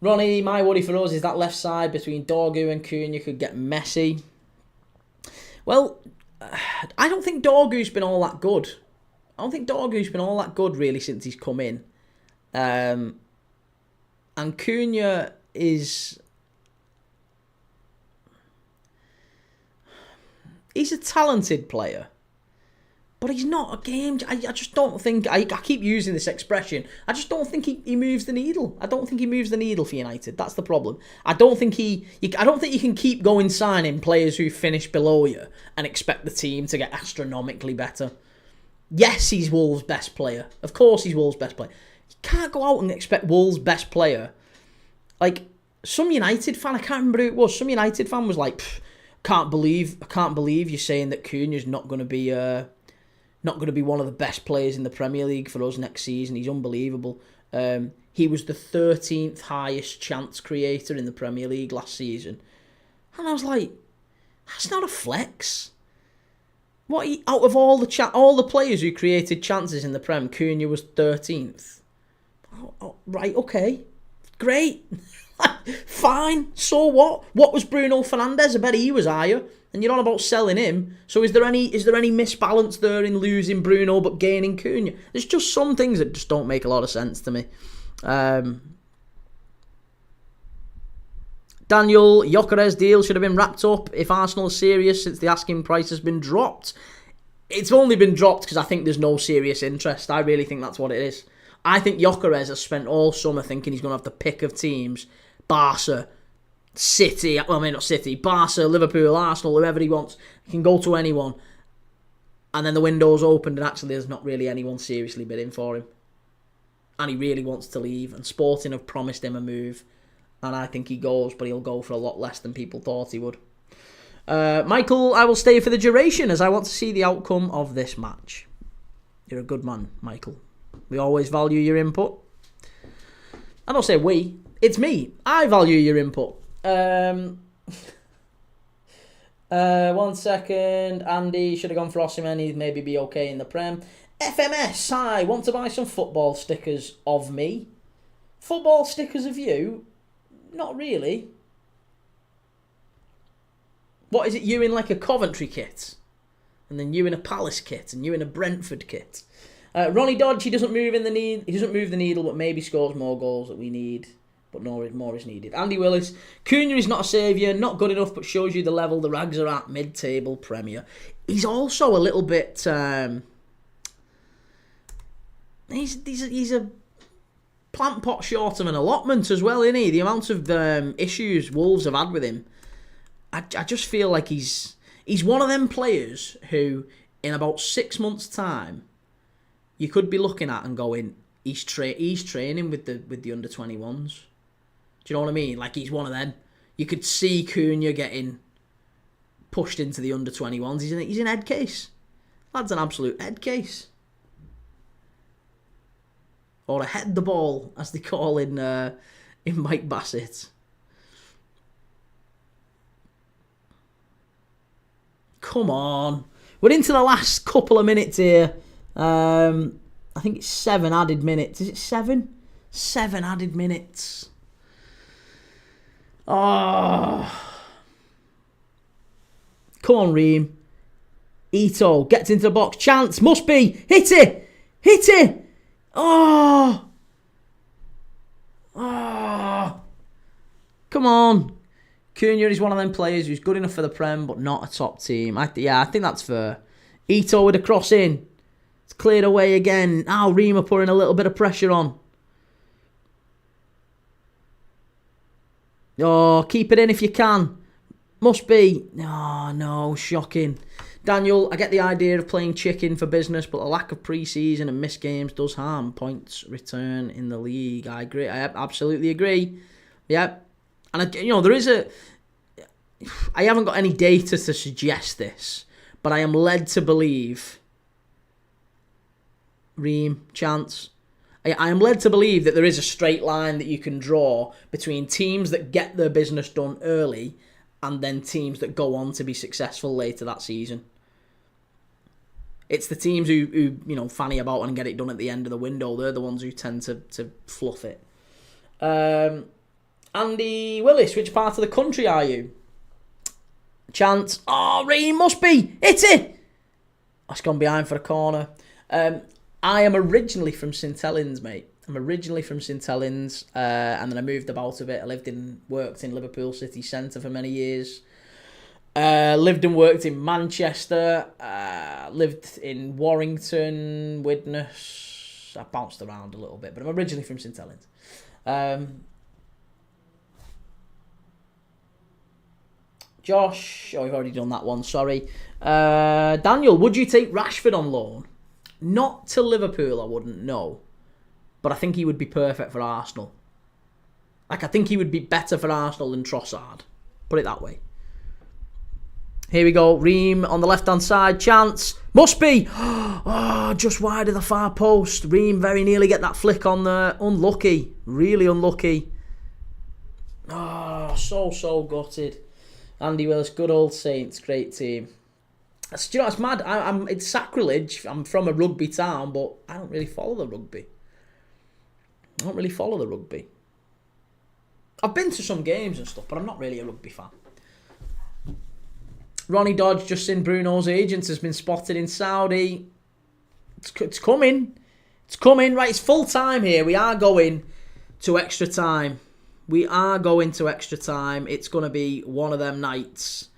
Ronnie, my worry for us is that left side between Dorgu and Cunha could get messy. Well, I don't think Dorgu's been all that good. I don't think Dorgu's been all that good, really, since he's come in. And Cunha is... He's a talented player. But he's not a game... I just don't think... I keep using this expression. I just don't think he moves the needle. I don't think he moves the needle for United. That's the problem. I don't think you can keep going signing players who finish below you and expect the team to get astronomically better. Yes, he's Wolves' best player. Of course he's Wolves' best player. You can't go out and expect Wolves' best player. Like, some United fan, I can't remember who it was, some United fan was like, I can't believe you're saying that Cunha's not going to be one of the best players in the Premier League for us next season. He's unbelievable. He was the 13th highest chance creator in the Premier League last season. And I was like, that's not a flex. Out of all the players who created chances in the Prem, Cunha was 13th. Oh, right, okay. Great. Fine. So what? What was Bruno Fernandes? I bet he was higher. And you're on about selling him. So is there any misbalance there in losing Bruno but gaining Cunha? There's just some things that just don't make a lot of sense to me. Daniel, Gyökeres deal should have been wrapped up if Arsenal are serious since the asking price has been dropped. It's only been dropped because I think there's no serious interest. I really think that's what it is. I think Gyökeres has spent all summer thinking he's going to have the pick of teams. Barca, City, well, I mean not City, Barca, Liverpool, Arsenal, whoever he wants. He can go to anyone. And then the window's opened and actually there's not really anyone seriously bidding for him. And he really wants to leave. And Sporting have promised him a move. And I think he goes, but he'll go for a lot less than people thought he would. Michael, I will stay for the duration as I want to see the outcome of this match. You're a good man, Michael. We always value your input. I don't say we. It's me. I value your input. 1 second. Andy should have gone for Osimhen. He'd maybe be okay in the Prem. FMS, I want to buy some football stickers of me. Football stickers of you? Not really. What is it? You in like a Coventry kit? And then you in a Palace kit? And you in a Brentford kit? Ronnie Dodge, he doesn't move the needle, but maybe scores more goals that we need. But more is needed. Andy Willis, Cunha is not a saviour, not good enough, but shows you the level the Rags are at, mid-table Premier. He's also a little bit... He's a plant pot short of an allotment as well, isn't he? The amount of issues Wolves have had with him. I just feel like he's one of them players who, in about 6 months' time, you could be looking at and going, he's training with the under-21s. Do you know what I mean? Like, he's one of them. You could see Cunha getting pushed into the under-21s. He's an head case. Lad's an absolute head case. Or a head the ball, as they call in Mike Bassett. Come on. We're into the last couple of minutes here. I think it's 7 added minutes. Is it 7? 7 added minutes. Oh. Come on, Ream. Ito gets into the box. Chance. Must be. Hit it. Hit it. Oh. Oh. Come on. Cunha is one of them players who's good enough for the Prem, but not a top team. I think that's fair. Ito with a cross in. It's cleared away again. Now Ream are putting a little bit of pressure on. Oh, keep it in if you can. Must be. Oh, no, shocking. Daniel, I get the idea of playing chicken for business, but the lack of pre-season and missed games does harm points return in the league. I agree. I absolutely agree. Yeah. And, there is I haven't got any data to suggest this, but I am led to believe... Ream, chance... I am led to believe that there is a straight line that you can draw between teams that get their business done early and then teams that go on to be successful later that season. It's the teams who fanny about and get it done at the end of the window. They're the ones who tend to fluff it. Andy Willis, which part of the country are you? Chance. Oh, Ream must be. Hit it. That's gone behind for a corner. I am originally from St Helens, mate. I'm originally from St Helens, and then I moved about a bit. I worked in Liverpool city centre for many years. Lived and worked in Manchester. Lived in Warrington, Widnes. I bounced around a little bit, but I'm originally from St Helens. Josh, we've already done that one, sorry. Daniel, would you take Rashford on loan? Not to Liverpool, I wouldn't know. But I think he would be perfect for Arsenal. I think he would be better for Arsenal than Trossard. Put it that way. Here we go. Ream on the left-hand side. Chance. Must be. Oh, just wide of the far post. Ream very nearly get that flick on there. Unlucky. Really unlucky. Oh, so gutted. Andy Willis, good old Saints. Great team. It's mad. It's sacrilege. I'm from a rugby town, but I don't really follow the rugby. I've been to some games and stuff, but I'm not really a rugby fan. Ronnie Dodge, just seen Bruno's agent has been spotted in Saudi. It's coming. It's coming. Right, it's full time here. We are going to extra time. It's going to be one of them nights.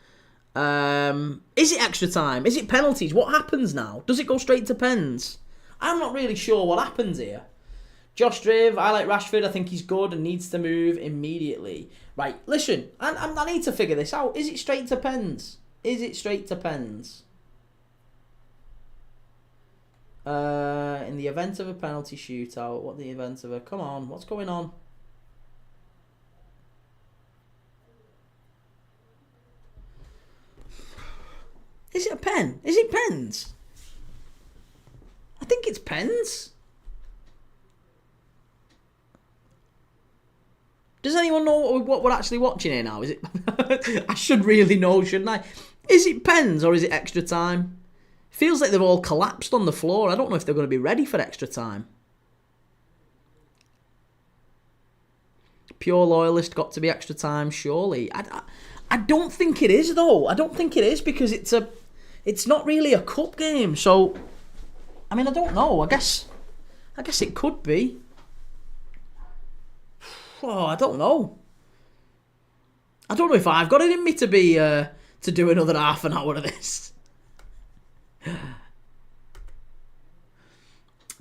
Is it extra time? Is it penalties? What happens now? Does it go straight to pens? I'm not really sure what happens here. Josh Drive, I like Rashford. I think he's good and needs to move immediately. Right, listen, I need to figure this out. Is it straight to pens? In the event of a penalty shootout, come on, what's going on? Is it a pen? Is it pens? I think it's pens. Does anyone know what we're actually watching here now? Is it? I should really know, shouldn't I? Is it pens or is it extra time? Feels like they've all collapsed on the floor. I don't know if they're going to be ready for extra time. Pure loyalist got to be extra time, surely. I don't think it is, though. I don't think it is because it's not really a cup game. So, I mean, I don't know. I guess it could be. Oh, I don't know. I don't know if I've got it in me to be to do another half an hour of this.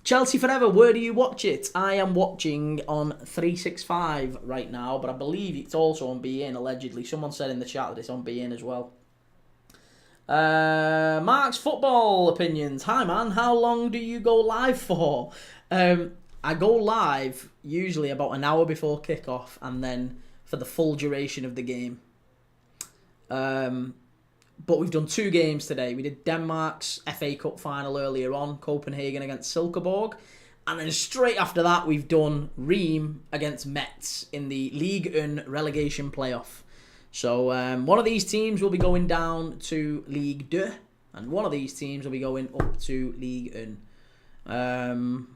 Chelsea Forever, where do you watch it? I am watching on 365 right now, but I believe it's also on beIN, allegedly. Someone said in the chat that it's on beIN as well. Mark's football opinions. Hi, man. How long do you go live for? I go live usually about an hour before kickoff and then for the full duration of the game. But we've done 2 games today. We did Denmark's FA Cup final earlier on, Copenhagen against Silkeborg. And then straight after that, we've done Reims against Metz in the Ligue relegation playoff. So one of these teams will be going down to Ligue 2, and one of these teams will be going up to Ligue 1.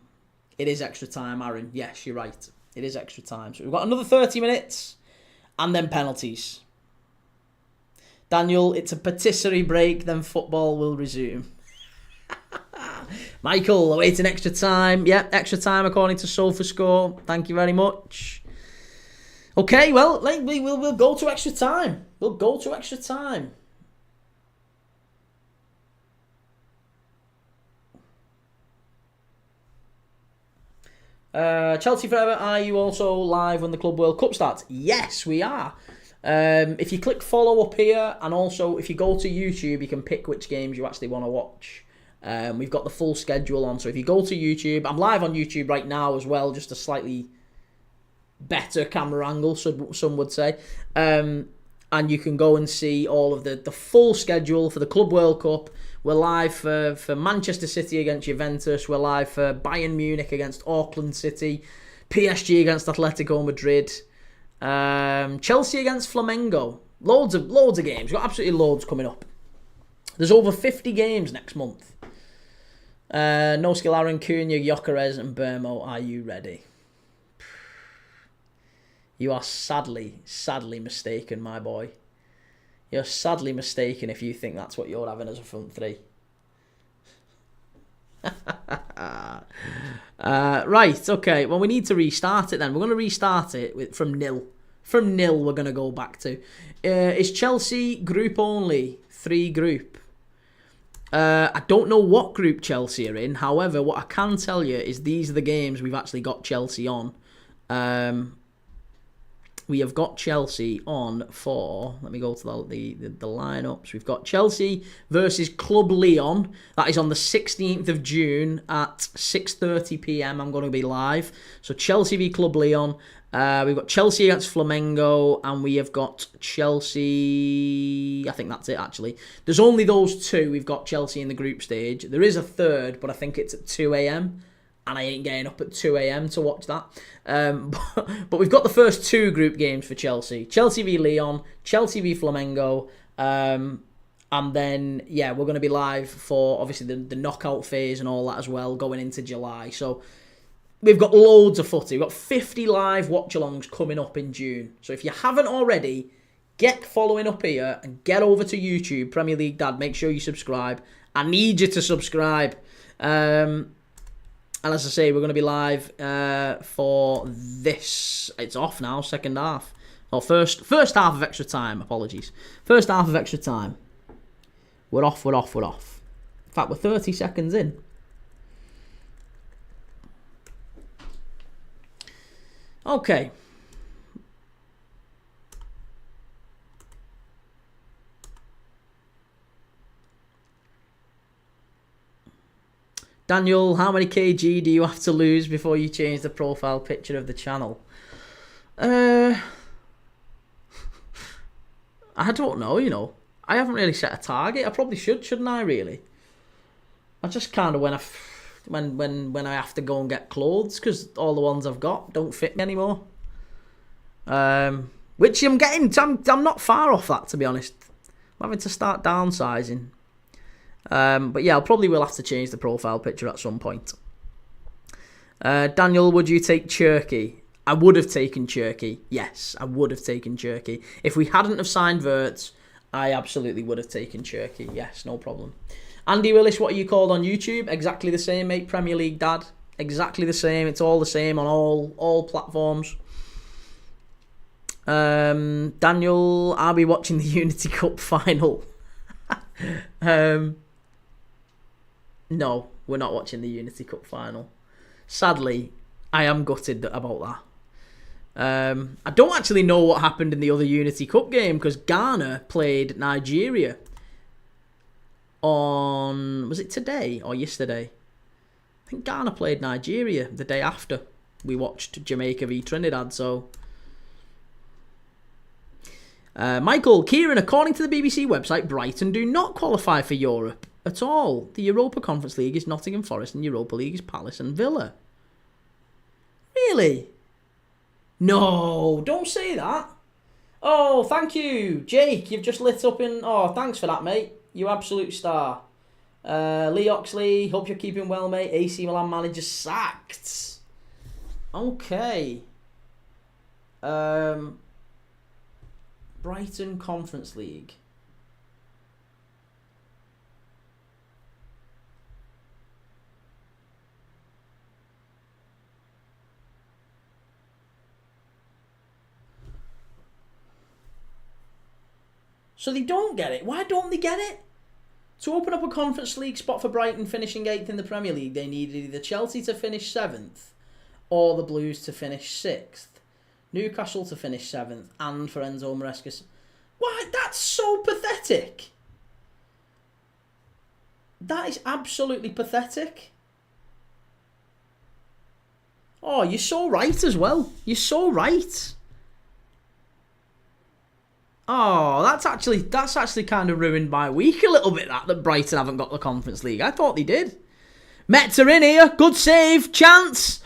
It is extra time, Aaron. Yes, you're right. It is extra time. So we've got another 30 minutes, and then penalties. Daniel, it's a patisserie break, then football will resume. Michael, awaiting extra time. Yep, extra time according to SofaScore. Thank you very much. Okay, well, we'll go to extra time. We'll go to extra time. Chelsea Forever, are you also live when the Club World Cup starts? Yes, we are. If you click follow up here, and also if you go to YouTube, you can pick which games you actually want to watch. We've got the full schedule on, so if you go to YouTube, I'm live on YouTube right now as well, just a slightly better camera angle, some would say. And you can go and see all of the full schedule for the Club World Cup. We're live for Manchester City against Juventus. We're live for Bayern Munich against Auckland City. PSG against Atletico Madrid. Chelsea against Flamengo. Loads of games. We've got absolutely loads coming up. There's over 50 games next month. No skill Aaron, Cunha, Gyökeres and Bermo. Are you ready? You are sadly mistaken, my boy. You're sadly mistaken if you think that's what you're having as a front three. Right, okay. Well, we need to restart it then. We're going to restart it from nil. From nil, we're going to go back to. Is Chelsea group only? 3 group. I don't know what group Chelsea are in. However, what I can tell you is these are the games we've actually got Chelsea on. We have got Chelsea on for, let me go to the lineups. We've got Chelsea versus Club Leon. That is on the 16th of June at 6:30 p.m. I'm going to be live. So Chelsea v Club Leon. We've got Chelsea against Flamengo, and we have got Chelsea. I think that's it, actually. There's only those 2. We've got Chelsea in the group stage. There is a third, but I think it's at 2 a.m. And I ain't getting up at 2 a.m. to watch that. But we've got the first 2 group games for Chelsea. Chelsea v Leon, Chelsea v Flamengo. And then, yeah, we're going to be live for, obviously, the knockout phase and all that as well, going into July. So we've got loads of footy. We've got 50 live watch-alongs coming up in June. So if you haven't already, get following up here and get over to YouTube, Premier League Dad. Make sure you subscribe. I need you to subscribe. And as I say, we're going to be live for this. It's off now, second half. Or first half of extra time, apologies. First half of extra time. We're off. In fact, we're 30 seconds in. Okay. Daniel, how many kg do you have to lose before you change the profile picture of the channel? I don't know, you know. I haven't really set a target. I probably shouldn't I, really? I just kind of, when I have to go and get clothes, because all the ones I've got don't fit me anymore. Which I'm getting, I'm not far off that, to be honest. I'm having to start downsizing. But yeah, I probably will have to change the profile picture at some point. Daniel, would you take Cherky? I would have taken Cherky. Yes, I would have taken Cherky. If we hadn't have signed Wirtz, I absolutely would have taken Cherky. Yes, no problem. Andy Willis, what are you called on YouTube? Exactly the same, mate. Premier League Dad. Exactly the same. It's all the same on all platforms. Daniel, are we watching the Unity Cup final? No, we're not watching the Unity Cup final. Sadly, I am gutted about that. I don't actually know what happened in the other Unity Cup game, because Ghana played Nigeria on... Was it today or yesterday? I think Ghana played Nigeria the day after we watched Jamaica v Trinidad, so... Michael, Kieran, according to the BBC website, Brighton do not qualify for Europe at all. The Europa Conference League is Nottingham Forest and Europa League is Palace and Villa. Really? No, don't say that. Oh, thank you. Jake, you've just lit up in... Oh, thanks for that, mate. You absolute star. Lee Oxley, hope you're keeping well, mate. AC Milan manager sacked. Okay. Brighton Conference League. So they don't get it. Why don't they get it? To open up a Conference League spot for Brighton finishing 8th in the Premier League, they needed either Chelsea to finish 7th or the Blues to finish 6th. Newcastle to finish 7th and for Enzo Maresca. Why? That's so pathetic. That is absolutely pathetic. Oh, you're so right as well. You're so right. Oh, that's actually kind of ruined my week a little bit, that Brighton haven't got the Conference League. I thought they did. Metz are in here. Good save. Chance.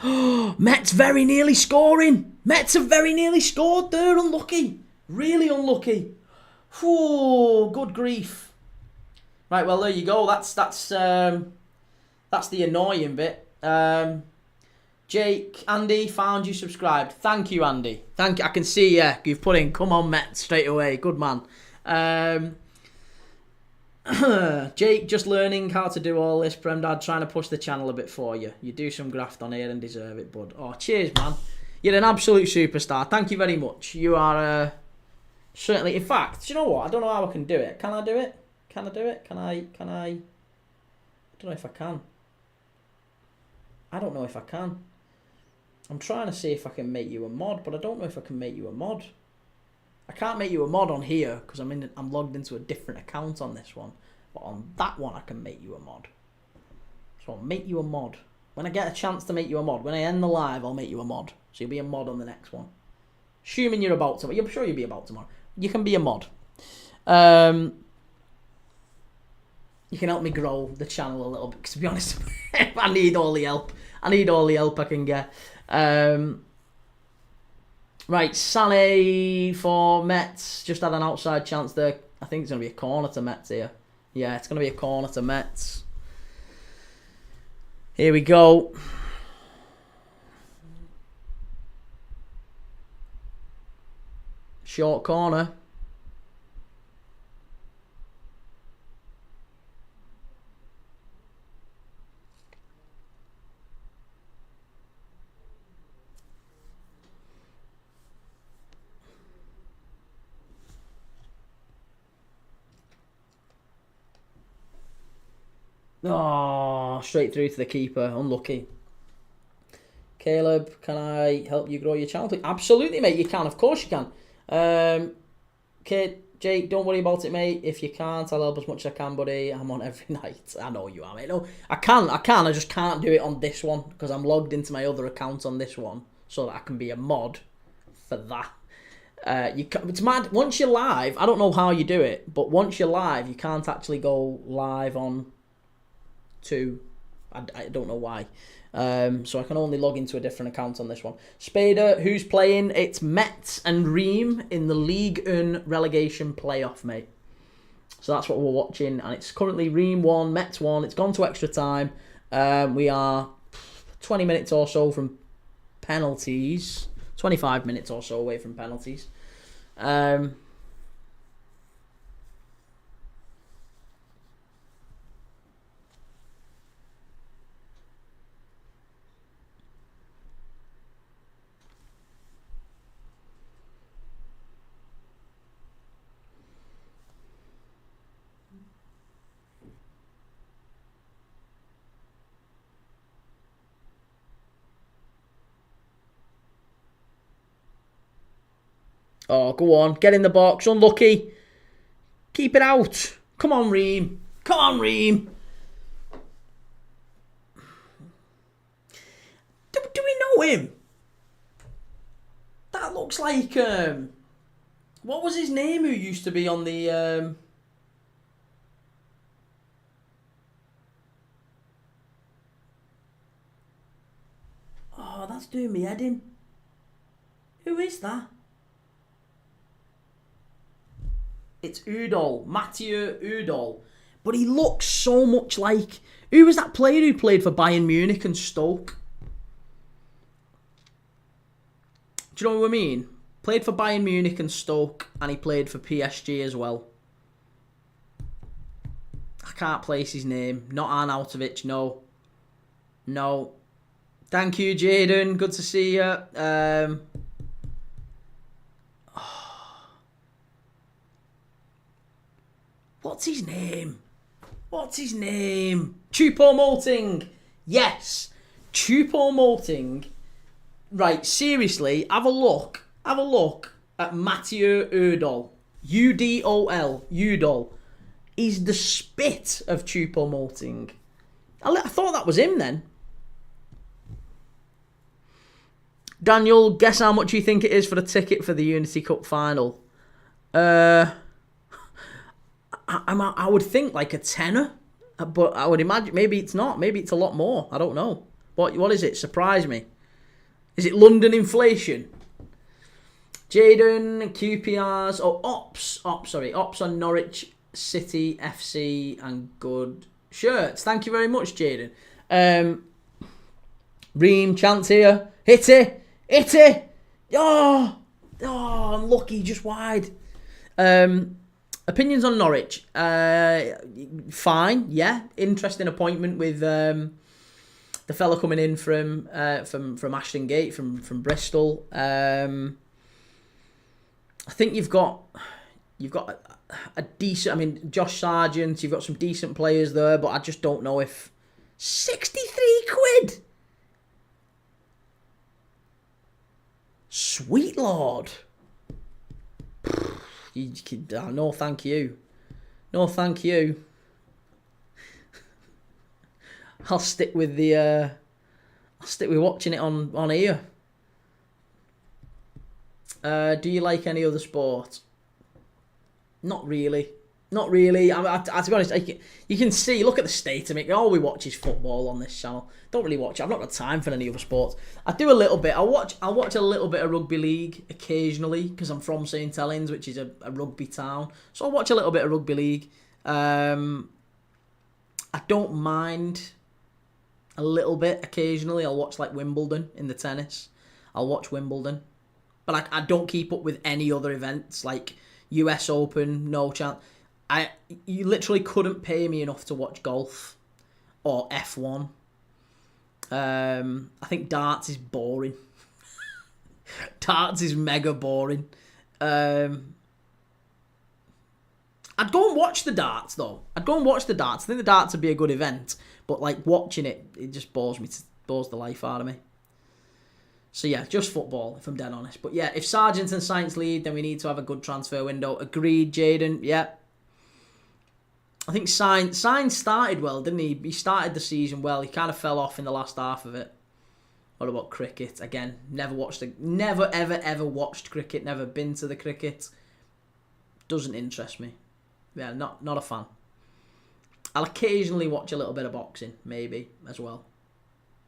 Metz very nearly scoring. Metz have very nearly scored. They're unlucky. Really unlucky. Whew, good grief. Right, well, there you go. That's the annoying bit. Jake, Andy, found you subscribed. Thank you, Andy. Thank you. I can see you've put in, come on, Metz, straight away. Good man. Jake, just learning how to do all this. Prem Dad, trying to push the channel a bit for you. You do some graft on here and deserve it, bud. Oh, cheers, man. You're an absolute superstar. Thank you very much. You are certainly... In fact, do you know what? I don't know how I can do it. Can I do it? Can I do it? Can I... I don't know if I can. I don't know if I can. I'm trying to see if I can make you a mod, but I don't know if I can make you a mod. I can't make you a mod on here because I'm logged into a different account on this one. But on that one, I can make you a mod. So I'll make you a mod. When I get a chance to make you a mod, when I end the live, I'll make you a mod. So you'll be a mod on the next one. Assuming you're about to. I'm sure you'll be about tomorrow. You can be a mod. You can help me grow the channel a little bit. Because to be honest, I need all the help. I need all the help I can get. Right, Sané for Metz. Just had an outside chance there. I think it's going to be a corner to Metz here. Yeah, it's going to be a corner to Metz. Here we go. Short corner. Oh, straight through to the keeper. Unlucky. Caleb, can I help you grow your channel? Absolutely, mate. You can. Of course you can. Jake, don't worry about it, mate. If you can't, I'll help as much as I can, buddy. I'm on every night. I know you are, mate. No, I can. I just can't do it on this one because I'm logged into my other account on this one so that I can be a mod for that. It's mad. Once you're live, I don't know how you do it, but once you're live, you can't actually go live on two. I don't know why. So I can only log into a different account on this one. Spader, who's playing? It's Metz and Reims in the Ligue 1 relegation playoff, mate. So that's what we're watching, and it's currently Reims 1, Metz 1. It's gone to extra time. We are 20 minutes or so from penalties. 25 minutes or so away from penalties. Oh, go on. Get in the box. Unlucky. Keep it out. Come on, Ream. Come on, Ream. Do we know him? That looks like... what was his name who used to be on the... Oh, that's doing me head in. Who is that? It's Udall, Mathieu Udall. But he looks so much like... Who was that player who played for Bayern Munich and Stoke? Do you know what I mean? Played for Bayern Munich and Stoke, and he played for PSG as well. I can't place his name. Not Arnautovic, no. No. Thank you, Jaden. Good to see you. What's his name? What's his name? Choupo-Moting. Yes. Choupo-Moting. Right, seriously, have a look Have a look at Mathieu Udol. Udol. Udol. He's the spit of Choupo-Moting. I thought that was him then. Daniel, guess how much you think it is for a ticket for the Unity Cup final? I would think like a tenner, but I would imagine maybe it's not. Maybe it's a lot more. I don't know. What is it? Surprise me. Is it London inflation? Jaden, QPRs, Ops on Norwich City, FC, and good shirts. Thank you very much, Jaden. Ream, chance here. Hit it. Oh, unlucky, just wide. Opinions on Norwich. Fine, yeah. Interesting appointment with the fella coming in from Ashton Gate, from Bristol. I think you've got a decent. I mean, Josh Sargent. You've got some decent players there, but I just don't know if 63 quid. Sweet Lord. No, thank you. No, thank you. I'll stick with watching it on here. Do you like any other sport? Not really. To be honest, you can see, look at the state of it. All we watch is football on this channel. Don't really watch it. I've not got time for any other sports. I do a little bit. I'll watch a little bit of rugby league occasionally because I'm from St Helens, which is a rugby town. So I'll watch a little bit of rugby league. I don't mind a little bit occasionally. I'll watch like Wimbledon in the tennis. I'll watch Wimbledon. But I don't keep up with any other events like US Open, no chance. You literally couldn't pay me enough to watch golf or F1. I think darts is boring. Darts is mega boring. I'd go and watch the darts though. I think the darts would be a good event, but like watching it just bores the life out of me. So yeah, just football, if I'm dead honest. But yeah, if Sargent and Sainz lead, then we need to have a good transfer window. Agreed, Jaden. Yeah. I think Sainz started well, didn't he? He started the season well. He kind of fell off in the last half of it. What about cricket? Again, never ever watched cricket. Never been to the cricket. Doesn't interest me. Yeah, not a fan. I'll occasionally watch a little bit of boxing, maybe, as well.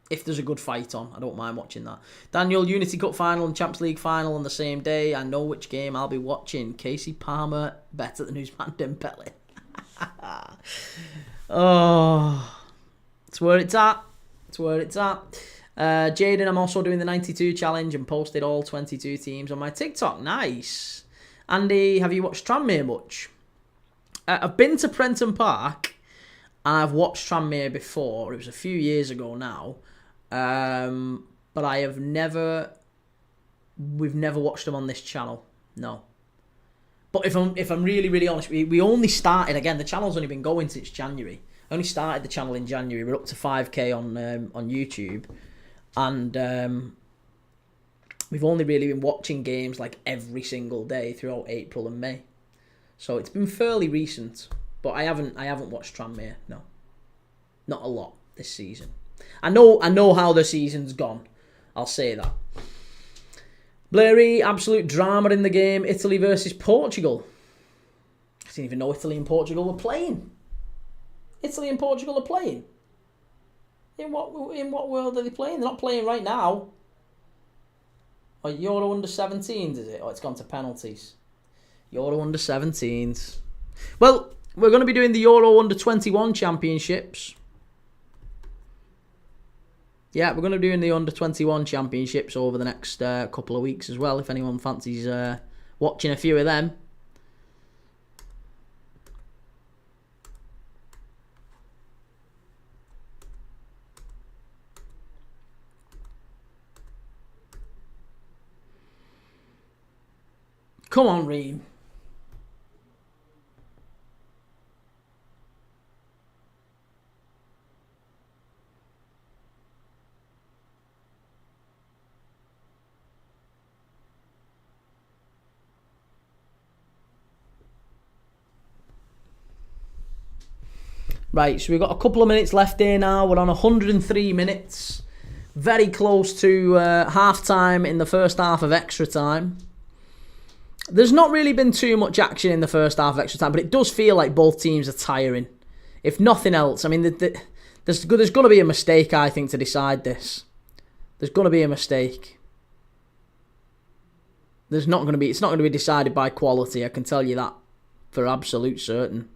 If there's a good fight on, I don't mind watching that. Daniel, Unity Cup final and Champions League final on the same day. I know which game I'll be watching. Casey Palmer, better than Usman Dembele. Oh, it's where it's at. Jaden, I'm also doing the 92 challenge and posted all 22 teams on my TikTok. Nice. Andy, have you watched Tranmere much? I've been to Prenton Park and I've watched Tranmere before. It was a few years ago now. But we've never watched them on this channel. No. But if I'm really, really honest, we only started, again, the channel's only been going since January. I only started the channel in January. We're up to 5k on YouTube. And we've only really been watching games like every single day throughout April and May. So it's been fairly recent. But I haven't watched Tranmere, no. Not a lot this season. I know how the season's gone. I'll say that. Blairy, absolute drama in the game. Italy versus Portugal. I didn't even know Italy and Portugal were playing. Italy and Portugal are playing. In what world are they playing? They're not playing right now. Or Euro under 17s, is it? Oh, it's gone to penalties. Euro under 17s. Well, we're going to be doing the Euro under 21 championships. Yeah, we're going to be doing the under-21 championships over the next couple of weeks as well, if anyone fancies watching a few of them. Come on, Reem. Right, so we've got a couple of minutes left here now. We're on 103 minutes. Very close to half-time in the first half of extra time. There's not really been too much action in the first half of extra time, but it does feel like both teams are tiring. If nothing else, I mean, there's going to be a mistake, I think, to decide this. There's going to be a mistake. It's not going to be decided by quality, I can tell you that for absolute certain.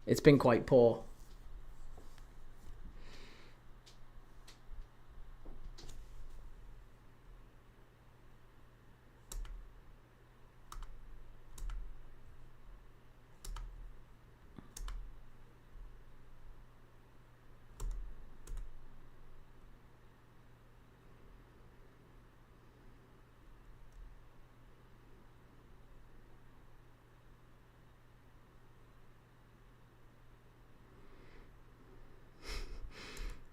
It's been quite poor.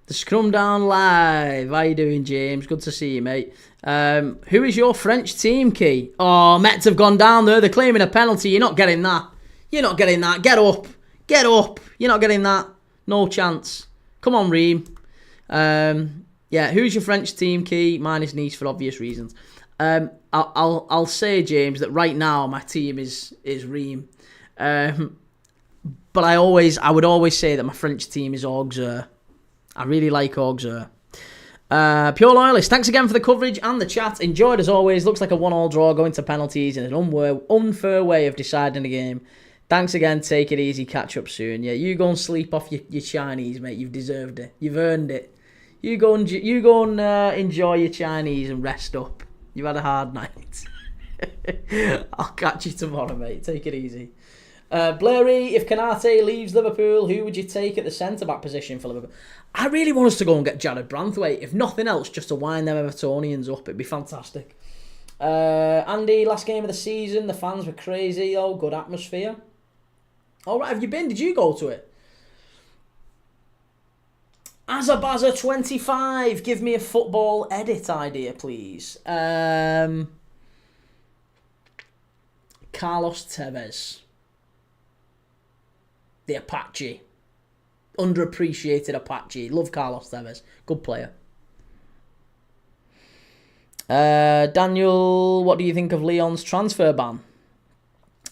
The Scrum Down Live. How you doing, James? Good to see you, mate. Who is your French team, Key? Oh, Metz have gone down there. They're claiming a penalty. You're not getting that. You're not getting that. Get up. Get up. You're not getting that. No chance. Come on, Ream. Yeah, who's your French team, Key? Mine is Nice for obvious reasons. I'll say, James, that right now my team is Ream. But I would always say that my French team is Auxerre. I really like Auxerre. Pure Loyalist, thanks again for the coverage and the chat. Enjoyed as always. Looks like a 1-1 draw going to penalties in an unfair way of deciding the game. Thanks again. Take it easy. Catch up soon. Yeah, you go and sleep off your Chinese, mate. You've deserved it. You've earned it. You go and enjoy your Chinese and rest up. You've had a hard night. I'll catch you tomorrow, mate. Take it easy. Blairy, if Kanate leaves Liverpool, who would you take at the centre-back position for Liverpool? I really want us to go and get Jared Branthwaite. If nothing else, just to wind them Evertonians up. It'd be fantastic. Andy, last game of the season. The fans were crazy, though. Good atmosphere. All right, have you been? Did you go to it? Azabaza25, give me a football edit idea, please. Carlos Tevez. The Apache. Underappreciated Apache. Love Carlos Tevez. Good player. Daniel, what do you think of Leon's transfer ban?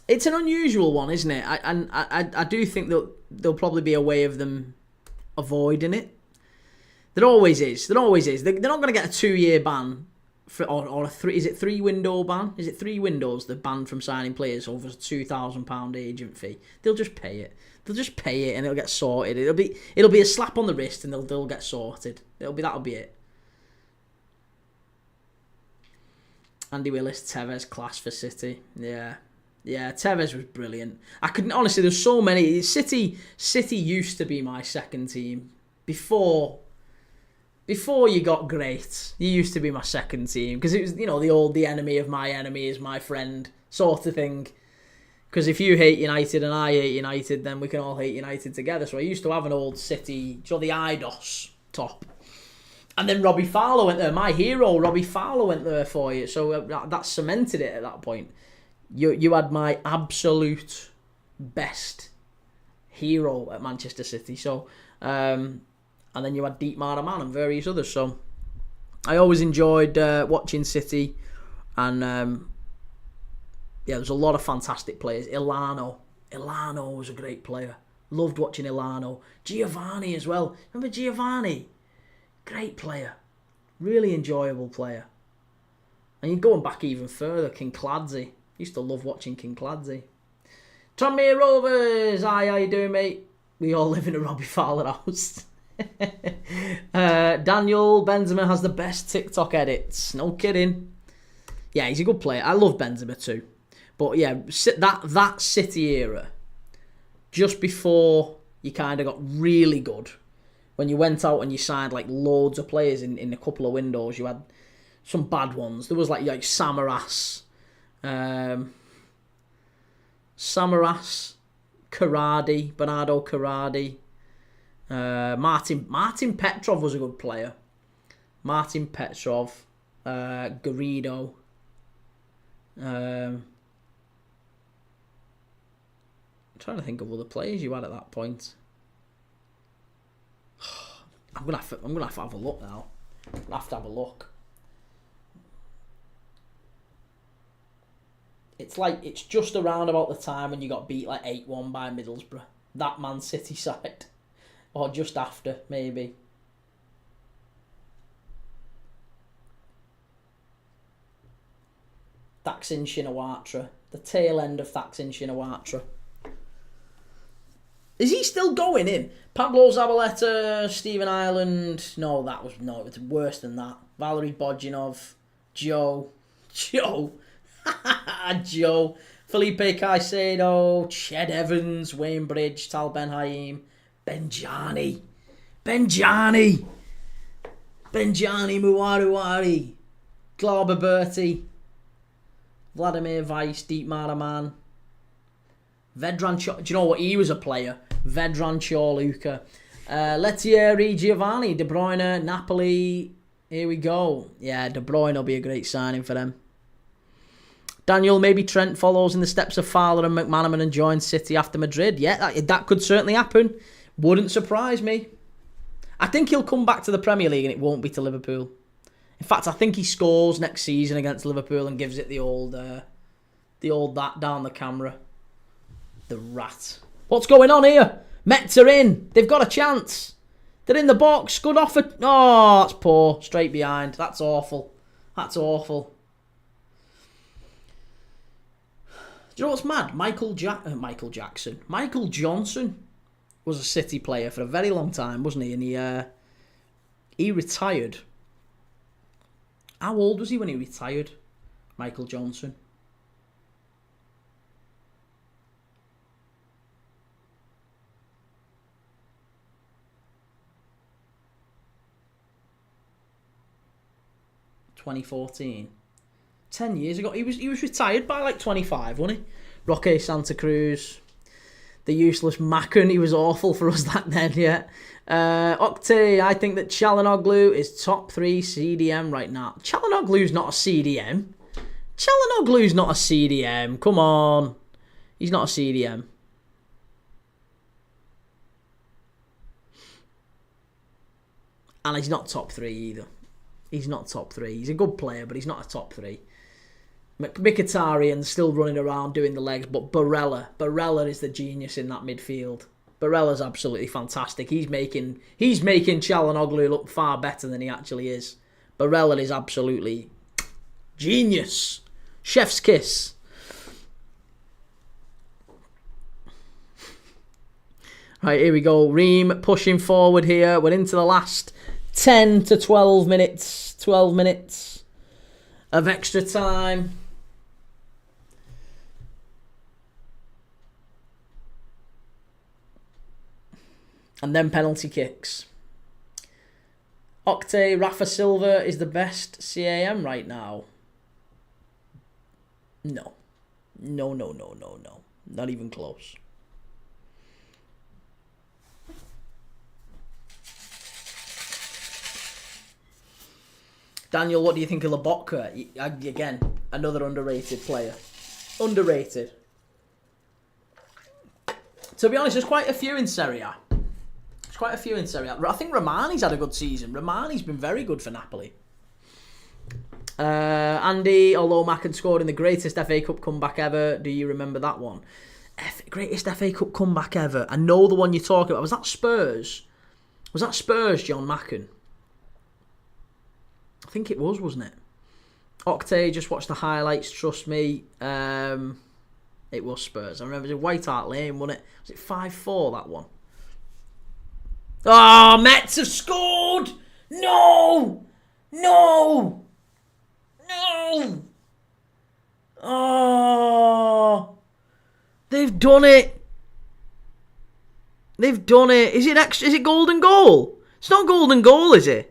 It's an unusual one, isn't it? I do think that there'll probably be a way of them avoiding it. There always is. They're not going to get a 2-year ban or a 3-window ban? Is it 3 windows they're banned from signing players over a £2,000 agent fee? They'll just pay it. They'll just pay it and it'll get sorted. It'll be a slap on the wrist and they'll get sorted. That'll be it. Andy Willis, Tevez, class for City. Yeah, Tevez was brilliant. I couldn't honestly. There's so many. City used to be my second team before you got great. You used to be my second team because it was the enemy of my enemy is my friend sort of thing. Because if you hate United and I hate United, then we can all hate United together. So I used to have an old City, the IDOS top. And then Robbie Fowler went there. My hero, Robbie Fowler, went there for you. So that cemented it at that point. You had my absolute best hero at Manchester City. So, and then you had Dietmar Hamann and various others. So I always enjoyed watching City. And there's a lot of fantastic players. Ilano was a great player. Loved watching Ilano. Giovanni as well. Remember Giovanni? Great player. Really enjoyable player. And you're going back even further, Kincladze. Used to love watching Kincladze. Tranmere Rovers. Hi, how you doing, mate? We all live in a Robbie Fowler house. Daniel, Benzema has the best TikTok edits. No kidding. Yeah, he's a good player. I love Benzema too. But yeah, that City era, just before you kind of got really good, when you went out and you signed like loads of players in a couple of windows, you had some bad ones. There was like Samaras, Bernardo Carradi, Martin Petrov was a good player. Martin Petrov, Garrido. I'm trying to think of other players you had at that point. I'm gonna have to have a look now. I'm gonna have to have a look. It's just around about the time when you got beat like 8-1 by Middlesbrough. That Man City side. Or just after, maybe. Thaksin Shinawatra. The tail end of Thaksin Shinawatra. Is he still going in? Pablo Zabaleta, Stephen Ireland. No, it was worse than that. Valery Bodjinov. Joe. Joe. Felipe Caicedo. Ched Evans. Wayne Bridge. Tal Ben Haim. Benjani Muwaruwari. Glauber Berti. Vladimir Weiss, Deep Maraman. Vedran do you know what? He was a player. Vedran Chorluka. Lettieri, Giovanni, De Bruyne, Napoli. Here we go. Yeah, De Bruyne will be a great signing for them. Daniel, maybe Trent follows in the steps of Fowler and McManaman and joins City after Madrid. Yeah, that could certainly happen. Wouldn't surprise me. I think he'll come back to the Premier League and it won't be to Liverpool. In fact, I think he scores next season against Liverpool and gives it the old that down the camera. The rat. What's going on here? Metz are in. They've got a chance. They're in the box. Good offer. Oh, that's poor. Straight behind. That's awful. That's awful. Do you know what's mad? Michael Jackson. Michael Johnson was a City player for a very long time, wasn't he? And he retired. How old was he when he retired? Michael Johnson. (2014). 10 years ago. He was retired by like 25, wasn't he? Roque Santa Cruz. The useless Macron. He was awful for us back then, yeah. Octay, I think that Çalhanoğlu is top 3 CDM right now. Çalhanoğlu's not a CDM. Çalhanoğlu's not a CDM. Come on. He's not a CDM. And he's not top 3 either. He's not top 3. He's a good player, but he's not a top 3. Mkhitaryan still running around doing the legs, but Barella is the genius in that midfield. Barella's absolutely fantastic. He's making Çalhanoğlu look far better than he actually is. Barella is absolutely genius. Chef's kiss. Right, here we go. Ream pushing forward here. We're into the last 10 to 12 minutes. 12 minutes of extra time. And then penalty kicks. Octay, Rafa Silva is the best CAM right now. No. No. Not even close. Daniel, what do you think of Lobotka? Again, another underrated player. Underrated. To be honest, there's quite a few in Serie A. I think Romani's had a good season. Romani's been very good for Napoli. Andy, although Macken scored in the greatest FA Cup comeback ever, do you remember that one? Greatest FA Cup comeback ever. I know the one you're talking about. Was that Spurs? John Macken? I think it was, wasn't it? Octay, just watch the highlights, trust me. It was Spurs. I remember it was White Hart Lane, wasn't it? Was it 5-4, that one? Oh, Metz have scored! No! Oh! They've done it! Is it golden goal? It's not golden goal, is it?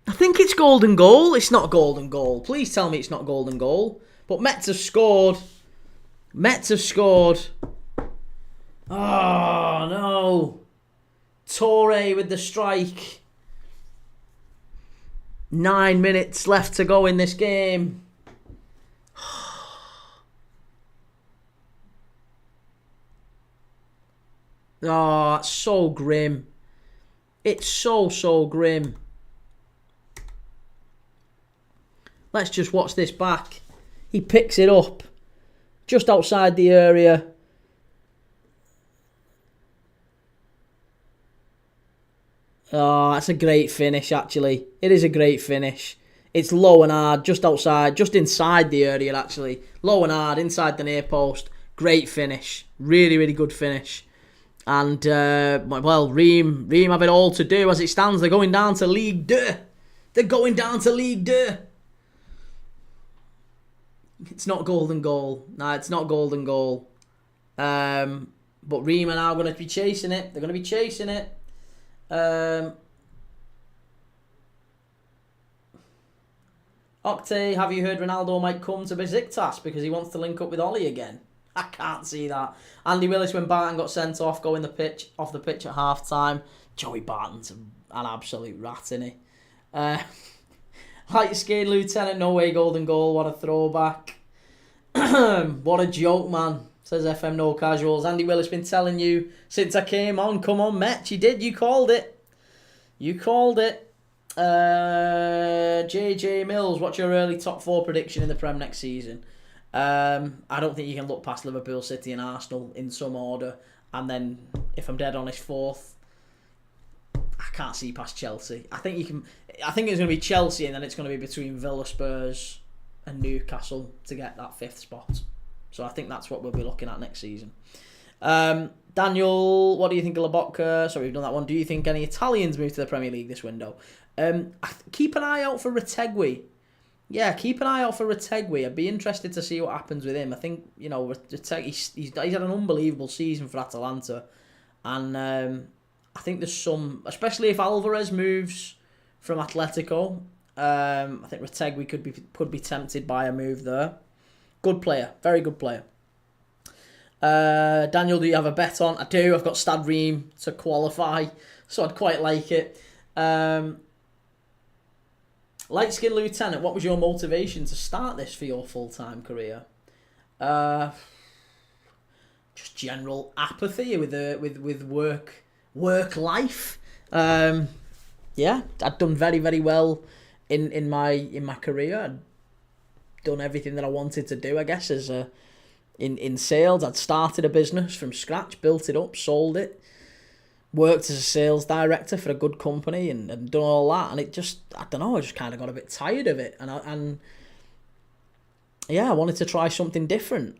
I think it's golden goal. It's not golden goal. Please tell me it's not golden goal. But Metz have scored. Oh, no. Torre with the strike. 9 minutes left to go in this game. Oh, that's so grim. It's so grim. Let's just watch this back. He picks it up just outside the area. Oh, that's a great finish, actually. It is a great finish. It's low and hard, just outside, just inside the area, actually. Low and hard, inside the near post. Great finish. Really good finish. And, Reims have it all to do. As it stands, they're going down to Ligue 2. They're going down to Ligue 2. It's not golden goal. No, it's not golden goal. But Reims are now going to be chasing it. They're going to be chasing it. Octay, have you heard Ronaldo might come to Besiktas because he wants to link up with Ollie again? I can't see that. Andy Willis, when Barton got sent off, off the pitch at half time. Joey Barton's an absolute rat, isn't he? Light skin Lieutenant, no way golden goal. What a throwback. What a joke, man. Says FM No Casuals. Andy Willis been telling you since I came on. Come on, Metz. You did. You called it. You called it. JJ Mills, what's your early top 4 prediction in the Prem next season? I don't think you can look past Liverpool, City and Arsenal in some order. And then, if I'm dead honest, 4th, I can't see past Chelsea. I think it's going to be Chelsea, and then it's going to be between Villa, Spurs and Newcastle to get that 5th spot. So I think that's what we'll be looking at next season. Daniel, what do you think of Lobotka? Sorry, we've done that one. Do you think any Italians move to the Premier League this window? Keep an eye out for Retegui. Yeah, keep an eye out for Retegui. I'd be interested to see what happens with him. I think, he's had an unbelievable season for Atalanta. And I think there's some, especially if Alvarez moves from Atletico, I think Retegui could be tempted by a move there. Good player, very good player. Daniel, do you have a bet on? I do. I've got Stade Reims to qualify, so I'd quite like it. Light Skin Lieutenant, what was your motivation to start this for your full-time career? Just general apathy with work life. Yeah, I'd done very well in my career. I'd done everything that I wanted to do, I guess, as in sales. I'd started a business from scratch, built it up, sold it, worked as a sales director for a good company and done all that. And it just, I don't know, I just kind of got a bit tired of it. And I wanted to try something different.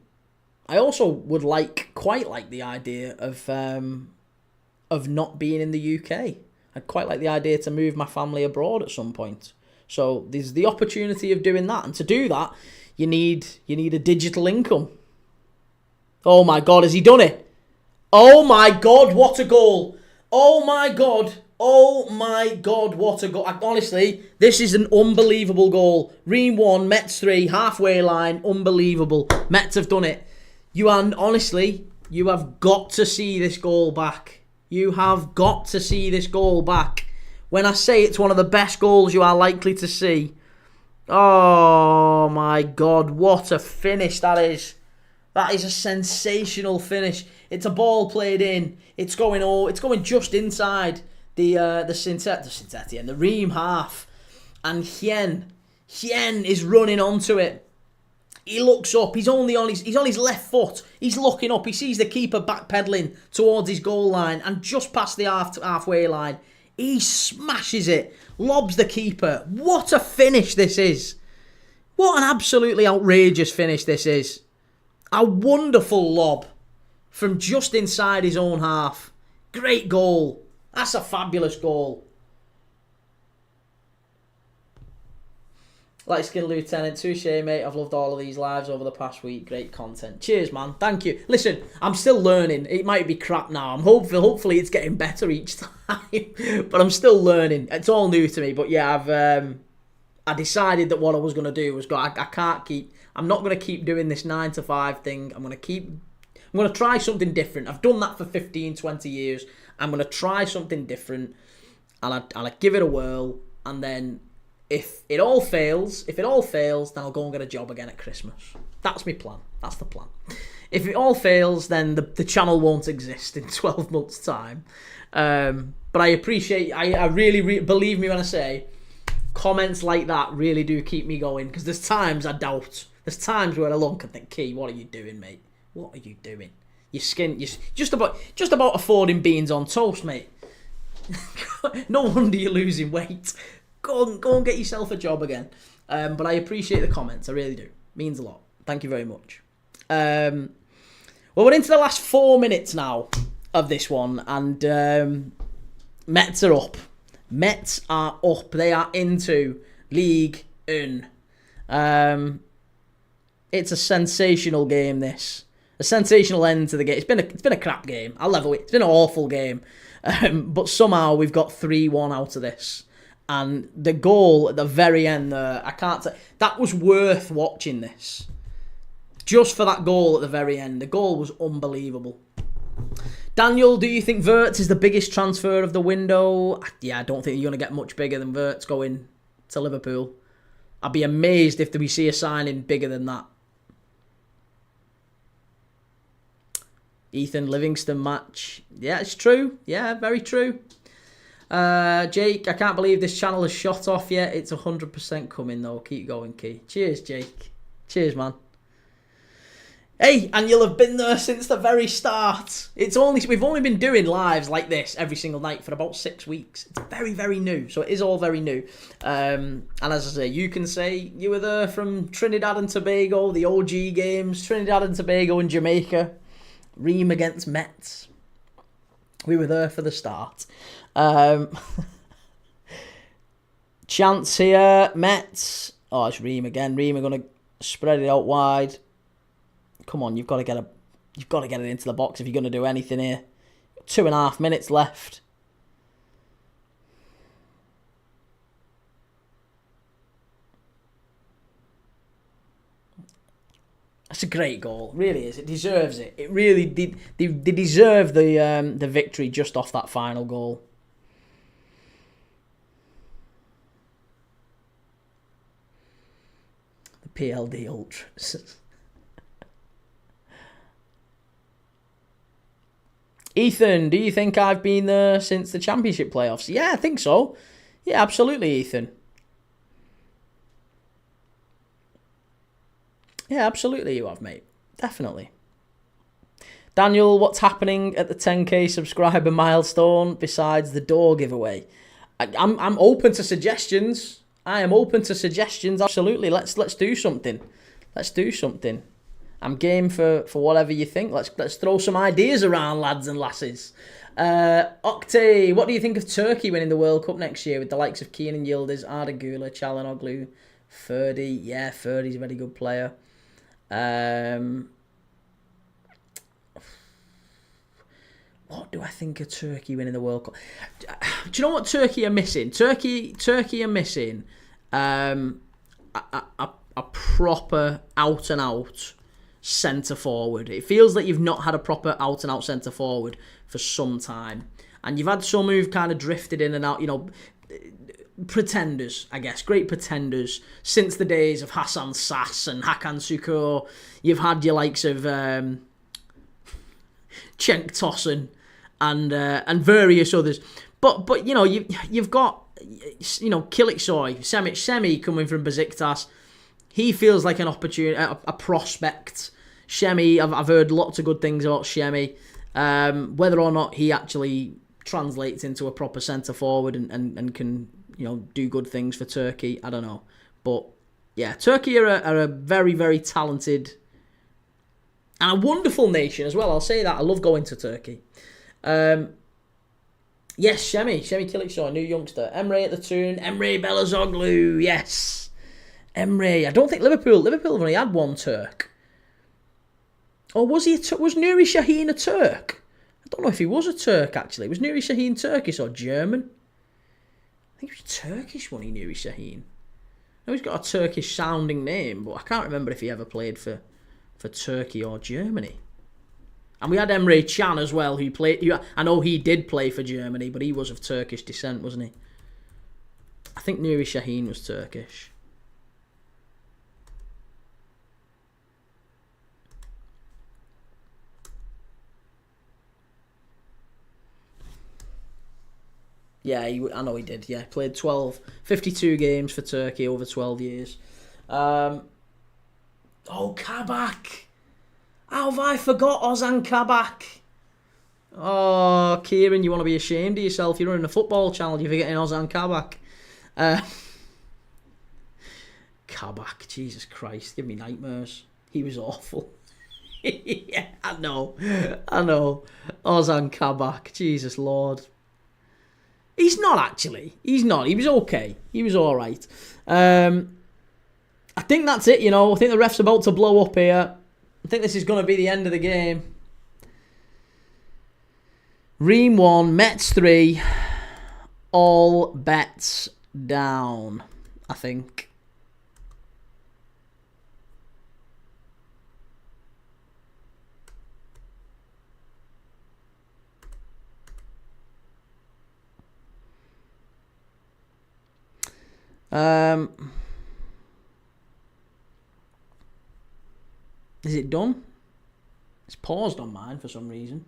I also would quite like the idea of not being in the UK. I'd quite like the idea to move my family abroad at some point. So there's the opportunity of doing that. And to do that, you need a digital income. Oh my God, has he done it? Oh my God, what a goal. Oh my God, what a goal. Honestly, this is an unbelievable goal. Reims 1, Metz 3, halfway line, unbelievable. Metz have done it. You have got to see this goal back. You have got to see this goal back. When I say it's one of the best goals you are likely to see. Oh my God, what a finish that is. That is a sensational finish. It's a ball played in. It's going just inside the Reims half. And Hien is running onto it. He looks up. He's on his left foot. He's looking up. He sees the keeper backpedaling towards his goal line and just past the halfway line. He smashes it. Lobs the keeper. What a finish this is. What an absolutely outrageous finish this is. A wonderful lob from just inside his own half. Great goal. That's a fabulous goal. Light Skin Lieutenant, touche mate, I've loved all of these lives over the past week. Great content. Cheers, man. Thank you. Listen, I'm still learning. It might be crap now. I'm hopefully it's getting better each time. But I'm still learning. It's all new to me. But yeah, I decided that what I was going to do was I'm not going to keep doing this 9 to 5 thing. I'm going to try something different. I've done that for 15, 20 years. I'm going to try something different. And I give it a whirl. And then if it all fails, then I'll go and get a job again at Christmas. That's my plan. That's the plan. If it all fails, then the channel won't exist in 12 months' time. But I appreciate, I really believe me when I say, comments like that really do keep me going, because there's times I doubt. There's times where I look and think, Key, what are you doing, mate? What are you doing? You're just about affording beans on toast, mate. No wonder you're losing weight. Go and get yourself a job again. But I appreciate the comments. I really do. Means a lot. Thank you very much. Well, we're into the last 4 minutes now of this one, and Metz are up. Metz are up. They are into Ligue 1. It's a sensational game, this. A sensational end to the game. It's been a crap game. I'll level it. It's been an awful game. But somehow we've got 3-1 out of this. And the goal at the very end there, I can't say, that was worth watching this. Just for that goal at the very end. The goal was unbelievable. Daniel, do you think Wirtz is the biggest transfer of the window? Yeah, I don't think you're going to get much bigger than Wirtz going to Liverpool. I'd be amazed if we see a signing bigger than that. Ethan Livingston match. Yeah, it's true. Yeah, very true. Jake, I can't believe this channel has shot off yet. It's 100% coming though. Keep going, Key. Cheers, Jake. Cheers, man. Hey, and you'll have been there since the very start. We've only been doing lives like this every single night for about 6 weeks. It's very, very new. So it is all very new. And as I say, you can say you were there from Trinidad and Tobago, the OG games, Trinidad and Tobago and Jamaica. Reims against Metz. We were there for the start. Chance here. Metz. Oh, it's Reims again. Reims are going to spread it out wide. Come on, you've got to get it into the box if you're going to do anything here. 2.5 minutes left. That's a great goal, really is. It deserves it. It really did. They deserve the victory just off that final goal. The PLD Ultras. Ethan, do you think I've been there since the Championship playoffs? Yeah, I think so. Yeah, absolutely, Ethan. Yeah, absolutely you have, mate. Definitely. Daniel, what's happening at the 10k subscriber milestone besides the door giveaway? I'm open to suggestions. I am open to suggestions. Absolutely. Let's do something. Let's do something. I'm game for whatever you think. Let's throw some ideas around, lads and lasses. Octay, what do you think of Turkey winning the World Cup next year with the likes of Kenan Yildiz, Arda Güler, Çalhanoğlu, Ferdi? Yeah, Ferdi's a very good player. What do I think of Turkey winning the World Cup? Do you know what Turkey are missing? Turkey are missing a proper out and out centre forward. It feels like you've not had a proper out and out centre forward for some time, and you've had some who've kind of drifted in and out. You know, pretenders, I guess, great pretenders since the days of Hasan Sass and Hakan Şükür. You've had your likes of Cenk Tosun and various others, but you know you've got Kiliksoy, Semi coming from Besiktas. He feels like an opportunity, a prospect. Shemi, I've heard lots of good things about Shemi. Whether or not he actually translates into a proper centre forward and can do good things for Turkey, I don't know. But yeah, Turkey are a very, very talented and a wonderful nation as well. I'll say that. I love going to Turkey. Yes, Shemi Kiliksoy, new youngster. Emre at the tune. Emre Belözoğlu, yes. Emre. I don't think Liverpool have only had one Turk. Or was Nuri Sahin a Turk? I don't know if he was a Turk, actually. Was Nuri Sahin Turkish or German? I think he was Turkish, wasn't he, Nuri Sahin? I know he's got a Turkish-sounding name, but I can't remember if he ever played for Turkey or Germany. And we had Emre Can as well, who played... I know he did play for Germany, but he was of Turkish descent, wasn't he? I think Nuri Sahin was Turkish. Yeah, I know he did. Yeah, played 52 games for Turkey over 12 years. Kabak. How have I forgot Ozan Kabak? Oh, Kieran, you want to be ashamed of yourself. You're running a football channel, you're forgetting Ozan Kabak. Kabak, Jesus Christ, give me nightmares. He was awful. Yeah, I know. Ozan Kabak, Jesus Lord. He's not actually. He's not. He was okay. He was all right. I think that's it, you know. I think the ref's about to blow up here. I think this is going to be the end of the game. Reims 1, Metz 3. All bets down, I think. Is it done? It's paused on mine for some reason.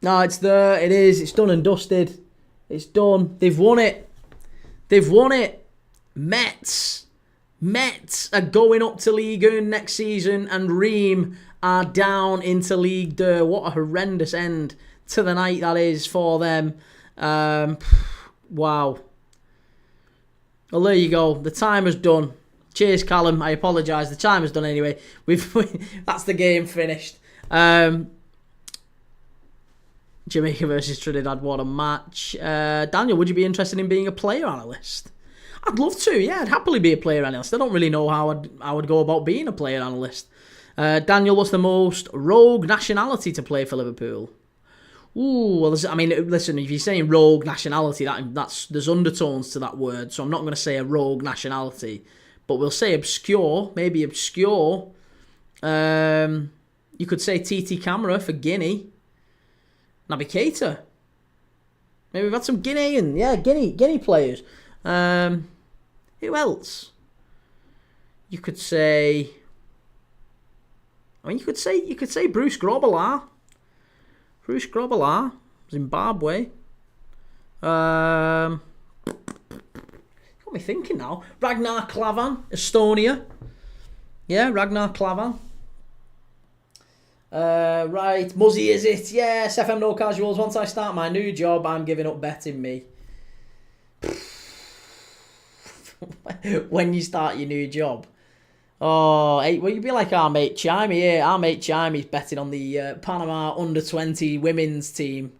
No, it's there. It is. It's done and dusted. It's done. They've won it. Metz are going up to Liga next season, and Reims are down into Ligue 2. What a horrendous end to the night that is for them. Wow. Well, there you go. The timer's done. Cheers, Callum. I apologise. The timer's done anyway. That's the game finished. Jamaica versus Trinidad, what a match. Daniel, would you be interested in being a player analyst? I'd love to, yeah. I'd happily be a player analyst. I don't really know how I would go about being a player analyst. Daniel, what's the most rogue nationality to play for Liverpool? Ooh, well, listen, if you're saying rogue nationality, there's undertones to that word, so I'm not going to say a rogue nationality, but we'll say obscure, maybe obscure. You could say TT Camera for Guinea. Naby Keita. Maybe we've had some Guinea players. Who else? You could say. You could say Bruce Grobbelaar. Zimbabwe. Got me thinking now. Ragnar Klavan, Estonia. Yeah, Ragnar Klavan. Right, Muzzy, is it? Yes, FM No Casuals. Once I start my new job, I'm giving up betting me. When you start your new job. Oh, hey, well, you'd be like our mate Chimey here. Our mate Chimey's betting on the Panama under-20 women's team.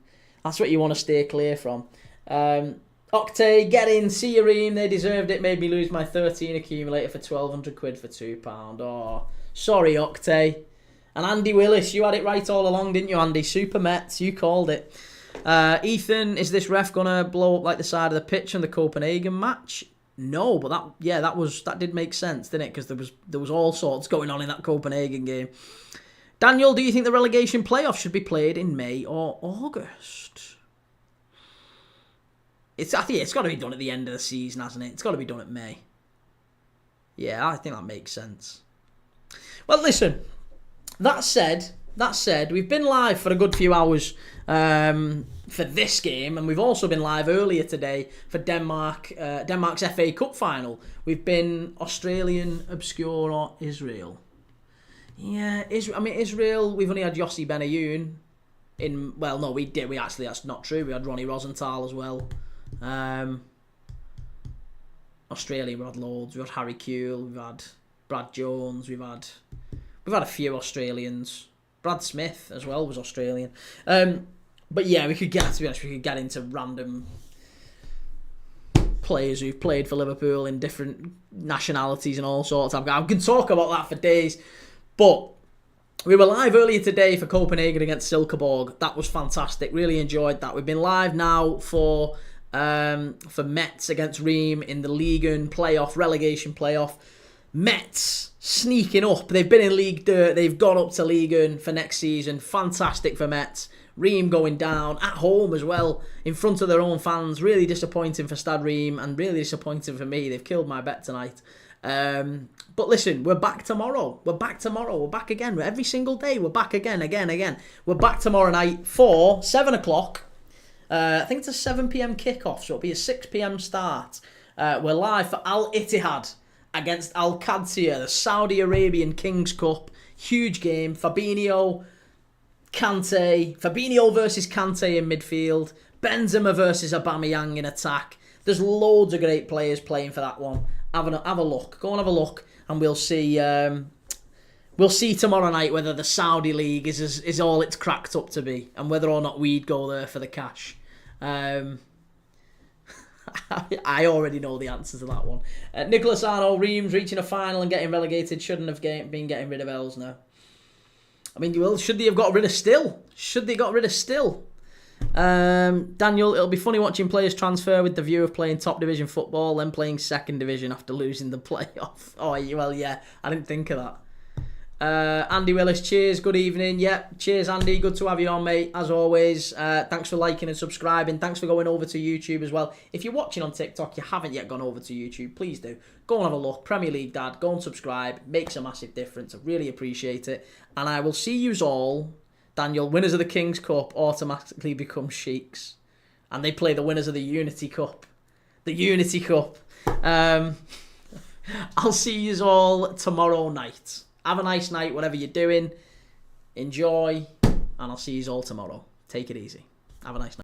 That's what you want to stay clear from. Octay, get in, see your Ream. They deserved it. Made me lose my 13 accumulator for 1,200 quid for £2. Oh, sorry, Octay. And Andy Willis, you had it right all along, didn't you, Andy? Super Metz, you called it. Ethan, is this ref going to blow up like the side of the pitch in the Copenhagen match? No, but that did make sense, didn't it? Because there was all sorts going on in that Copenhagen game. Daniel, do you think the relegation playoff should be played in May or August? I think it's got to be done at the end of the season, hasn't it? It's got to be done at May. Yeah, I think that makes sense. Well, listen. That said, we've been live for a good few hours for this game, and we've also been live earlier today for Denmark's FA Cup final. We've been Australian, obscure, or Israel. Yeah, Israel, we've only had Yossi Benayoun in... Well, no, we did. That's not true. We had Ronnie Rosenthal as well. Australia, we had loads. We had Harry Kewell. We've had Brad Jones. We've had a few Australians. Brad Smith as well was Australian. But yeah, we could get into random players who've played for Liverpool in different nationalities and all sorts. I can talk about that for days. But we were live earlier today for Copenhagen against Silkeborg. That was fantastic. Really enjoyed that. We've been live now for Metz against Reims in the Ligue relegation playoff. Metz sneaking up. They've been in Ligue 2. They've gone up to Ligue for next season. Fantastic for Metz. Reims going down at home as well in front of their own fans. Really disappointing for Stade Reims and really disappointing for me. They've killed my bet tonight. But listen, we're back tomorrow. We're back again. Every single day, we're back again. We're back tomorrow night for 7 o'clock. I think it's a 7 p.m. kickoff, so it'll be a 6 p.m. start. We're live for Al Ittihad against Al Qadsiya, the Saudi Arabian Kings Cup. Huge game. Fabinho versus Kante in midfield. Benzema versus Aubameyang in attack. There's loads of great players playing for that one. Have a look. Go and have a look, and we'll see. We'll see tomorrow night whether the Saudi League is all it's cracked up to be, and whether or not we'd go there for the cash. I already know the answer to that one. Nicholas Arnold, Reims reaching a final and getting relegated. Shouldn't have been getting rid of Els now. I mean, well, should they have got rid of Still? Daniel, it'll be funny watching players transfer with the view of playing top division football, then playing second division after losing the playoff. Oh, well, yeah, I didn't think of that. Andy Willis, cheers, good evening. Yep, cheers Andy, good to have you on, mate, as always. Thanks for liking and subscribing. Thanks for going over to YouTube as well. If you're watching on TikTok, you haven't yet gone over to YouTube, please do. Go and have a look. Premier League Dad, go and subscribe. Makes a massive difference. I really appreciate it. And I will see yous all. Daniel, winners of the King's Cup automatically become Sheiks. And they play the winners of the Unity Cup. I'll see yous all tomorrow night. Have a nice night, whatever you're doing. Enjoy. And I'll see yous all tomorrow. Take it easy. Have a nice night.